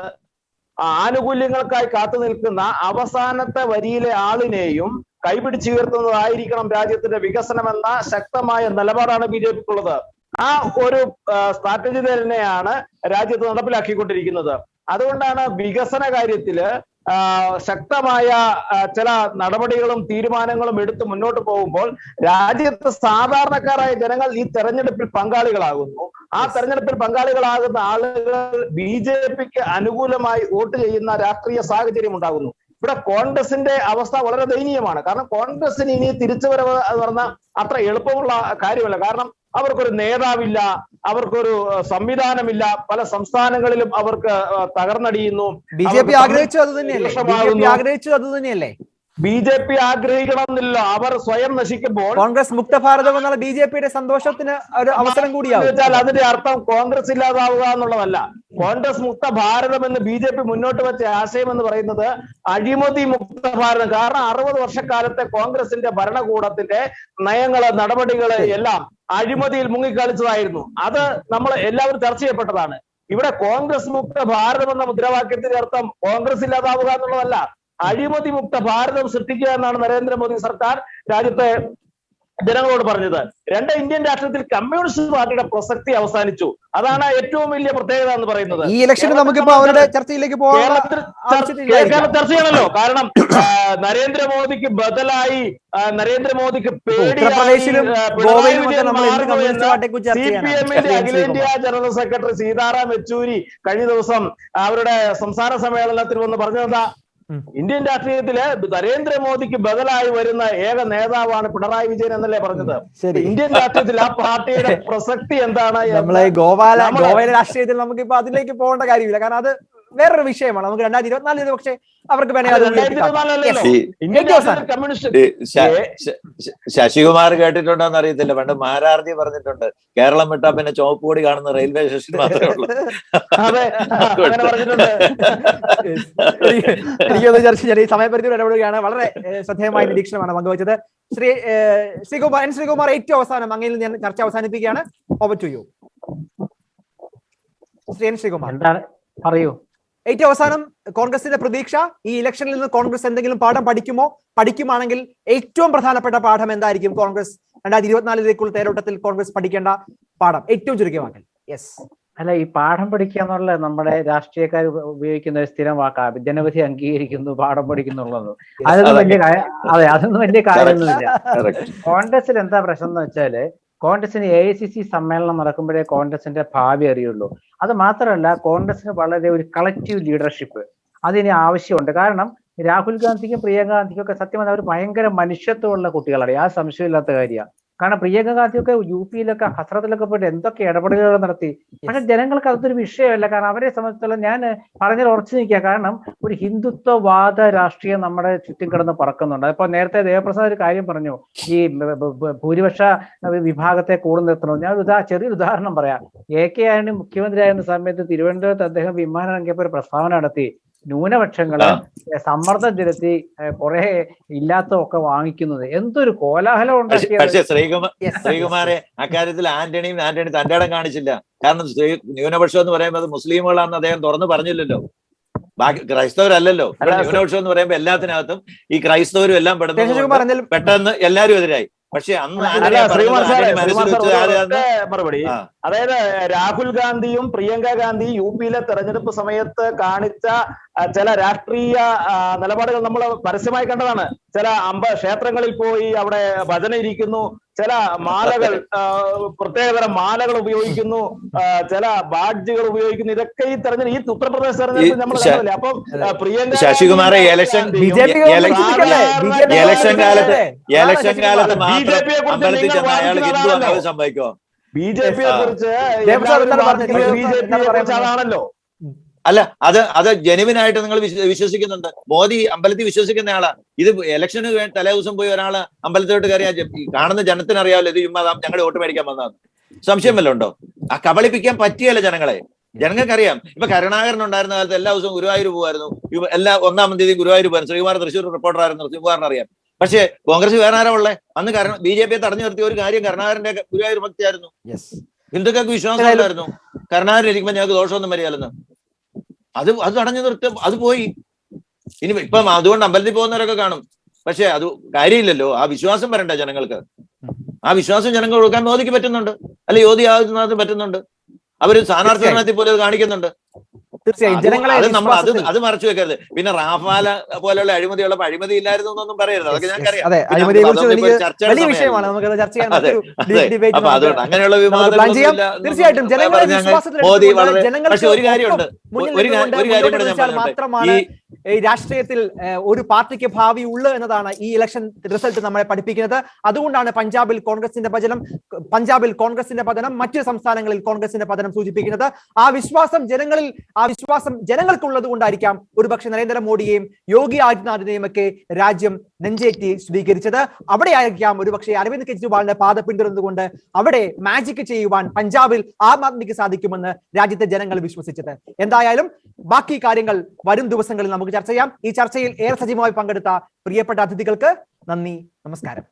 ആനുകൂല്യങ്ങൾക്കായി കാത്തു നിൽക്കുന്ന അവസാനത്തെ വരിയിലെ ആളിനെയും കൈപിടിച്ചുയർത്തുന്നതായിരിക്കണം രാജ്യത്തിന്റെ വികസനമെന്ന ശക്തമായ നിലപാടാണ് BJPക്കുള്ളത്. ആ ഒരു സ്ട്രാറ്റജി തന്നെയാണ് രാജ്യത്ത് നടപ്പിലാക്കിക്കൊണ്ടിരിക്കുന്നത്. അതുകൊണ്ടാണ് വികസന കാര്യത്തില് ശക്തമായ ചില നടപടികളും തീരുമാനങ്ങളും എടുത്ത് മുന്നോട്ട് പോകുമ്പോൾ രാജ്യത്ത് സാധാരണക്കാരായ ജനങ്ങൾ ഈ തെരഞ്ഞെടുപ്പിൽ പങ്കാളികളാകുന്നു. ആ തെരഞ്ഞെടുപ്പിൽ പങ്കാളികളാകുന്ന ആളുകൾ BJPക്ക് അനുകൂലമായി വോട്ട് ചെയ്യുന്ന രാഷ്ട്രീയ സാഹചര്യം ഉണ്ടാകുന്നു. ഇവിടെ കോൺഗ്രസിന്റെ അവസ്ഥ വളരെ ദയനീയമാണ്. കാരണം കോൺഗ്രസിന് ഇനി തിരിച്ചുവരവ് എന്ന് പറഞ്ഞാൽ അത്ര എളുപ്പമുള്ള കാര്യമല്ല. കാരണം അവർക്കൊരു നേതാവില്ല, അവർക്കൊരു സംവിധാനമില്ല. പല സംസ്ഥാനങ്ങളിലും അവർക്ക് തകർന്നടിയുന്നു. BJP ആഗ്രഹിച്ചു അത് തന്നെയല്ലേ? BJP ആഗ്രഹിക്കണമെന്നില്ല. അവർ സ്വയം നശിക്കുമ്പോൾ കോൺഗ്രസ് മുക്ത ഭാരതം എന്നുള്ള BJPയുടെ സന്തോഷത്തിന് ഒരു അവസരം കൂടിയാവും. അതിന്റെ അർത്ഥം കോൺഗ്രസ് ഇല്ലാതാവുക എന്നുള്ളതല്ല. കോൺഗ്രസ് മുക്ത ഭാരതം എന്ന് BJP മുന്നോട്ട് വെച്ച ആശയം എന്ന് പറയുന്നത് അഴിമതി മുക്ത ഭാരതം. കാരണം 60 വർഷക്കാലത്തെ കോൺഗ്രസിന്റെ ഭരണകൂടത്തിന്റെ നയങ്ങള്, നടപടികള് എല്ലാം അഴിമതിയിൽ മുങ്ങിക്കളിച്ചതായിരുന്നു. അത് നമ്മൾ എല്ലാവരും ചർച്ച ചെയ്യപ്പെട്ടതാണ്. ഇവിടെ കോൺഗ്രസ് മുക്ത ഭാരതം എന്ന മുദ്രാവാക്യത്തിന്റെ അർത്ഥം കോൺഗ്രസ് ഇല്ലാതാവുക എന്നുള്ളതല്ല, അഴിമതി മുക്ത ഭാരതം സൃഷ്ടിക്കുക എന്നാണ് നരേന്ദ്രമോദി സർക്കാർ രാജ്യത്തെ ജനങ്ങളോട് പറഞ്ഞത്. ഇന്ത്യൻ രാഷ്ട്രീയത്തിൽ കമ്മ്യൂണിസ്റ്റ് പാർട്ടിയുടെ പ്രസക്തി അവസാനിച്ചു. അതാണ് ഏറ്റവും വലിയ പ്രത്യേകത എന്ന് പറയുന്നത്. ഈ ഇലക്ഷനിൽ നമുക്കിപ്പോ അവരുടെ ചർച്ചയിലേക്ക് പോകാം. ചർച്ച ചെയ്യണല്ലോ. കാരണം നരേന്ദ്രമോദിക്ക് ബദലായി, നരേന്ദ്രമോദിക്ക് CPMന്റെ അഖിലേന്ത്യാ ജനറൽ സെക്രട്ടറി സീതാറാം യെച്ചൂരി കഴിഞ്ഞ ദിവസം അവരുടെ സംസ്ഥാന സമ്മേളനത്തിൽ വന്ന് പറഞ്ഞതെന്താ? ഇന്ത്യൻ രാഷ്ട്രീയത്തില് നരേന്ദ്രമോദിക്ക് ബദലായി വരുന്ന ഏക നേതാവാണ് പിണറായി വിജയൻ എന്നല്ലേ പറഞ്ഞത്. ഇന്ത്യൻ രാഷ്ട്രീയത്തിൽ ആ പാർട്ടിയുടെ പ്രസക്തി എന്താണ്? നമ്മളെ ഗോവയിലെ രാഷ്ട്രീയത്തിൽ നമുക്കിപ്പോ അതിലേക്ക് പോകേണ്ട കാര്യമില്ല. കാരണം അത് വേറൊരു വിഷയമാണ്. നമുക്ക് 2024 പക്ഷേ അവർക്ക് ശശികുമാർ കേട്ടിട്ടുണ്ടോന്ന് അറിയത്തില്ല. പണ്ട് മാരാർജി പറഞ്ഞിട്ടുണ്ട്, കേരളം വിട്ടാ പിന്നെ ചുവപ്പുകൂടി കാണുന്ന റെയിൽവേ സ്റ്റേഷൻ മാത്രമേ ഉള്ളൂ. എനിക്കൊന്ന് ചർച്ച ചെയ്യാൻ ഈ സമയപരിധി ഇടപെടുകയാണ്. വളരെ ശ്രദ്ധേയമായ നിരീക്ഷണമാണ് പങ്കുവച്ചത് ശ്രീകുമാർ. ഏറ്റവും അവസാനം അങ്ങയിൽ ഞാൻ ചർച്ച അവസാനിപ്പിക്കുകയാണ്. Over to you Sreekumar. പറയൂ. ഏറ്റവും അവസാനം കോൺഗ്രസിന്റെ പ്രതീക്ഷ, ഈ ഇലക്ഷനിൽ നിന്ന് കോൺഗ്രസ് എന്തെങ്കിലും പാഠം പഠിക്കുമാണെങ്കിൽ ഏറ്റവും പ്രധാനപ്പെട്ട പാഠം എന്തായിരിക്കും? കോൺഗ്രസ് 2024 തേരോട്ടത്തിൽ കോൺഗ്രസ് പഠിക്കേണ്ട പാഠം ഏറ്റവും ചുരുക്കമാക്കൽ. യെസ്. അല്ല, ഈ പാഠം പഠിക്കുക എന്നുള്ള നമ്മുടെ രാഷ്ട്രീയക്കാർ ഉപയോഗിക്കുന്ന ഒരു സ്ഥിരം വാക്കാണ്. ജനവിധി അംഗീകരിക്കുന്നു, പാഠം പഠിക്കുന്നുള്ളത്. അതൊന്നും വലിയ കാര്യമൊന്നുമില്ല. കോൺഗ്രസിൽ എന്താ പ്രശ്നം എന്ന് വെച്ചാല് കോൺഗ്രസിന് AICC സമ്മേളനം നടക്കുമ്പോഴേ കോൺഗ്രസിന്റെ ഭാവി അറിയുള്ളൂ. അത് മാത്രമല്ല, കോൺഗ്രസിന് വളരെ ഒരു കളക്റ്റീവ് ലീഡർഷിപ്പ് അതിന് ആവശ്യമുണ്ട്. കാരണം രാഹുൽ ഗാന്ധിക്കും പ്രിയങ്ക ഗാന്ധിക്കും ഒക്കെ സത്യം പറഞ്ഞാൽ അവർ ഭയങ്കര മനുഷ്യത്വമുള്ള കുട്ടികളാണ്, ആ സംശയമില്ലാത്ത കാര്യമാണ്. കാരണം പ്രിയങ്ക ഗാന്ധിയൊക്കെ UP-യിലൊക്കെ ഹസ്രത്തിലൊക്കെ പോയിട്ട് എന്തൊക്കെ ഇടപെടലുകൾ നടത്തി. പക്ഷെ ജനങ്ങൾക്ക് അതൊരു വിഷയമല്ല. കാരണം അവരെ സംബന്ധിച്ചിടത്തോളം ഞാൻ പറഞ്ഞാൽ ഉറച്ചു നിൽക്കുക. കാരണം ഒരു ഹിന്ദുത്വവാദ രാഷ്ട്രീയം നമ്മുടെ ചുറ്റും കിടന്ന് പറക്കുന്നുണ്ട്. അപ്പൊ നേരത്തെ ദേവപ്രസാദ് ഒരു കാര്യം പറഞ്ഞു, ഈ ഭൂരിപക്ഷ വിഭാഗത്തെ കൂടെ നിർത്തണം. ഞാൻ ചെറിയൊരു ഉദാഹരണം പറയാം. AK ആന്റണി മുഖ്യമന്ത്രിയായിരുന്ന സമയത്ത് തിരുവനന്തപുരത്ത് അദ്ദേഹം വിമാനം ഇറങ്ങിയപ്പോൾ ഒരു പ്രസ്താവന നടത്തി, ന്യൂനപക്ഷങ്ങള് സമ്മർദ്ദം ചെലുത്തി കുറെ ഇല്ലാത്തതൊക്കെ വാങ്ങിക്കുന്നത്. എന്തൊരു കോലാഹലം ഉണ്ടാക്കിയത്. പക്ഷെ ശ്രീകുമാരെ അക്കാര്യത്തിൽ ആന്റണി തന്റെ ഇടം കാണിച്ചില്ല. കാരണം ന്യൂനപക്ഷം എന്ന് പറയുമ്പോൾ അത് മുസ്ലിമുകളാണെന്ന് അദ്ദേഹം തുറന്നു പറഞ്ഞില്ലല്ലോ, ബാക്കി ക്രൈസ്തവരല്ലല്ലോ. ന്യൂനപക്ഷം എന്ന് പറയുമ്പോൾ എല്ലാത്തിനകത്തും ഈ ക്രൈസ്തവരും എല്ലാം പെട്ടെന്ന് എല്ലാവരും എതിരായി. പക്ഷെ അന്ന് മറുപടി, അതായത് രാഹുൽ ഗാന്ധിയും പ്രിയങ്ക ഗാന്ധിയും UP-യിലെ തെരഞ്ഞെടുപ്പ് സമയത്ത് കാണിച്ച ചില രാഷ്ട്രീയ നിലപാടുകൾ നമ്മൾ പരസ്യമായി കണ്ടതാണ്. ചില ക്ഷേത്രങ്ങളിൽ പോയി അവിടെ ഭജന ഇരിക്കുന്നു, ചില മാലകൾ, പ്രത്യേകതരം മാലകൾ ഉപയോഗിക്കുന്നു, ചില ബാഡ്ജുകൾ ഉപയോഗിക്കുന്നു. ഇതൊക്കെ ഈ ഉത്തർപ്രദേശ് തെരഞ്ഞെടുപ്പ് നമ്മൾ കണ്ടില്ലേ. അപ്പം പ്രിയങ്ക ശശികുമാറെ ഇലക്ഷൻ കാലത്ത് സംഭവിക്കോ? BJPയെ കുറിച്ച് ആണല്ലോ. അല്ല, അത് ജെനുവിനായിട്ട് നിങ്ങൾ വിശ്വസിക്കുന്നുണ്ട്. മോദി അമ്പലത്തിൽ വിശ്വസിക്കുന്ന ആളാ. ഇത് ഇലക്ഷന് തലേ ദിവസം പോയി ഒരാള് അമ്പലത്തിലോട്ട് കയറിയാൽ കാണുന്ന ജനത്തിന് അറിയാമല്ലോ ഇത് ചുമ്മാ ഞങ്ങളുടെ വോട്ട് മേടിക്കാൻ വന്നതാണ്. സംശയം വല്ലതും ഉണ്ടോ? കബളിപ്പിക്കാൻ പറ്റിയല്ല ജനങ്ങളെ. ജനങ്ങൾക്കറിയാം. ഇപ്പൊ കരുണാകരൻ ഉണ്ടായിരുന്ന കാലത്ത് എല്ലാ ദിവസവും ഗുരുവായൂർ പോകുമായിരുന്നു. എല്ലാ 1-ാം തീയതി ഗുരുവായൂർ പോകുന്നു. ശ്രീകുമാർ തൃശ്ശൂർ റിപ്പോർട്ടറായിരുന്നു, ശ്രീകുമാറിന് അറിയാം. പക്ഷേ കോൺഗ്രസ് വേറെ ആരാ ഉള്ളേ? അന്ന് BJPയെ തടഞ്ഞു നിർത്തിയ ഒരു കാര്യം കരുണാകരന്റെ ഗുരുവായൂർ ഭക്തിയായിരുന്നു. ഹിന്ദുക്കൾക്ക് വിശ്വാസം ഉണ്ടായിരുന്നു കരുണാകരൻ ഇരിക്കുമ്പോൾ ഞങ്ങൾക്ക് ദോഷമൊന്നും വരികയല്ലെന്ന്. അത് തടഞ്ഞു നിർത്തും, അത് പോയി. ഇനി ഇപ്പം അതുകൊണ്ട് അമ്പലത്തിൽ പോകുന്നവരൊക്കെ കാണും. പക്ഷെ അത് കാര്യമില്ലല്ലോ. ആ വിശ്വാസം വരണ്ട ജനങ്ങൾക്ക്. ആ വിശ്വാസം ജനങ്ങൾ കൊടുക്കാൻ മോദിക്ക് പറ്റുന്നുണ്ട്, അല്ലെ യോgi ആദിത്യനാഥിന് പറ്റുന്നുണ്ട്. അവര് സ്ഥാനാർത്ഥി സ്ഥാനത്തിൽ പോലും അത് കാണിക്കുന്നുണ്ട്. അത് മറച്ചു വെക്കരുത്. പിന്നെ റാഫാല പോലെയുള്ള അഴിമതിയുള്ളപ്പോ അഴിമതി ഇല്ലായിരുന്നു എന്നൊന്നും പറയരുത്. അതൊക്കെ ഞങ്ങൾക്കറിയാം. അപ്പൊ അതുകൊണ്ട് അങ്ങനെയുള്ള വിവാദം മോദി വളരെ. പക്ഷെ ഒരു കാര്യമുണ്ട്, ഒരു കാര്യം കൂടെ ഞാൻ പറഞ്ഞോട്ടെ. ഈ രാഷ്ട്രീയത്തിൽ ഒരു പാർട്ടിക്ക് ഭാവി ഉള്ളു എന്നതാണ് ഈ ഇലക്ഷൻ റിസൾട്ട് നമ്മളെ പഠിപ്പിക്കുന്നത്. അതുകൊണ്ടാണ് പഞ്ചാബിൽ കോൺഗ്രസിന്റെ പതനം, മറ്റു സംസ്ഥാനങ്ങളിൽ കോൺഗ്രസിന്റെ പതനം സൂചിപ്പിക്കുന്നത്. ആ വിശ്വാസം ജനങ്ങൾക്കുള്ളത് കൊണ്ടായിരിക്കാം ഒരുപക്ഷെ നരേന്ദ്രമോദിയെയും യോഗി ആദിത്യനാഥിനെയും ഒക്കെ രാജ്യം നെഞ്ചേറ്റി സ്വീകരിച്ചത്. അവിടെയായിരിക്കാം ഒരുപക്ഷെ അരവിന്ദ് കെജ്രിവാളിന്റെ പാത പിന്തുടർന്നുകൊണ്ട് അവിടെ മാജിക് ചെയ്യുവാൻ പഞ്ചാബിൽ ആം ആദ്മിക്ക് സാധിക്കുമെന്ന് രാജ്യത്തെ ജനങ്ങൾ വിശ്വസിച്ചത്. എന്തായാലും ബാക്കി കാര്യങ്ങൾ വരും ദിവസങ്ങളിൽ നമുക്ക് ചർച്ച ചെയ്യാം. ഈ ചർച്ചയിൽ ഏറെ സജീവമായി പങ്കെടുത്ത പ്രിയപ്പെട്ട അതിഥികൾക്ക് നന്ദി, നമസ്കാരം.